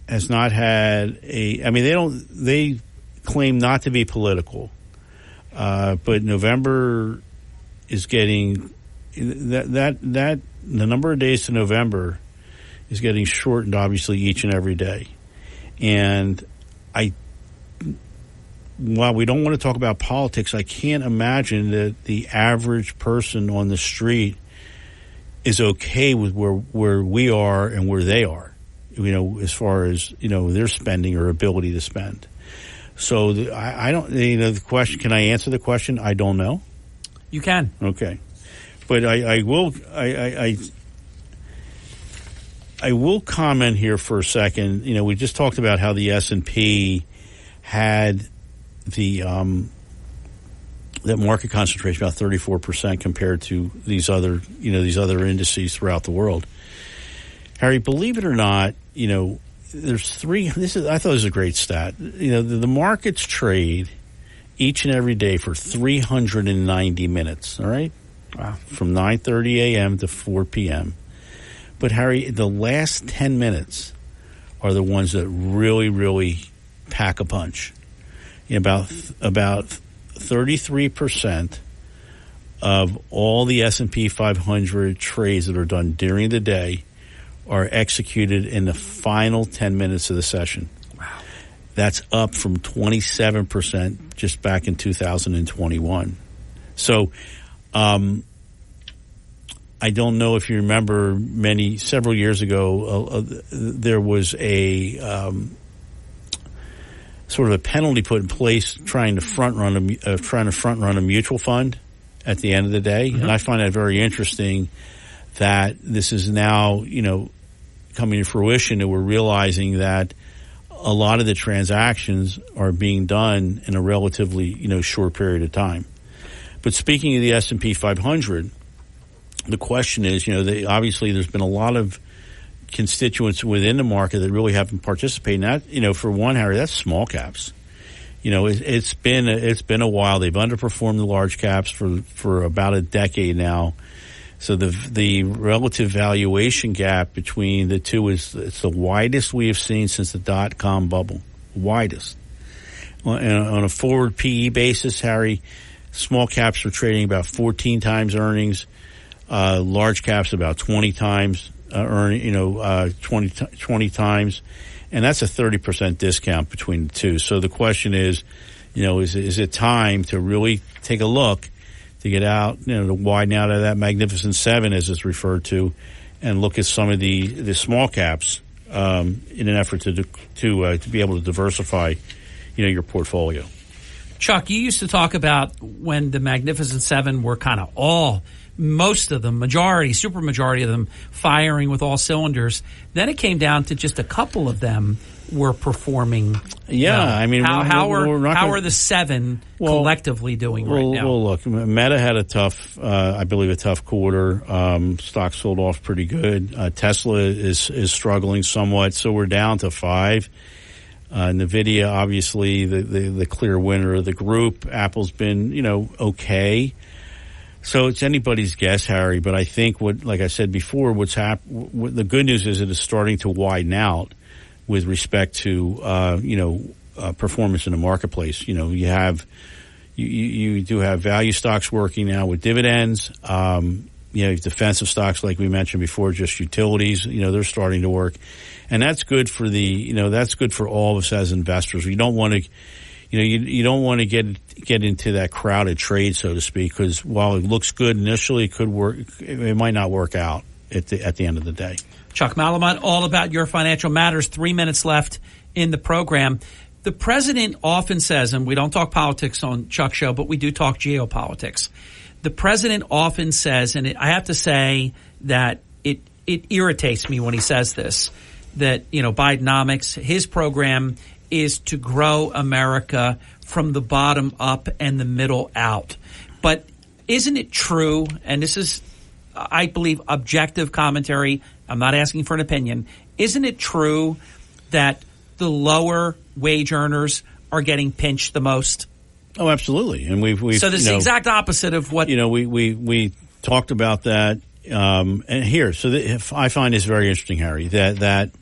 has not had they claim not to be political, but November is getting that the number of days to November is getting shortened, obviously, each and every day. And while we don't want to talk about politics, I can't imagine that the average person on the street is okay with where we are and where they are, as far as, their spending or ability to spend. So I don't, the question, can I answer the question? I don't know. You can. Okay. But I will comment here for a second. We just talked about how the S&P had that market concentration about 34% compared to these other indices throughout the world. Harry, believe it or not, there's three. I thought this was a great stat. The markets trade each and every day for 390 minutes. All right. Wow. From 9:30 a.m. to 4 p.m. But, Harry, the last 10 minutes are the ones that really, really pack a punch. About 33% of all the S&P 500 trades that are done during the day are executed in the final 10 minutes of the session. Wow. That's up from 27% just back in 2021. So, I don't know if you remember several years ago, there was a sort of a penalty put in place trying to front run a mutual fund at the end of the day. Mm-hmm. And I find that very interesting that this is now, coming to fruition, and we're realizing that a lot of the transactions are being done in a relatively, short period of time. But speaking of the S&P 500, the question is, obviously there's been a lot of constituents within the market that really haven't participated in that. For one, Harry, that's small caps. It's been a while. They've underperformed the large caps for about a decade now. So the relative valuation gap between the two it's the widest we have seen since the dot-com bubble. Widest. On a forward PE basis, Harry, small caps are trading about 14 times earnings. Large caps about 20 times 20 times. And that's a 30% discount between the two. So the question is, is it time to really take a look to get out, to widen out of that Magnificent Seven, as it's referred to, and look at some of the small caps in an effort to be able to diversify, your portfolio. Chuck, you used to talk about when the Magnificent Seven were kind of most of them, super majority of them firing with all cylinders. Then it came down to just a couple of them were performing. Yeah, I mean, how are the seven collectively doing right now? Well, look, Meta had a tough quarter. Stock sold off pretty good. Tesla is struggling somewhat, so we're down to 5. NVIDIA, obviously, the clear winner of the group. Apple's been, okay. So it's anybody's guess, Harry. But I think like I said before, the good news is it is starting to widen out with respect to, performance in the marketplace. You do have value stocks working now with dividends. Defensive stocks, like we mentioned before, just utilities, they're starting to work. And that's good for that's good for all of us as investors. We don't want to, you don't want to get into that crowded trade, so to speak, because while it looks good initially, it could work. It might not work out at the end of the day. Chuck Malamut, all about your financial matters. 3 minutes left in the program. The president often says, and we don't talk politics on Chuck's show, but we do talk geopolitics. The president often says, and I have to say that it irritates me when he says this, that, Bidenomics, his program is to grow America from the bottom up and the middle out. But isn't it true, and this is, I believe, objective commentary, I'm not asking for an opinion, isn't it true that the lower wage earners are getting pinched the most? Oh, absolutely. And we've so this is the exact opposite of what we talked about that. And here, so I find this very interesting, Harry, that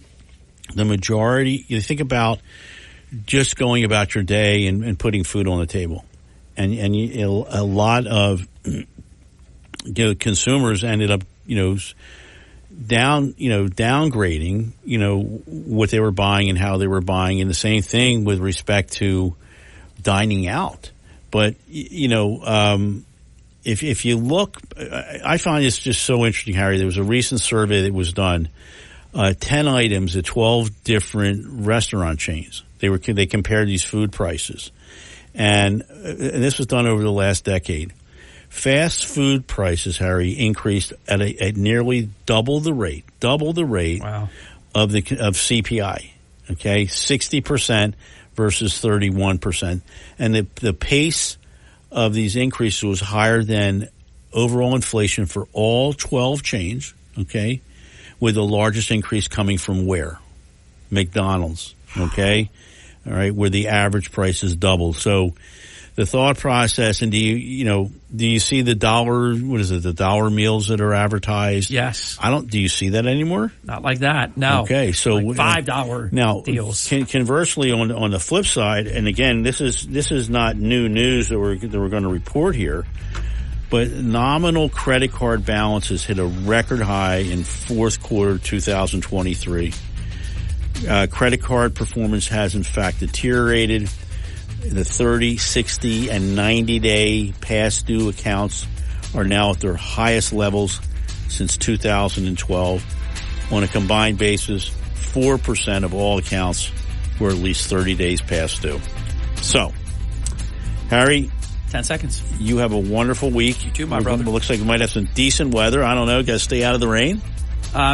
the majority, you think about just going about your day and putting food on the table, and a lot of consumers ended up downgrading what they were buying and how they were buying, and the same thing with respect to dining out. But if you look, I find this just so interesting, Harry. There was a recent survey that was done, 10 items at 12 different restaurant chains. They compared these food prices, and this was done over the last decade. Fast food prices, Harry, increased at nearly double the rate wow. of CPI. Okay, 60% versus 31%, and the pace of these increases was higher than overall inflation for all 12 chains. Okay, with the largest increase coming from where? McDonald's. Okay, all right, where the average price is double. So the thought process, and do you see the dollar, the dollar meals that are advertised? Yes. Do you see that anymore? Not like that, no. Okay, so like $5 deals. Conversely, on the flip side, and again, this is not new news that we're going to report here, but nominal credit card balances hit a record high in fourth quarter 2023. Credit card performance has in fact deteriorated. The 30, 60, and 90-day past due accounts are now at their highest levels since 2012. On a combined basis, 4% of all accounts were at least 30 days past due. So, Harry, 10 seconds. You have a wonderful week. You too, my brother. It looks like we might have some decent weather. I don't know. Got to stay out of the rain.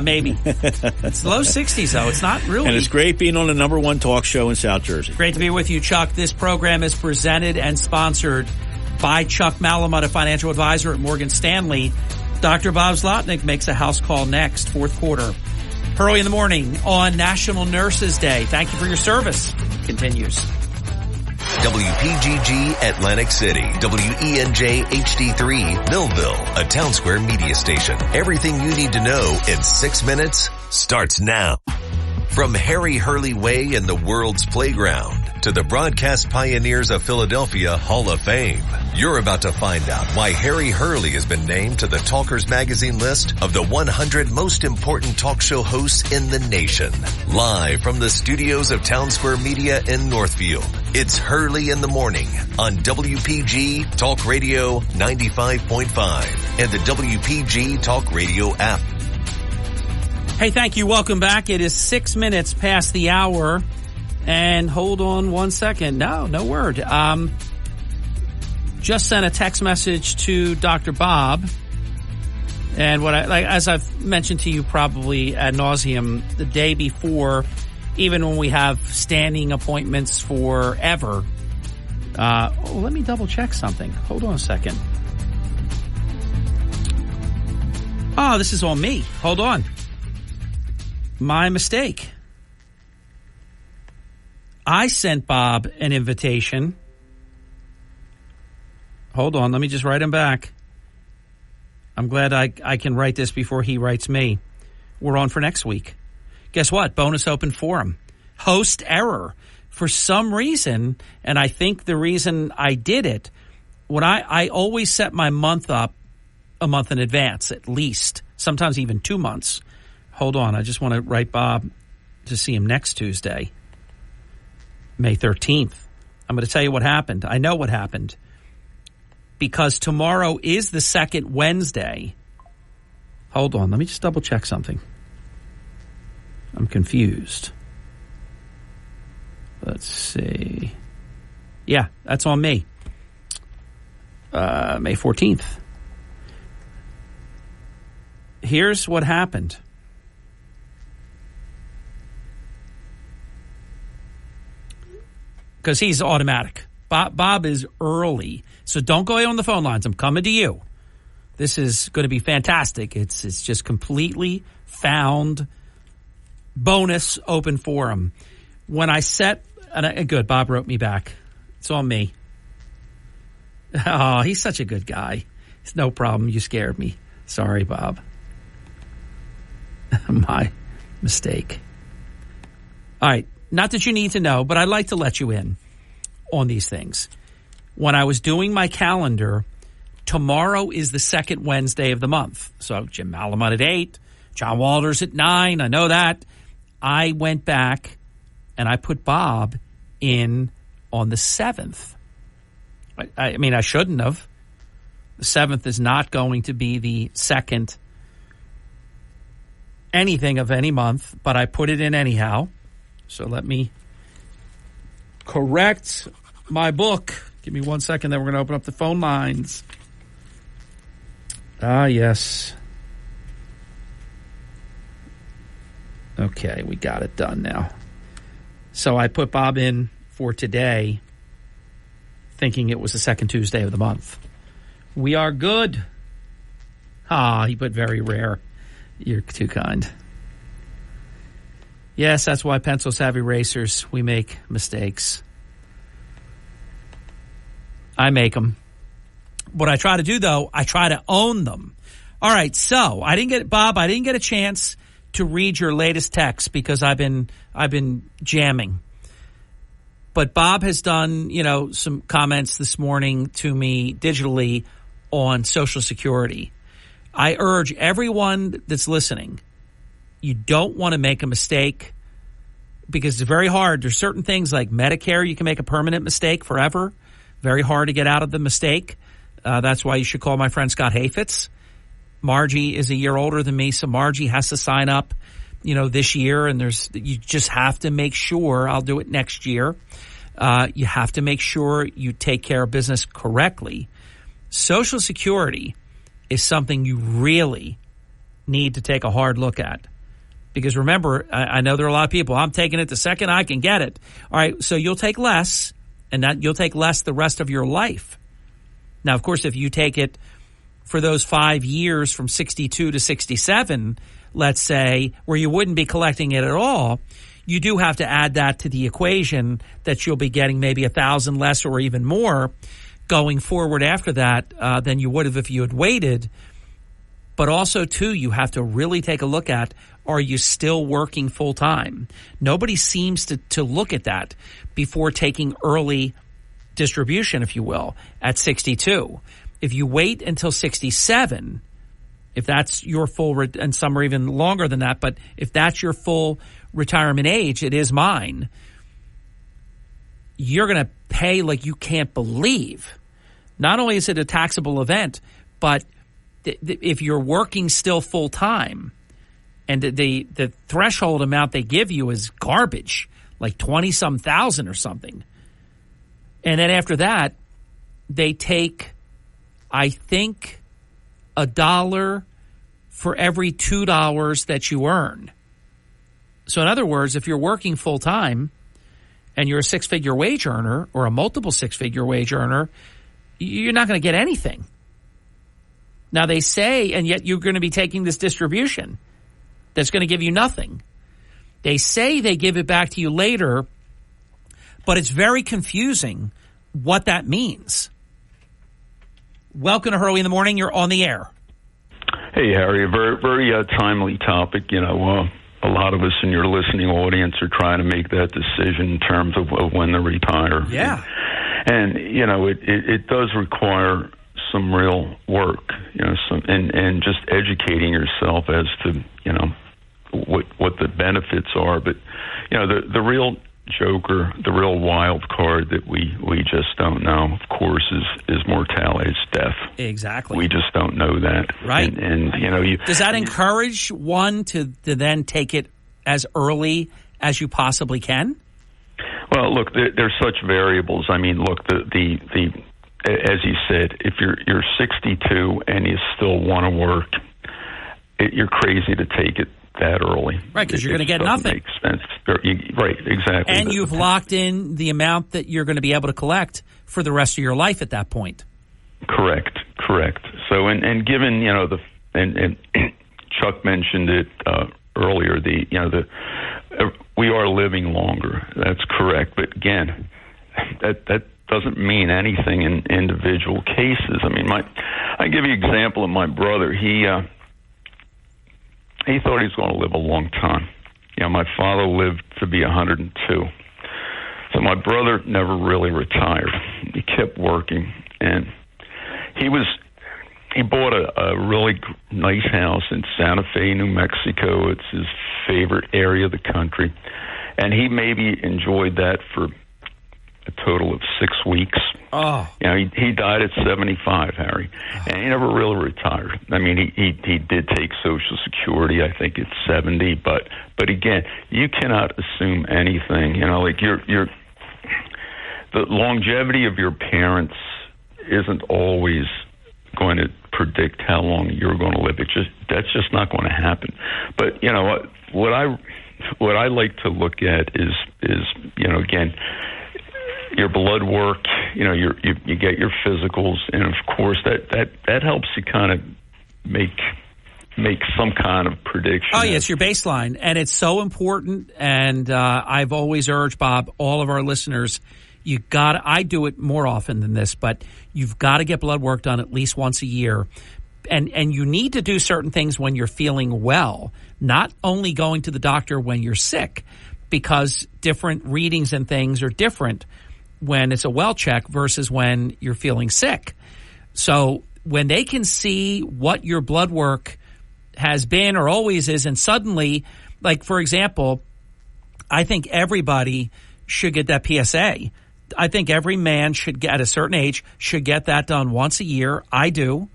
Maybe. It's low 60s, though. It's not really. And it's great being on the number one talk show in South Jersey. Great to be with you, Chuck. This program is presented and sponsored by Chuck Malamud, a financial advisor at Morgan Stanley. Dr. Bob Zlotnick makes a house call next, fourth quarter. Early in the morning on National Nurses Day. Thank you for your service. Continues. WPGG Atlantic City, WENJ HD3 Millville, a Town Square media station. Everything you need to know in 6 minutes starts now. From Harry Hurley Way in the world's playground to the broadcast pioneers of Philadelphia Hall of Fame, you're about to find out why Harry Hurley has been named to the Talkers Magazine list of the 100 most important talk show hosts in the nation. Live from the studios of Town Square Media in Northfield, it's Hurley in the Morning on WPG Talk Radio 95.5 and the WPG Talk Radio app. Hey, thank you. Welcome back. It is 6 minutes past the hour. And hold on 1 second. No word. Just sent a text message to Dr. Bob. And as I've mentioned to you probably ad nauseum, the day before, even when we have standing appointments forever. Let me double check something. Hold on a second. Oh, this is on me. Hold on. My mistake. I sent Bob an invitation. Hold on, let me just write him back. I'm glad I can write this before he writes me. We're on for next week. Guess what? Bonus open forum. Host error. For some reason, and I think the reason I did it, when I always set my month up a month in advance, at least, sometimes even 2 months. Hold on, I just want to write Bob to see him next Tuesday, May 13th. I'm going to tell you what happened. I know what happened. Because tomorrow is the second Wednesday. Hold on, let me just double check something. I'm confused. Let's see. Yeah, that's on me. May 14th. Here's what happened. Because he's automatic. Bob is early. So don't go on the phone lines. I'm coming to you. This is going to be fantastic. It's just completely found bonus open forum. When I set, good, Bob wrote me back. It's on me. Oh, he's such a good guy. It's no problem. You scared me. Sorry, Bob. My mistake. All right. Not that you need to know, but I'd like to let you in on these things. When I was doing my calendar, tomorrow is the second Wednesday of the month. So Jim Malamud at 8, John Walters at 9. I know that. I went back and I put Bob in on the 7th. I mean, I shouldn't have. The 7th is not going to be the second anything of any month, but I put it in anyhow. So let me correct my book. Give me 1 second, then we're going to open up the phone lines. Ah, yes. Okay, we got it done now. So I put Bob in for today, thinking it was the second Tuesday of the month. We are good. Ah, he put very rare. You're too kind. Yes, that's why pencil savvy racers, we make mistakes. I make them. What I try to do, though, I try to own them. All right, so I didn't get a chance to read your latest text because I've been jamming. But Bob has done, some comments this morning to me digitally on Social Security. I urge everyone that's listening, you don't want to make a mistake because it's very hard. There's certain things like Medicare, you can make a permanent mistake forever. Very hard to get out of the mistake. That's why you should call my friend Scott Hayfitz. Margie is a year older than me, so Margie has to sign up, this year. And you just have to make sure. I'll do it next year. You have to make sure you take care of business correctly. Social Security is something you really need to take a hard look at. Because remember, I know there are a lot of people, I'm taking it the second I can get it. All right, so you'll take less, and that you'll take less the rest of your life. Now, of course, if you take it for those 5 years from 62 to 67, let's say, where you wouldn't be collecting it at all, you do have to add that to the equation that you'll be getting maybe 1,000 less or even more going forward after that than you would have if you had waited. But also, too, you have to really take a look at, are you still working full time? Nobody seems to look at that before taking early distribution, if you will, at 62. If you wait until 67, if that's your full, and some are even longer than that, but if that's your full retirement age, it is mine, you're going to pay like you can't believe. Not only is it a taxable event, but if you're working still full time and the threshold amount they give you is garbage, like 20-some thousand or something. And then after that, they take, I think, $1 for every $2 that you earn. So in other words, if you're working full time and you're a six-figure wage earner or a multiple six-figure wage earner, you're not going to get anything. Now they say, and yet you're going to be taking this distribution that's going to give you nothing. They say they give it back to you later, but it's very confusing what that means. Welcome to Hurley in the Morning. You're on the air. Hey, Harry. A very, very timely topic. You know, a lot of us in your listening audience are trying to make that decision in terms of when to retire. Yeah. And you know, it does require some real work, you know, and just educating yourself as to, you know, what the benefits are. But, you know, the real joker, the real wild card that we just don't know, of course, is mortality, it's death. Exactly. We just don't know that. Right. And you know, does that encourage one to then take it as early as you possibly can? Well, look, there's such variables. I mean, look, the as you said, if you're 62 and you still want to work, you're crazy to take it that early. Right, because you're going to get nothing. Makes sense. Right, exactly. And you've locked in the amount that you're going to be able to collect for the rest of your life at that point. Correct. So, and given, you know, and Chuck mentioned it earlier, we are living longer. That's correct. But again, that doesn't mean anything in individual cases. I mean, I give you an example of my brother. He thought he was going to live a long time. You know, my father lived to be 102. So my brother never really retired. He kept working, and he bought a really nice house in Santa Fe, New Mexico. It's his favorite area of the country, and he maybe enjoyed that for a total of 6 weeks. Oh, you know, he died at 75, Harry, and he never really retired. I mean, he did take Social Security, I think, at 70, but again, you cannot assume anything. You know, like the longevity of your parents isn't always going to predict how long you're going to live. That's just not going to happen. But you know what I like to look at is you know, again, your blood work, you know, you get your physicals, and of course that helps you kind of make some kind of prediction. Oh, yeah, it's your baseline, and it's so important. And I've always urged, Bob, all of our listeners, I do it more often than this, but you've got to get blood work done at least once a year. And you need to do certain things when you're feeling well, not only going to the doctor when you're sick, because different readings and things are different when it's a well check versus when you're feeling sick. So when they can see what your blood work has been or always is, and suddenly, like, for example, I think everybody should get that PSA. I think every man should get, at a certain age, should get that done once a year. I do.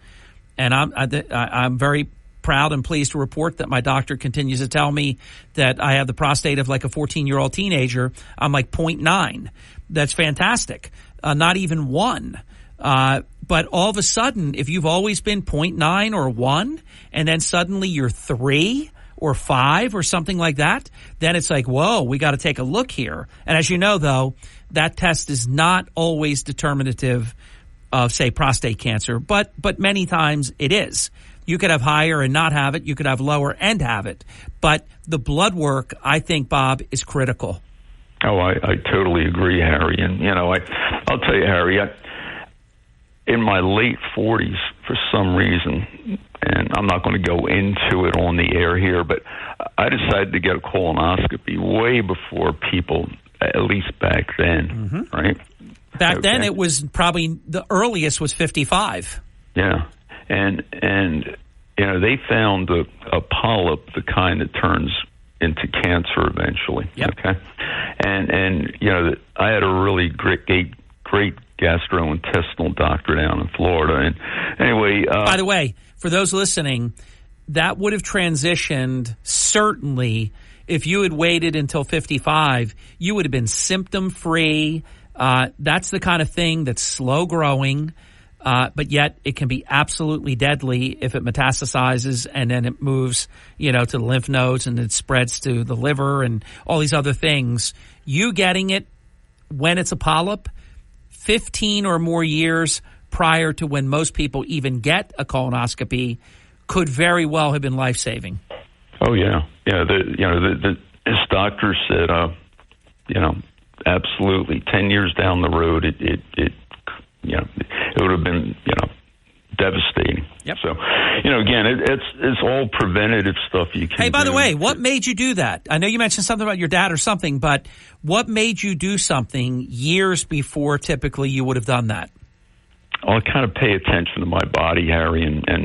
And I'm very proud and pleased to report that my doctor continues to tell me that I have the prostate of like a 14-year-old teenager. I'm like 0.9. That's fantastic. Not even 1. But all of a sudden, if you've always been 0.9 or 1, and then suddenly you're 3 or 5 or something like that, then it's like, whoa, we got to take a look here. And as you know, though, that test is not always determinative of, say, prostate cancer, but many times it is. You could have higher and not have it. You could have lower and have it. But the blood work, I think, Bob, is critical. Oh, I totally agree, Harry. And, I'll tell you, Harry, in my late 40s, for some reason, and I'm not going to go into it on the air here, but I decided to get a colonoscopy way before people, at least back then, right? Back then, it was probably the earliest was 55. Yeah. And they found a polyp, the kind that turns into cancer eventually. Yep. Okay. And I had a really great gastrointestinal doctor down in Florida. And anyway, by the way, for those listening, that would have transitioned certainly if you had waited until 55. You would have been symptom free. That's the kind of thing that's slow growing. But yet it can be absolutely deadly if it metastasizes and then it moves, to the lymph nodes and it spreads to the liver and all these other things. You getting it when it's a polyp, 15 or more years prior to when most people even get a colonoscopy, could very well have been life-saving. Oh, yeah. Yeah, his doctor said, absolutely, 10 years down the road, it would have been, devastating. Yep. So, again, it's all preventative stuff you can do. Hey, by the way, what made you do that? I know you mentioned something about your dad or something, but what made you do something years before typically you would have done that? Well, I kind of pay attention to my body, Harry, and I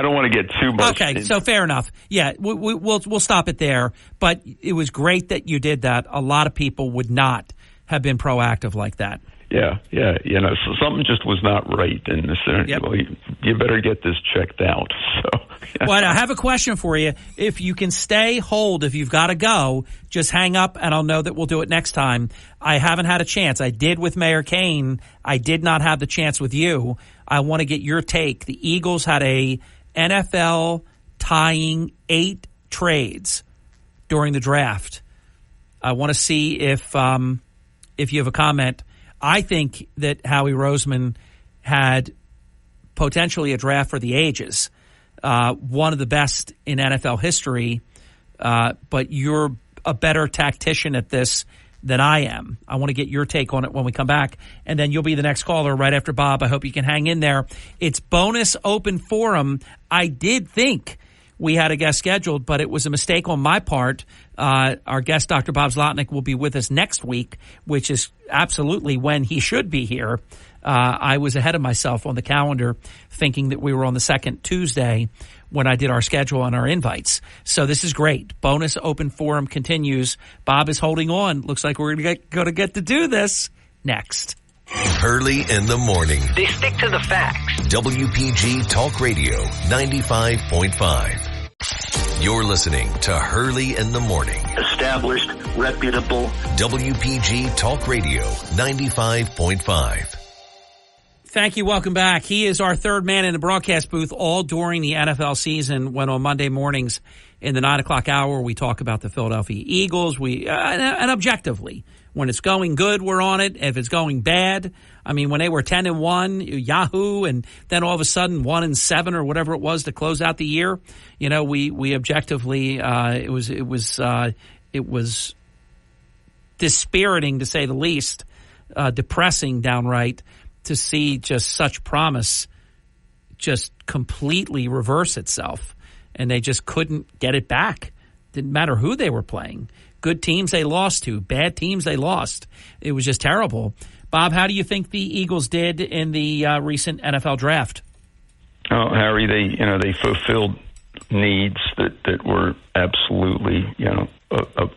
don't want to get too much. Okay, so fair enough. Yeah, we'll stop it there. But it was great that you did that. A lot of people would not have been proactive like that. Yeah. So something just was not right, and Yep. Well, you better get this checked out. So, Well, I have a question for you. If you can hold, if you've got to go, just hang up, and I'll know that we'll do it next time. I haven't had a chance. I did with Mayor Kane. I did not have the chance with you. I want to get your take. The Eagles had a NFL tying 8 trades during the draft. I want to see if you have a comment. I think that Howie Roseman had potentially a draft for the ages, one of the best in NFL history, but you're a better tactician at this than I am. I want to get your take on it when we come back, and then you'll be the next caller right after Bob. I hope you can hang in there. It's bonus open forum. I did think we had a guest scheduled, but it was a mistake on my part. Our guest, Dr. Bob Zlotnick, will be with us next week, which is absolutely when he should be here. I was ahead of myself on the calendar, thinking that we were on the second Tuesday when I did our schedule and our invites. So this is great. Bonus open forum continues. Bob is holding on. Looks like we're going to get to do this next. Hurley in the morning. They stick to the facts. WPG Talk Radio 95.5. You're listening to Hurley in the morning. Established, reputable. WPG Talk Radio 95.5. Thank you. Welcome back. He is our third man in the broadcast booth all during the NFL season, when on Monday mornings in the 9 o'clock hour, we talk about the Philadelphia Eagles. And objectively, when it's going good, we're on it. If it's going bad, I mean, when they were 10-1, Yahoo, and then all of a sudden 1-7 or whatever it was to close out the year, we objectively, it was dispiriting to say the least, depressing downright, to see just such promise just completely reverse itself. And they just couldn't get it back. Didn't matter who they were playing. Good teams they lost to, bad teams they lost. It was just terrible. Bob, how do you think the Eagles did in the recent NFL draft? Oh, Harry, they fulfilled needs that were absolutely,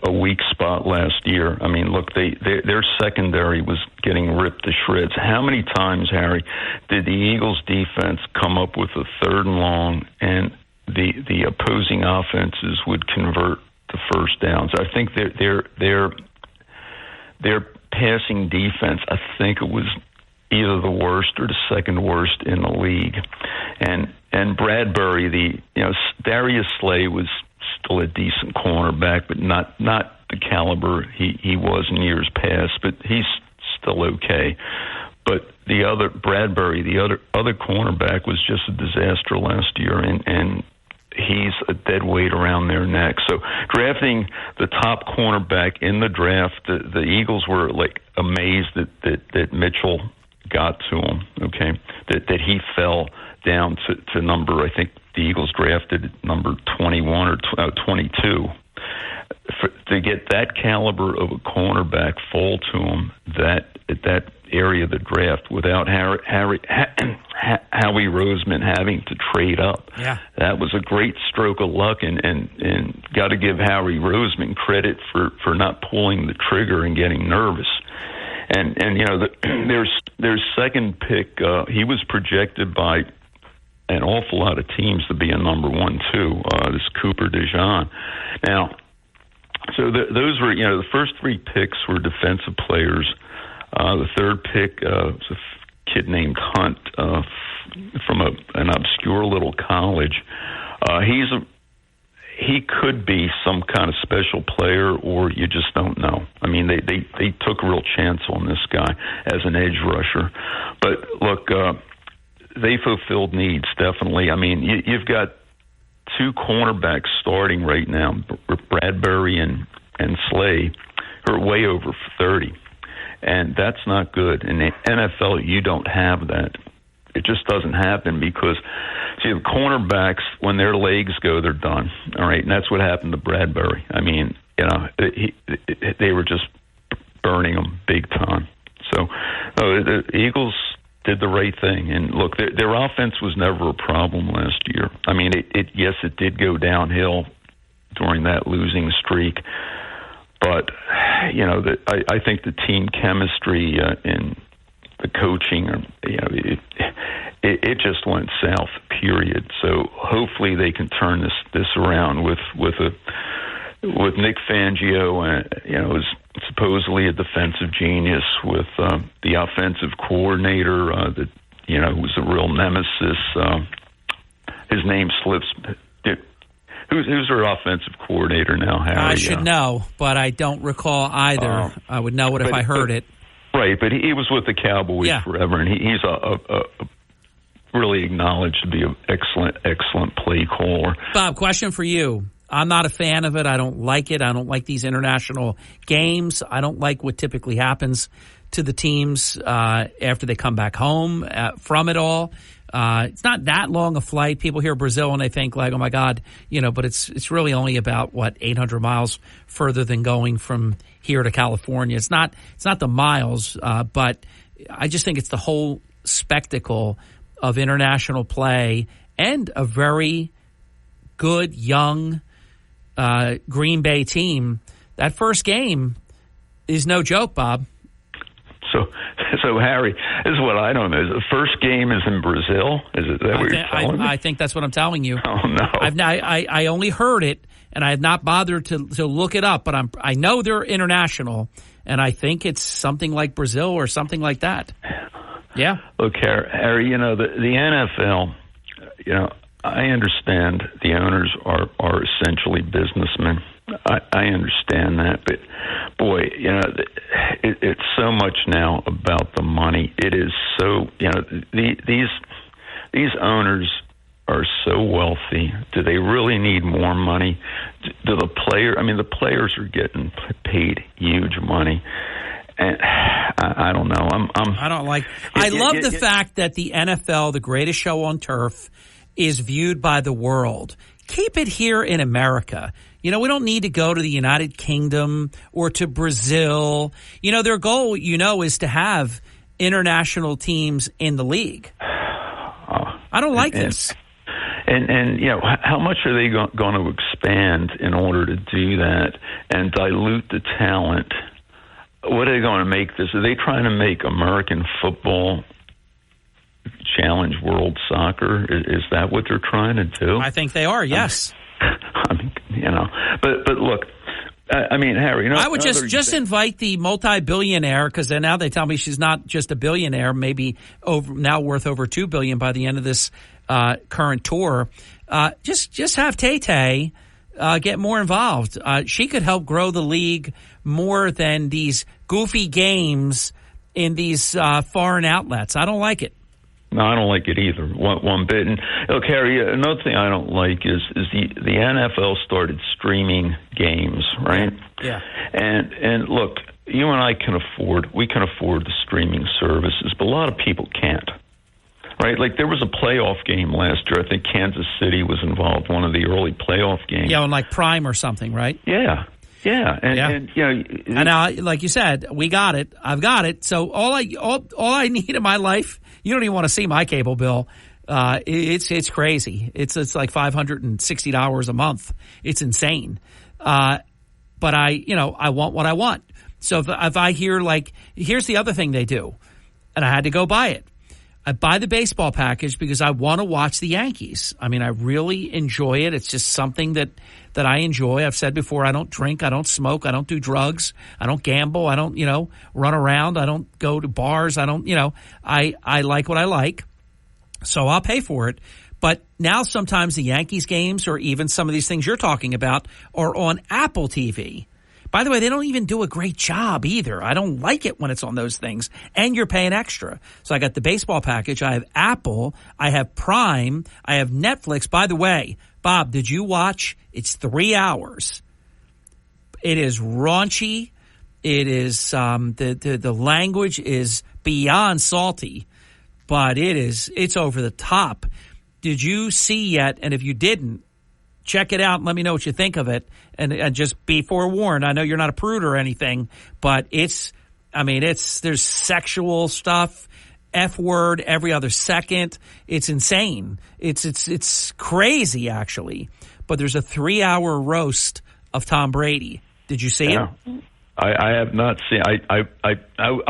a weak spot last year. I mean, look, their secondary was getting ripped to shreds. How many times, Harry, did the Eagles defense come up with a 3rd and long, and the opposing offenses would convert to first downs? I think their passing defense, I think it was either the worst or the second worst in the league. And Bradbury, Darius Slay was still a decent cornerback, but not the caliber he was in years past, but he's still okay. But the other Bradbury, the other cornerback, was just a disaster last year, and he's a dead weight around their neck. So drafting the top cornerback in the draft, the Eagles were like amazed that Mitchell got to him. Okay, that he fell down to number. I think the Eagles drafted number 21 or 22. To get that caliber of a cornerback fall to him at that area of the draft without Howie Roseman having to trade up, that was a great stroke of luck, and got to give Howie Roseman credit for not pulling the trigger and getting nervous. And their second pick, he was projected by an awful lot of teams to be a number 1 too. This Cooper DeJean. Now, so those were, the first 3 picks were defensive players. The third pick was a kid named Hunt from an obscure little college. He could be some kind of special player, or you just don't know. I mean, they took a real chance on this guy as an edge rusher. But look, they fulfilled needs, definitely. I mean, you've got 2 cornerbacks starting right now, Bradbury and Slay, who are way over 30. And that's not good. In the NFL, you don't have that. It just doesn't happen because, see, the cornerbacks, when their legs go, they're done. All right, and that's what happened to Bradbury. I mean, they were just burning him big time. So the Eagles did the right thing. And look, their offense was never a problem last year. I mean, yes, it did go downhill during that losing streak. But, I think the team chemistry and the coaching, it just went south, period. So hopefully they can turn this around with Nick Fangio, who's supposedly a defensive genius, with the offensive coordinator that was a real nemesis. His name slips. Who's their offensive coordinator now, Harry? I should know, but I don't recall either. I would know it if I heard it. Right, but he was with the Cowboys forever, and he's a really acknowledged to be an excellent play caller. Bob, question for you. I'm not a fan of it. I don't like it. I don't like these international games. I don't like what typically happens to the teams after they come back home from it all. It's not that long a flight. People hear Brazil and they think like, oh my God, but it's really only about 800 miles further than going from here to California. It's not the miles, but I just think it's the whole spectacle of international play and a very good young Green Bay team. That first game is no joke, Bob. So Harry, this is what I don't know. The first game is in Brazil. Is it that what you're telling me? I think that's what I'm telling you. Oh no! I only heard it, and I have not bothered to look it up. But I know they're international, and I think it's something like Brazil or something like that. Yeah. Look, Harry, the NFL. I understand the owners are essentially businessmen. I understand that, but boy, it's so much now about the money. It is so, these owners are so wealthy. Do they really need more money? Do the players are getting paid huge money. And I don't know. I love the fact that the NFL, the greatest show on turf, is viewed by the world. Keep it here in America. We don't need to go to the United Kingdom or to Brazil. Their goal, is to have international teams in the league. I don't like this. And how much are they going to expand in order to do that and dilute the talent? What are they going to make this? Are they trying to make American football challenge world soccer? Is that what they're trying to do? I think they are, yes. But look, I mean, Harry, I would just invite the multi-billionaire, because then now they tell me she's not just a billionaire, maybe now worth over $2 billion by the end of this current tour. Just have Tay-Tay get more involved. She could help grow the league more than these goofy games in these foreign outlets. I don't like it. No, I don't like it either, one bit. And look, Harry, another thing I don't like is the NFL started streaming games, right? Yeah. And look, you and I can afford the streaming services, but a lot of people can't. Right? Like there was a playoff game last year. I think Kansas City was involved, one of the early playoff games. Yeah, on like Prime or something, right? Yeah. Yeah, and you know, and now, like you said, we got it. I've got it. So all I need in my life, you don't even want to see my cable bill. It's crazy. It's like $560 a month. It's insane. But I want what I want. So if I hear here's the other thing they do, and I had to go buy it. I buy the baseball package because I want to watch the Yankees. I mean, I really enjoy it. It's just something that I enjoy. I've said before, I don't drink, I don't smoke, I don't do drugs, I don't gamble, I don't, run around, I don't go to bars, I don't, I like what I like. So I'll pay for it. But now sometimes the Yankees games or even some of these things you're talking about are on Apple TV. By the way, they don't even do a great job either. I don't like it when it's on those things. And you're paying extra. So I got the baseball package. I have Apple. I have Prime. I have Netflix. By the way, Bob, did you watch? It's 3 hours. It is raunchy. It is the language is beyond salty, but it's over the top. Did you see yet? And if you didn't, check it out and let me know what you think of it. And just be forewarned. I know you're not a prude or anything, but there's sexual stuff, F word every other second. It's insane. It's crazy actually. But there's a 3-hour roast of Tom Brady. Did you see it? I have not seen. I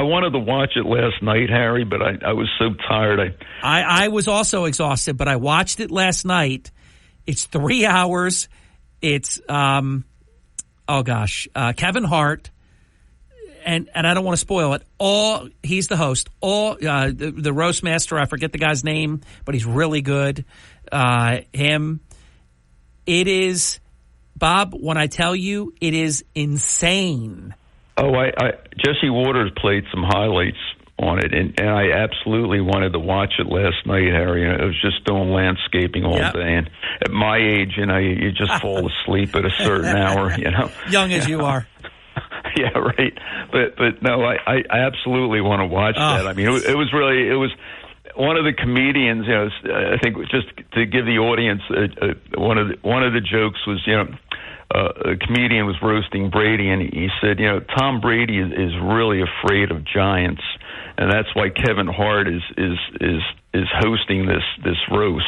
wanted to watch it last night, Harry, but I was so tired. I was also exhausted, but I watched it last night. It's 3 hours. It's Kevin Hart, and I don't want to spoil it. He's the host. The roast master. I forget the guy's name, but he's really good. Him. It is, Bob. When I tell you, it is insane. Oh, Jesse Waters played some highlights on it, and I absolutely wanted to watch it last night, Harry. I was just doing landscaping all day, and at my age, you just fall asleep at a certain hour, Young as you are. Yeah, right. But no, I absolutely want to watch that. I mean, it was one of the comedians. I think just to give the audience one of the jokes was a comedian was roasting Brady, and he said, Tom Brady is really afraid of giants. And that's why Kevin Hart is hosting this roast,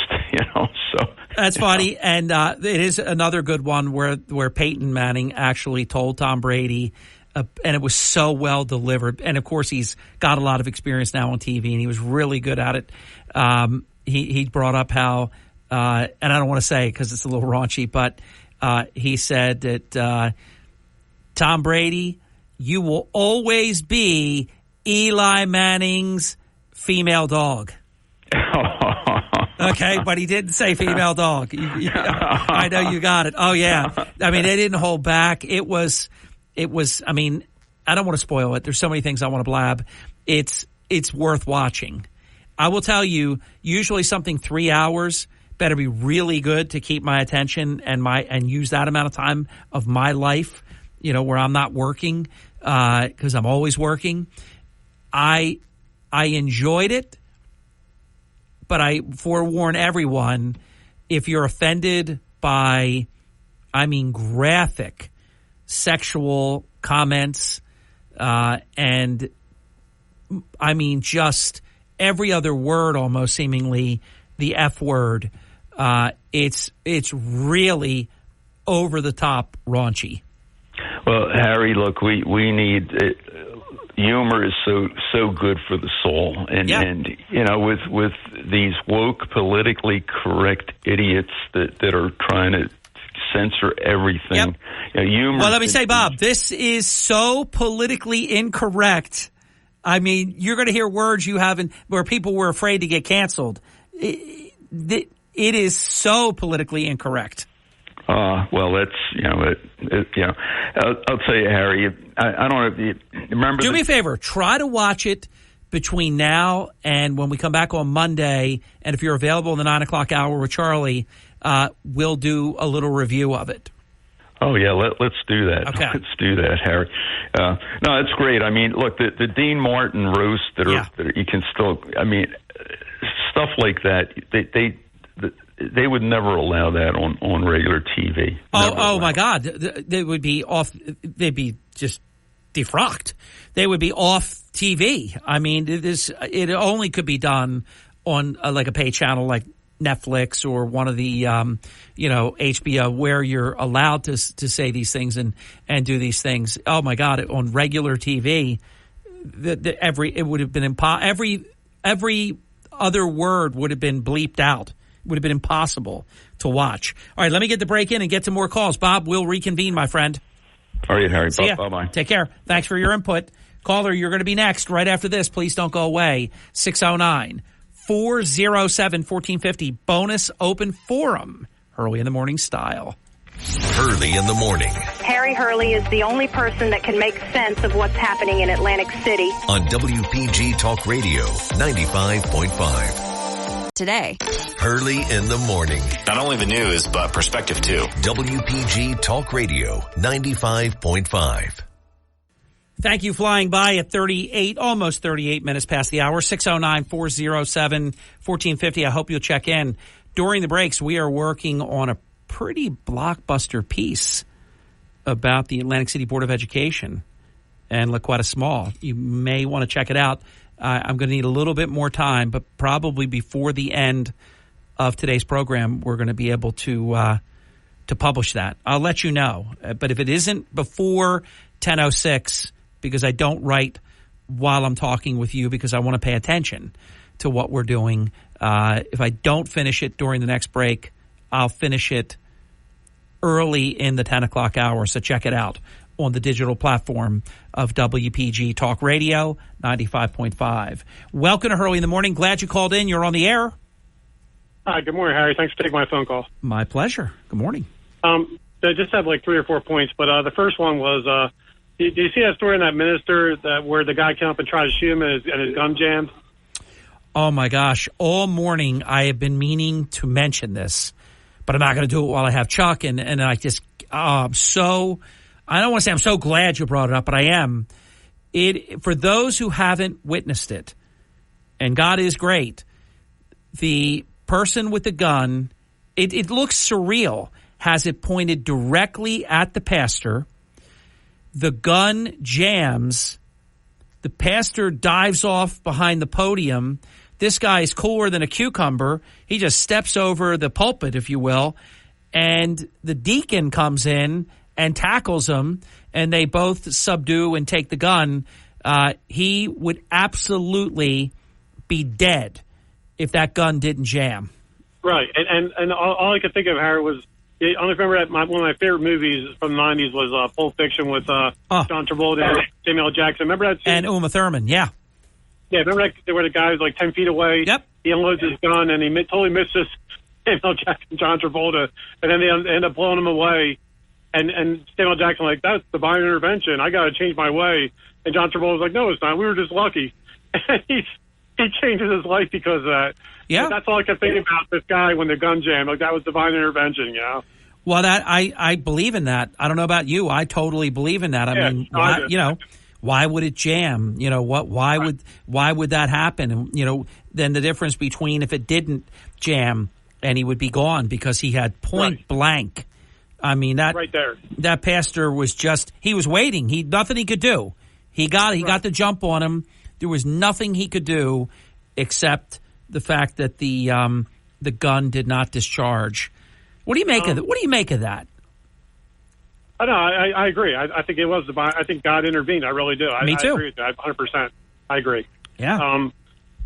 So that's funny, and it is another good one where Peyton Manning actually told Tom Brady, and it was so well delivered. And of course, he's got a lot of experience now on TV, and he was really good at it. He brought up how, and I don't want to say because it's a little raunchy, but he said that Tom Brady, you will always be Eli Manning's female dog. Okay, but he didn't say female dog. I know you got it. Oh, yeah. I mean, they didn't hold back. It was, I mean, I don't want to spoil it. There's so many things I want to blab. It's worth watching. I will tell you, usually something 3 hours better be really good to keep my attention and use that amount of time of my life, where I'm not working, because I'm always working. I enjoyed it, but I forewarn everyone, if you're offended by, graphic sexual comments, and just every other word almost seemingly the F word, it's really over the top raunchy. Well, Harry, look, we need humor is so good for the soul, and with these woke, politically correct idiots that are trying to censor everything. Yep. Humor. Well, let me say, Bob, this is so politically incorrect. I mean, you're going to hear words you haven't, where people were afraid to get canceled. It is so politically incorrect. Well, that's, I'll tell you, Harry, I don't know if you remember. Do me a favor. Try to watch it between now and when we come back on Monday. And if you're available in the 9 o'clock hour with Charlie, we'll do a little review of it. Oh, yeah, let's do that. Okay. Let's do that, Harry. No, it's great. I mean, look, the Dean Martin roast that you can still, I mean, stuff like that, they would never allow that on regular TV. Oh my God. They would be off. They'd be just defrocked. They would be off TV. I mean, it only could be done on like a pay channel like Netflix or one of the, HBO, where you're allowed to say these things and do these things. Oh my God. On regular TV, it would have been every other word would have been bleeped out. Would have been impossible to watch. All right, let me get the break in and get to more calls. Bob, we'll reconvene, my friend. All right, Harry. See ya. Bye-bye. Take care. Thanks for your input. Caller, you're going to be next right after this. Please don't go away. 609-407-1450. Bonus open forum. Hurley in the Morning style. Hurley in the Morning. Harry Hurley is the only person that can make sense of what's happening in Atlantic City. On WPG Talk Radio 95.5. Today. Hurley in the Morning. Not only the news, but perspective too. WPG Talk Radio 95.5. Thank you, flying by at almost 38 minutes past the hour, 609-407-1450. I hope you'll check in. During the breaks, we are working on a pretty blockbuster piece about the Atlantic City Board of Education and La Quetta Small. You may want to check it out. I'm going to need a little bit more time, but probably before the end of today's program, we're going to be able to publish that. I'll let you know. But if it isn't before 10:06, because I don't write while I'm talking with you because I want to pay attention to what we're doing, if I don't finish it during the next break, I'll finish it early in the 10 o'clock hour. So check it out on the digital platform of WPG Talk Radio 95.5. Welcome to Hurley in the Morning. Glad you called in. You're on the air. Hi, good morning, Harry. Thanks for taking my phone call. My pleasure. Good morning. I just have like 3 or 4 points, but the first one was, do you see that story in that minister where the guy came up and tried to shoot him and his gun jammed? Oh, my gosh. All morning I have been meaning to mention this, but I'm not going to do it while I have Chuck. And I just, I'm so... I don't want to say I'm so glad you brought it up, but I am. For those who haven't witnessed it, and God is great, the person with the gun, it looks surreal, has it pointed directly at the pastor. The gun jams. The pastor dives off behind the podium. This guy is cooler than a cucumber. He just steps over the pulpit, if you will, and the deacon comes in and tackles him, and they both subdue and take the gun. He would absolutely be dead if that gun didn't jam. Right, and all I could think of, Harry, was, I don't remember that one of my favorite movies from the 90s was Pulp Fiction with John Travolta and Samuel L. Jackson. Remember that scene? And Uma Thurman, yeah. Yeah, remember that where the guy was like 10 feet away? Yep. He unloads his gun, and he totally misses Samuel Jackson, John Travolta, and then they end up blowing him away. And Samuel Jackson like, that's divine intervention. I got to change my way. And John Travolta was like, no, it's not. We were just lucky. And he changes his life because of that. Yeah. But that's all I could think about this guy when the gun jammed. Like, that was divine intervention, you know? Well, I believe in that. I don't know about you. I totally believe in that. I mean, why would it jam? You know, why would that happen? And, then the difference between if it didn't jam and he would be gone because he had point blank. I mean, that right there. That pastor was he was waiting. Nothing he could do. He got the jump on him. There was nothing he could do except the fact that the gun did not discharge. What do you make of that? What do you make of that? I know. I agree. I think it was divine. I think God intervened. I really do. Me too. I agree with that 100%. I agree. Yeah.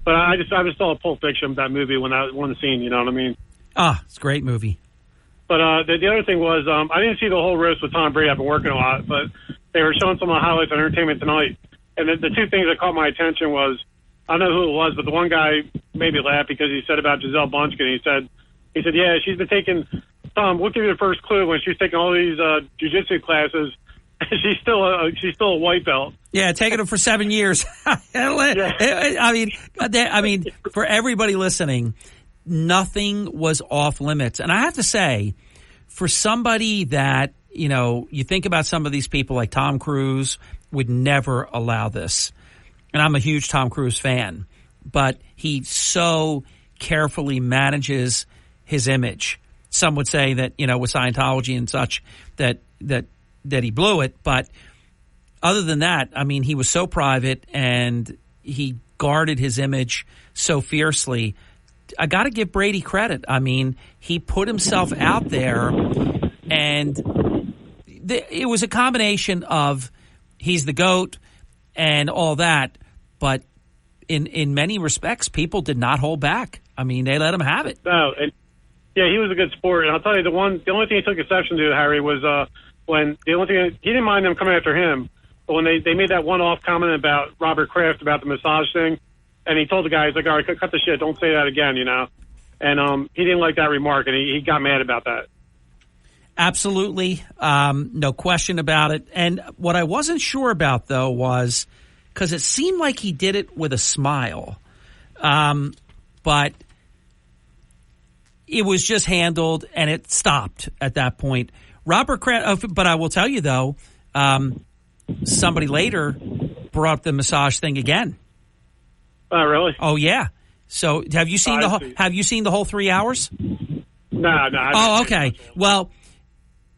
But I was still a Pulp Fiction, that movie, when the scene, you know what I mean? It's a great movie. But the other thing was, I didn't see the whole roast with Tom Brady. I've been working a lot, but they were showing some of the highlights on Entertainment Tonight. And the two things that caught my attention was, I don't know who it was, but the one guy made me laugh because he said about Gisele Bündchen. He said, yeah, she's been taking, Tom, we'll give you the first clue, when she's taking all these jiu-jitsu classes, she's still a white belt. Yeah, taking them for 7 years. I mean, for everybody listening, nothing was off limits. And I have to say, for somebody that, you know, you think about some of these people like Tom Cruise would never allow this. And I'm a huge Tom Cruise fan, but he so carefully manages his image. Some would say that, you know, with Scientology and such, that he blew it. But other than that, I mean, he was so private and he guarded his image so fiercely. I got to give Brady credit. I mean, he put himself out there, and it was a combination of he's the GOAT and all that, but in many respects, people did not hold back. I mean, they let him have it. No, and yeah, he was a good sport. And I'll tell you, the only thing he took exception to, Harry, was when he didn't mind them coming after him, but when they made that one-off comment about Robert Kraft about the massage thing, and he told the guy, he's like, all right, cut the shit, don't say that again, you know. And he didn't like that remark, and he got mad about that. Absolutely. No question about it. And what I wasn't sure about, though, was because it seemed like he did it with a smile. But it was just handled, and it stopped at that point. Robert Kraft, but I will tell you, though, somebody later brought up the massage thing again. Oh, really? Oh, yeah. So have you seen the whole 3 hours? No. Oh, okay. Well,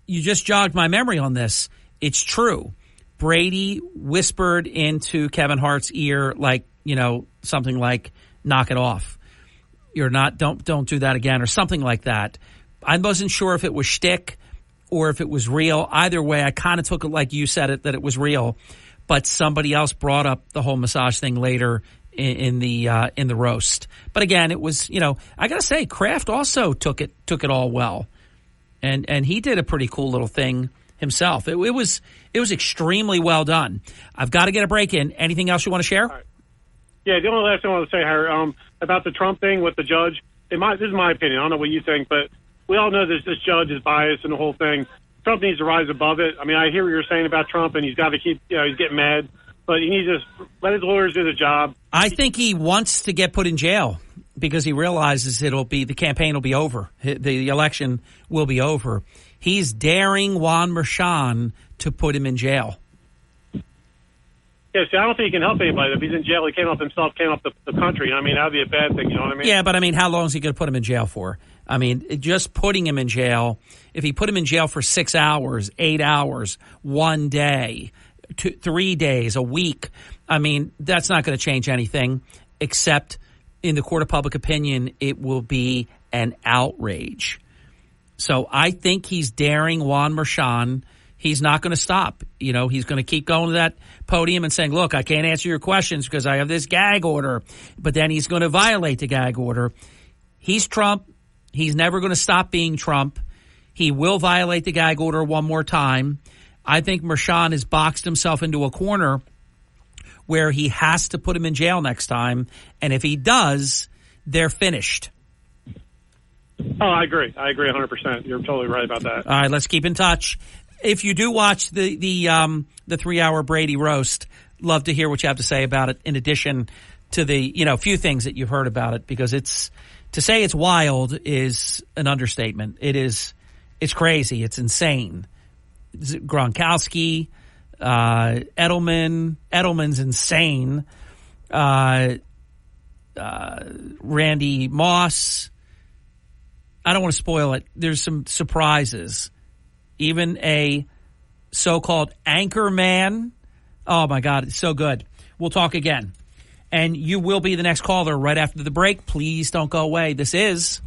you just jogged my memory on this. It's true. Brady whispered into Kevin Hart's ear, like, you know, something like, knock it off. You're not, don't do that again, or something like that. I wasn't sure if it was shtick or if it was real. Either way, I kind of took it like you said it, that it was real. But somebody else brought up the whole massage thing later in the roast. But again, it was, you know, I got to say, Kraft also took it all well. And he did a pretty cool little thing himself. It was extremely well done. I've got to get a break in. Anything else you want to share? Right. Yeah, the only last thing I want to say, Harry, about the Trump thing with the judge. This is my opinion. I don't know what you think, but we all know this judge is biased and the whole thing. Trump needs to rise above it. I mean, I hear what you're saying about Trump, and he's got to keep, he's getting mad, but he needs to let his lawyers do the job. I think he wants to get put in jail because he realizes the campaign will be over. The election will be over. He's daring Juan Merchan to put him in jail. Yeah, see, I don't think he can help anybody. If he's in jail, he came up the country. I mean, that would be a bad thing, you know what I mean? Yeah, but I mean, how long is he going to put him in jail for? I mean, just putting him in jail, if he put him in jail for 6 hours, 8 hours, 1 day, 3 days, a week, I mean, that's not going to change anything, except in the court of public opinion, it will be an outrage. So I think he's daring Juan Merchan. He's not going to stop. You know, he's going to keep going to that podium and saying, look, I can't answer your questions because I have this gag order. But then he's going to violate the gag order. He's Trump. He's never going to stop being Trump. He will violate the gag order one more time. I think Merchan has boxed himself into a corner where he has to put him in jail next time. And if he does, they're finished. Oh, I agree 100%. You're totally right about that. All right, let's keep in touch. If you do watch the 3 hour Brady roast, love to hear what you have to say about it. In addition to the few things that you've heard about it, because to say it's wild is an understatement. It's crazy. It's insane. Gronkowski, Edelman's insane. Randy Moss. I don't want to spoil it. There's some surprises. Even a so-called anchor man. Oh, my God. It's so good. We'll talk again. And you will be the next caller right after the break. Please don't go away. This is...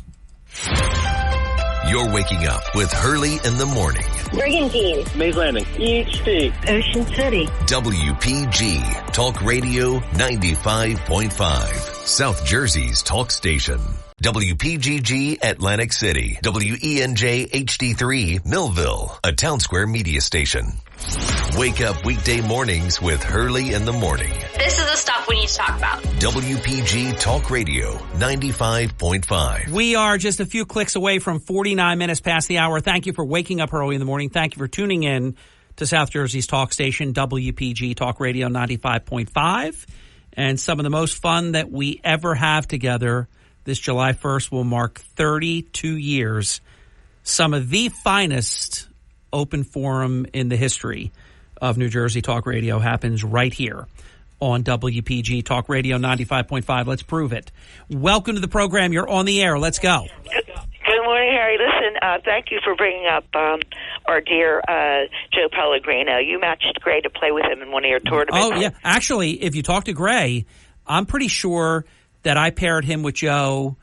You're waking up with Hurley in the morning. Brigantine. Mays Landing. EHT. Ocean City. WPG. Talk Radio 95.5. South Jersey's talk station. WPGG Atlantic City, WENJ HD3 Millville, a Town Square media station. Wake up weekday mornings with Hurley in the Morning. This is the stuff we need to talk about. WPG Talk Radio 95.5. We are just a few clicks away from 49 minutes past the hour. Thank you for waking up early in the morning. Thank you for tuning in to South Jersey's talk station, WPG Talk Radio 95.5. And some of the most fun that we ever have together this July 1st will mark 32 years. Some of the finest open forum in the history of New Jersey Talk Radio happens right here on WPG Talk Radio 95.5. Let's prove it. Welcome to the program. You're on the air. Let's go. Good morning, Harry. Listen, thank you for bringing up our dear Joe Pellegrino. You matched Gray to play with him in one of your tournaments. Oh, yeah. Actually, if you talk to Gray, I'm pretty sure that I paired him with Joe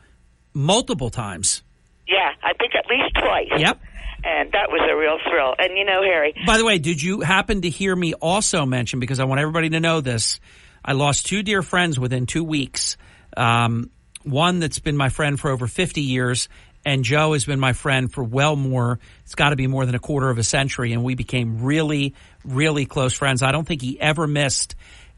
multiple times. Yeah, I think at least twice. Yep. And that was a real thrill. And, you know, Harry. By the way, did you happen to hear me also mention, because I want everybody to know this, I lost two dear friends within 2 weeks. One that's been my friend for over 50 years, and Joe has been my friend for well more. It's got to be more than a quarter of a century, and we became really, really close friends. I don't think he ever missed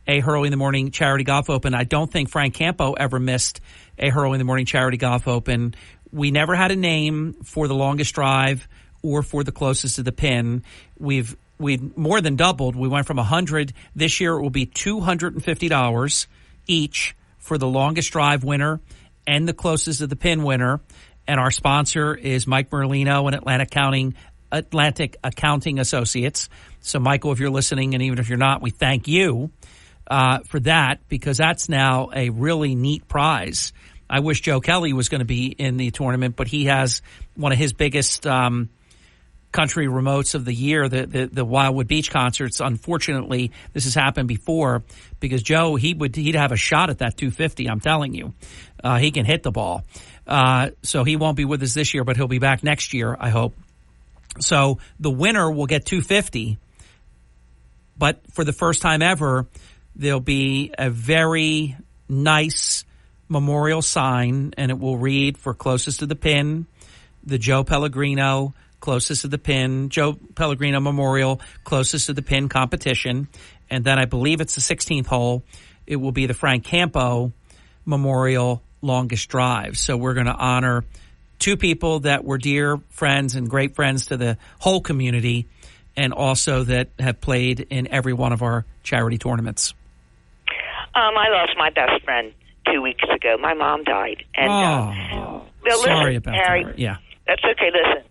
a Hurley in the Morning Charity Golf Open. I don't think Frank Campo ever missed a Hurley in the Morning Charity Golf Open. We never had a name for the longest drive or for the closest to the pin. We've more than doubled. We went from 100. This year it will be $250 each for the longest drive winner and the closest to the pin winner. And our sponsor is Mike Merlino and Atlantic Accounting Associates. So, Michael, if you're listening, and even if you're not, we thank you for that, because that's now a really neat prize. I wish Joe Kelly was going to be in the tournament, but he has one of his biggest country remotes of the year, the Wildwood Beach concerts. Unfortunately, this has happened before, because Joe, he'd have a shot at that 250. I'm telling you, he can hit the ball. So he won't be with us this year, but he'll be back next year, I hope. So the winner will get 250, but for the first time ever, there'll be a very nice memorial sign, and it will read, for closest to the pin, the Joe Pellegrino closest to the pin, Joe Pellegrino Memorial closest to the pin competition. And then I believe it's the 16th hole. It will be the Frank Campo Memorial longest drive. So we're going to honor two people that were dear friends and great friends to the whole community, and also that have played in every one of our charity tournaments. I lost my best friend 2 weeks ago. My mom died. And, sorry about Harry, that. Yeah. That's okay. Listen,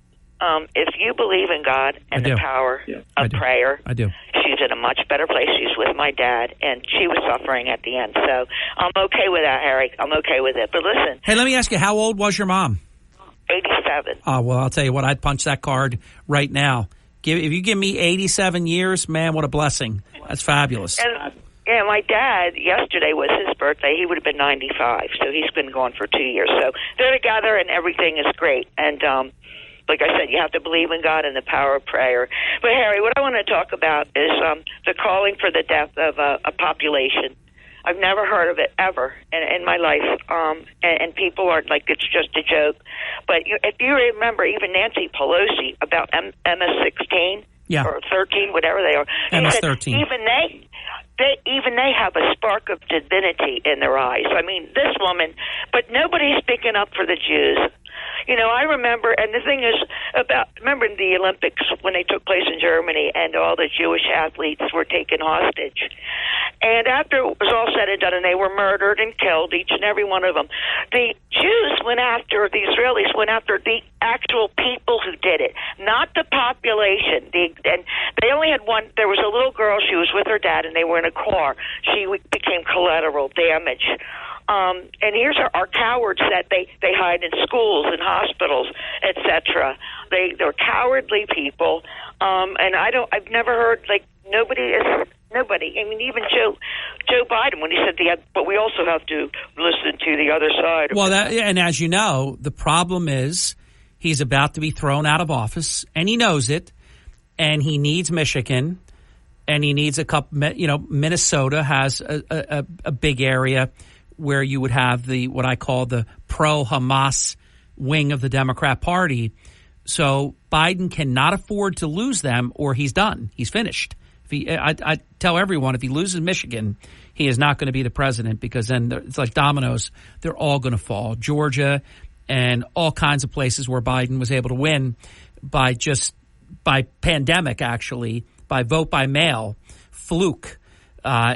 if you believe in God and the power of prayer, I do. She's in a much better place. She's with my dad, and she was suffering at the end. So I'm okay with that, Harry. I'm okay with it. But listen. Hey, let me ask you, how old was your mom? 87. Oh, well, I'll tell you what, I'd punch that card right now. If you give me 87 years, man, what a blessing. That's fabulous. And, yeah, my dad, yesterday was his birthday. He would have been 95, so he's been gone for 2 years. So they're together, and everything is great. And like I said, you have to believe in God and the power of prayer. But, Harry, what I want to talk about is the calling for the death of a population. I've never heard of it ever in my life, and people are like, it's just a joke. But if you remember, even Nancy Pelosi about MS-16 or 13, whatever they are, MS-13. Even they have a spark of divinity in their eyes. I mean, this woman, but nobody's speaking up for the Jews. You know, I remember, and the thing is remember the Olympics when they took place in Germany and all the Jewish athletes were taken hostage. And after it was all said and done and they were murdered and killed, each and every one of them, the Jews the Israelis went after the actual people who did it, not the population. And they only had one. There was a little girl, she was with her dad, and they were in a car. She became collateral damage. And here's our cowards that they hide in schools and hospitals, etc. They're cowardly people. And I've never heard, like, nobody. I mean, even Joe Biden, when he said but we also have to listen to the other side. Well, and as you know, the problem is he's about to be thrown out of office, and he knows it, and he needs Michigan, and he needs a couple. You know, Minnesota has a big area where you would have what I call the pro-Hamas wing of the Democrat Party. So Biden cannot afford to lose them, or he's done. He's finished. I tell everyone, if he loses Michigan, he is not going to be the president, because then it's like dominoes. They're all going to fall. Georgia and all kinds of places where Biden was able to win by pandemic, actually, by vote by mail, fluke.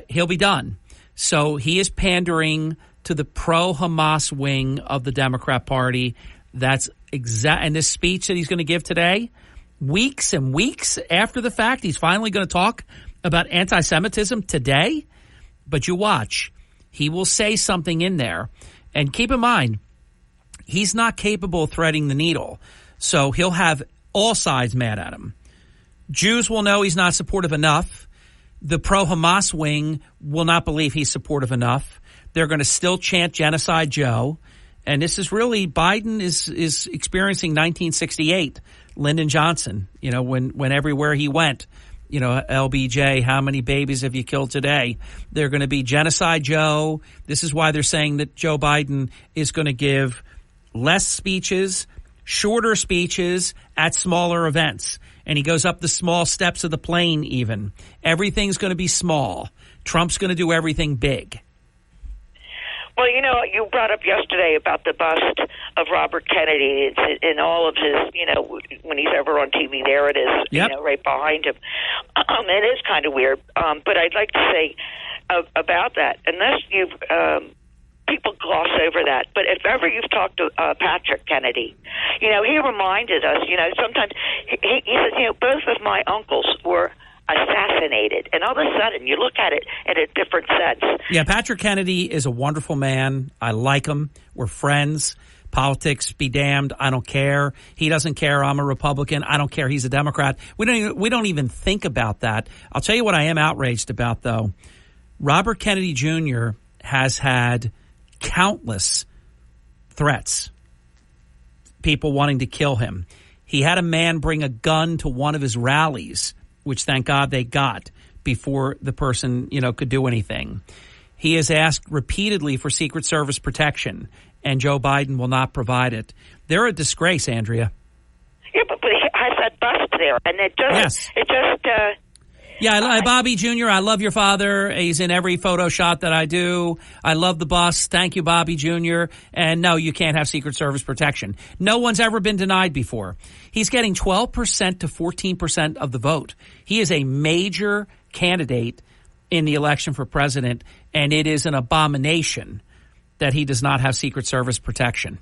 He'll be done. So he is pandering to the pro-Hamas wing of the Democrat Party. That's exact. And this speech that he's going to give today, weeks and weeks after the fact, he's finally going to talk about anti-Semitism today. But you watch. He will say something in there. And keep in mind, he's not capable of threading the needle. So he'll have all sides mad at him. Jews will know he's not supportive enough. The pro-Hamas wing will not believe he's supportive enough. They're going to still chant Genocide Joe. And this is really, Biden is experiencing 1968, Lyndon Johnson, when everywhere he went, LBJ, how many babies have you killed today? They're going to be Genocide Joe. This is why they're saying that Joe Biden is going to give less speeches, shorter speeches at smaller events. And he goes up the small steps of the plane even. Everything's going to be small. Trump's going to do everything big. Well, you brought up yesterday about the bust of Robert Kennedy. It's in all of his, when he's ever on TV, there it is, yep. Right behind him. It is kind of weird. But I'd like to say about that, unless you've people gloss over that. But if ever you've talked to Patrick Kennedy, he reminded us, sometimes he says, both of my uncles were assassinated. And all of a sudden, you look at it in a different sense. Yeah, Patrick Kennedy is a wonderful man. I like him. We're friends. Politics be damned. I don't care. He doesn't care. I'm a Republican. I don't care. He's a Democrat. We don't even think about that. I'll tell you what I am outraged about, though. Robert Kennedy Jr. has had countless threats. People wanting to kill him. He had a man bring a gun to one of his rallies, which thank God they got before the person, could do anything. He has asked repeatedly for Secret Service protection, and Joe Biden will not provide it. They're a disgrace, Andrea. Yeah, but he has that bust there, and Yeah, Bobby Jr., I love your father. He's in every photo shot that I do. I love the bus. Thank you, Bobby Jr. And no, you can't have Secret Service protection. No one's ever been denied before. He's getting 12% to 14% of the vote. He is a major candidate in the election for president, and it is an abomination that he does not have Secret Service protection.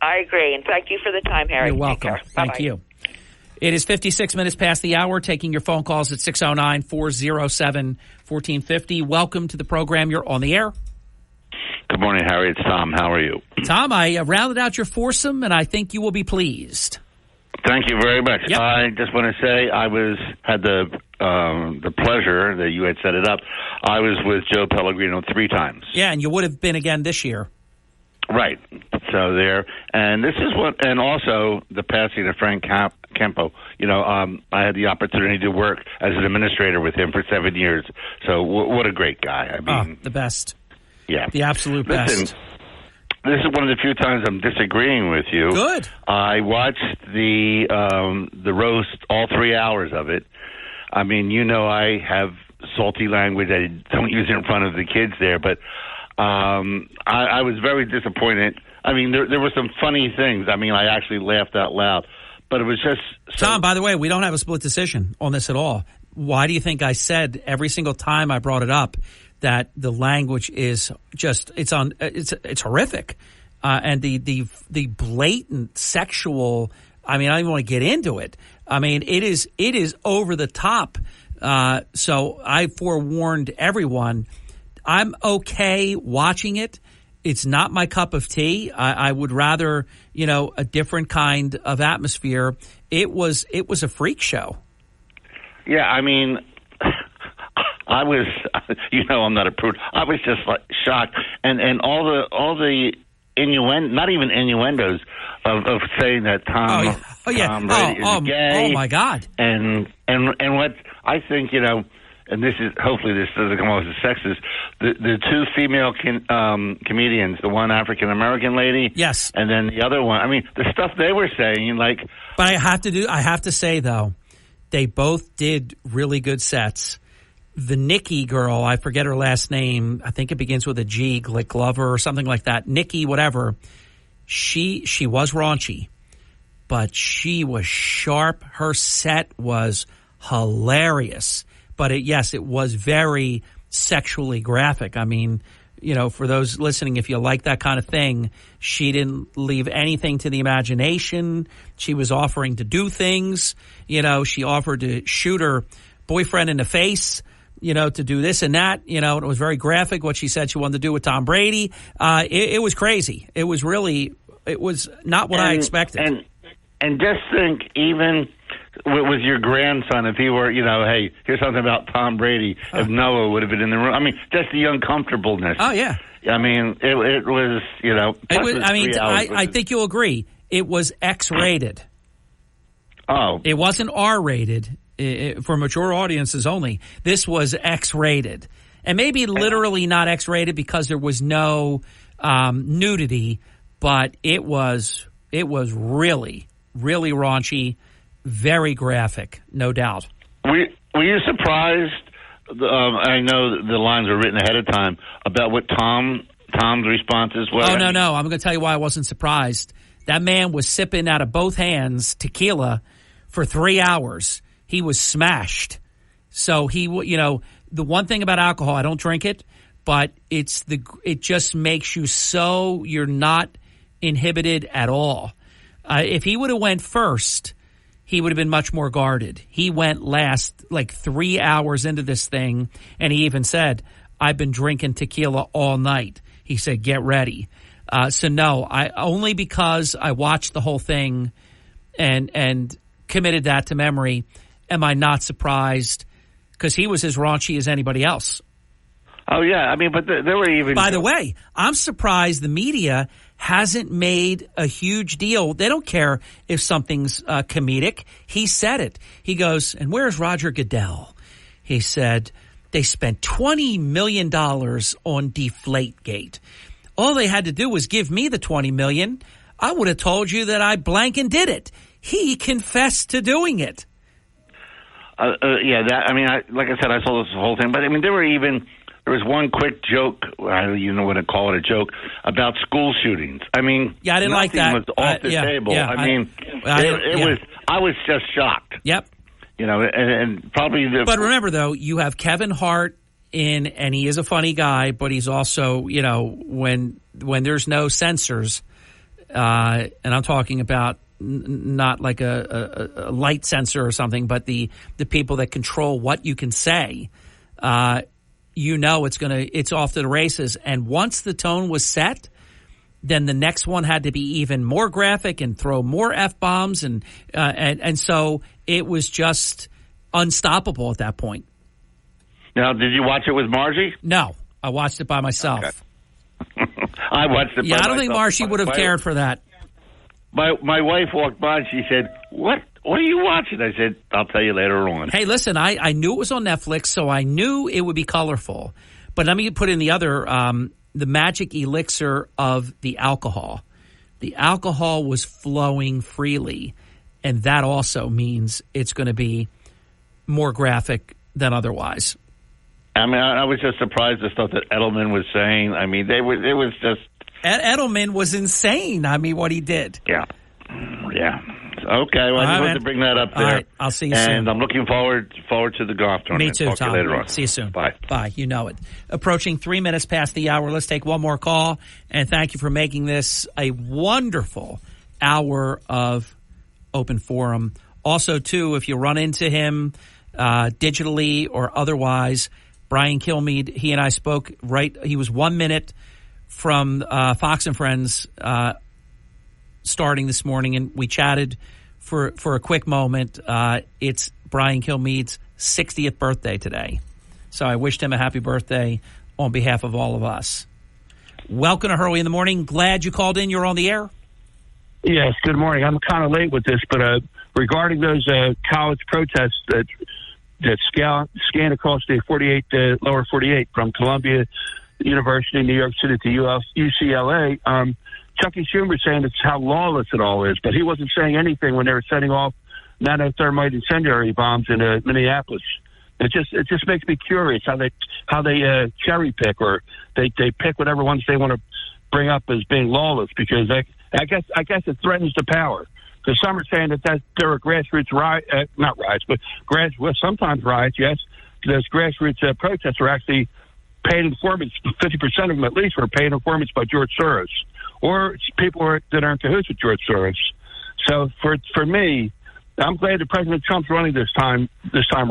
I agree, and thank you for the time, Harry. You're welcome. Thank you. It is 56 minutes past the hour, taking your phone calls at 609-407-1450. Welcome to the program. You're on the air. Good morning, Harry. It's Tom. How are you? Tom, I rounded out your foursome, and I think you will be pleased. Thank you very much. Yep. I just want to say I had the pleasure that you had set it up. I was with Joe Pellegrino 3 times. Yeah, and you would have been again this year. Right. So there, and this is and also the passing of Frank Campo. I had the opportunity to work as an administrator with him for 7 years. So what a great guy. I mean, the best. Yeah. The absolute best. Listen, this is one of the few times I'm disagreeing with you. Good. I watched the roast, all 3 hours of it. I mean, I have salty language. I don't use it in front of the kids there, but I was very disappointed. I mean, there were some funny things. I mean, I actually laughed out loud, but it was just... Tom, by the way, we don't have a split decision on this at all. Why do you think I said every single time I brought it up that the language is just, it's horrific. And the blatant sexual, I mean, I don't even want to get into it. I mean, it is over the top. So I forewarned everyone. I'm okay watching it. It's not my cup of tea. I would rather, a different kind of atmosphere. It was a freak show. Yeah, I mean, I was, I'm not a prude. I was just like shocked, and all the innuendo, not even innuendos of saying that Tom Brady is gay. Oh my God! And what I think, and this is hopefully this doesn't come off as sexist. The two female comedians, the one African American lady, yes, and then the other one. I mean, the stuff they were saying, like. But I have to say though, they both did really good sets. The Nikki girl, I forget her last name. I think it begins with a G, like Glover or something like that. Nikki, whatever. She was raunchy, but she was sharp. Her set was hilarious. But it was very sexually graphic. I mean, you know, for those listening, if you like that kind of thing, she didn't leave anything to the imagination. She was offering to do things. You know, she offered to shoot her boyfriend in the face, you know, to do this and that. You know, it was very graphic what she said she wanted to do with Tom Brady. It was crazy. It was not what I expected. And just think, even with your grandson, if he were, you know, hey, here's something about Tom Brady, if Noah would have been in the room. I mean, just the uncomfortableness. Oh, yeah. I mean, it was, you know. I think you'll agree. It was X-rated. Oh. It wasn't R-rated. For mature audiences only. This was X-rated. And maybe literally not X-rated because there was no nudity, but it was really, really raunchy, very graphic, no doubt. Were you surprised, I know the lines were written ahead of time, about what Tom's responses were? Oh, no. I'm going to tell you why I wasn't surprised. That man was sipping out of both hands tequila for 3 hours. He was smashed. So the one thing about alcohol, I don't drink it, but it just makes you so you're not inhibited at all. If he would have went first, he would have been much more guarded. He went last, like 3 hours into this thing, and he even said, I've been drinking tequila all night. He said, get ready. So no, only because I watched the whole thing and committed that to memory am I not surprised, because he was as raunchy as anybody else. Oh, yeah. I mean, but there were even... By the way, I'm surprised the media hasn't made a huge deal. They don't care if something's comedic. He said it. He goes, and where's Roger Goodell? He said, they spent $20 million on Deflategate. All they had to do was give me the $20 million. I would have told you that I blank and did it. He confessed to doing it. Like I said, I saw this whole thing, but I mean, there was one quick joke. I don't even want to call it a joke about school shootings. I mean, I didn't like that. Was off the table. Yeah, I was just shocked. Yep. You know, and probably. But remember, though, you have Kevin Hart and he is a funny guy, but he's also, you know, when there's no censors, and I'm talking about. Not like a light sensor or something, but the people that control what you can say, it's off to the races. And once the tone was set, then the next one had to be even more graphic and throw more F-bombs. And so it was just unstoppable at that point. Now, did you watch it with Margie? No, I watched it by myself. Okay. I watched it by myself. Yeah, I don't think Margie would have cared for that. My wife walked by and she said, What are you watching? I said, I'll tell you later on. Hey, listen, I knew it was on Netflix, so I knew it would be colorful. But let me put in the other, the magic elixir of the alcohol. The alcohol was flowing freely, and that also means it's going to be more graphic than otherwise. I mean, I was just surprised the stuff that Edelman was saying. I mean, it was just... Edelman was insane. I mean, what he did. Yeah. Okay, well, I just wanted to bring that up there. All right, I'll see you soon. And I'm looking forward to the golf tournament. Me too, Talk Tom. to you later on. See you soon. Bye. Bye. You know it. Approaching 3 minutes past the hour. Let's take one more call. And thank you for making this a wonderful hour of Open Forum. Also, too, if you run into him digitally or otherwise, Brian Kilmeade, he and I spoke he was 1 minute from Fox and Friends starting this morning, and we chatted for a quick moment. It's Brian Kilmeade's 60th birthday today. So I wished him a happy birthday on behalf of all of us. Welcome to Hurley in the Morning. Glad you called in. You're on the air. Yes, good morning. I'm kind of late with this, but regarding those college protests that that scan across the lower 48 from Columbia University, New York City to UCLA. Chucky Schumer saying it's how lawless it all is, but he wasn't saying anything when they were setting off nanothermite incendiary bombs in Minneapolis. It just makes me curious how they cherry pick, or they pick whatever ones they want to bring up as being lawless, because I guess it threatens the power. Because some are saying that there are grassroots not riots, but sometimes riots. Yes, those grassroots protests are actually paid informants. 50% of them, at least, were paid informants by George Soros, or people that are in cahoots with George Soros. So for me, I'm glad that President Trump's running this time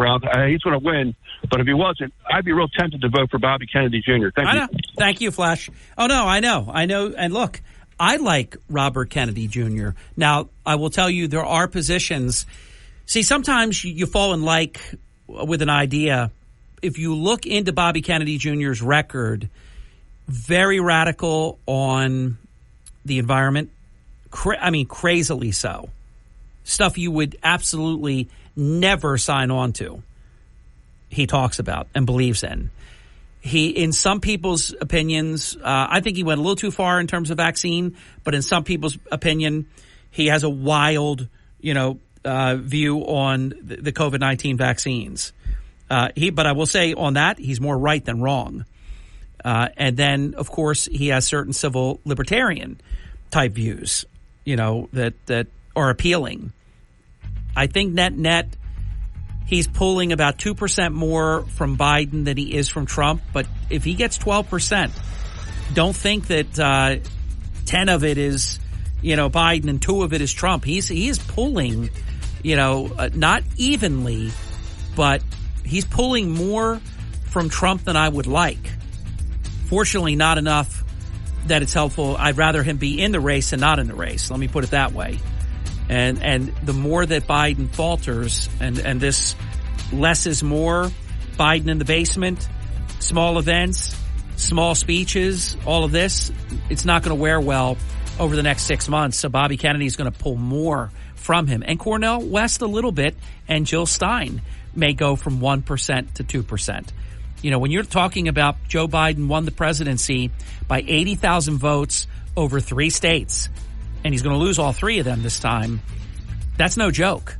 around. He's going to win, but if he wasn't, I'd be real tempted to vote for Bobby Kennedy Jr. Thank you. Thank you, Flash. Oh, no, I know. And look, I like Robert Kennedy Jr. Now, I will tell you, there are positions. See, sometimes you fall in like with an idea. If you look into Bobby Kennedy Jr.'s record, very radical on the environment. Crazily so. Stuff you would absolutely never sign on to. He talks about and believes in. In some people's opinions, I think he went a little too far in terms of vaccine, but in some people's opinion, he has a wild, view on the COVID-19 vaccines. But I will say on that, he's more right than wrong. And then, of course, he has certain civil libertarian type views, that are appealing. I think net, he's pulling about 2% more from Biden than he is from Trump. But if he gets 12%, don't think that 10 of it is, Biden and 2 of it is Trump. He is pulling, not evenly, but he's pulling more from Trump than I would like. Fortunately, not enough that it's helpful. I'd rather him be in the race than not in the race. Let me put it that way. And the more that Biden falters, and this less is more, Biden in the basement, small events, small speeches, all of this, it's not going to wear well over the next 6 months. So Bobby Kennedy is going to pull more from him. And Cornel West a little bit, and Jill Stein may go from 1% to 2%. When you're talking about Joe Biden won the presidency by 80,000 votes over 3 states, and he's going to lose all 3 of them this time, that's no joke.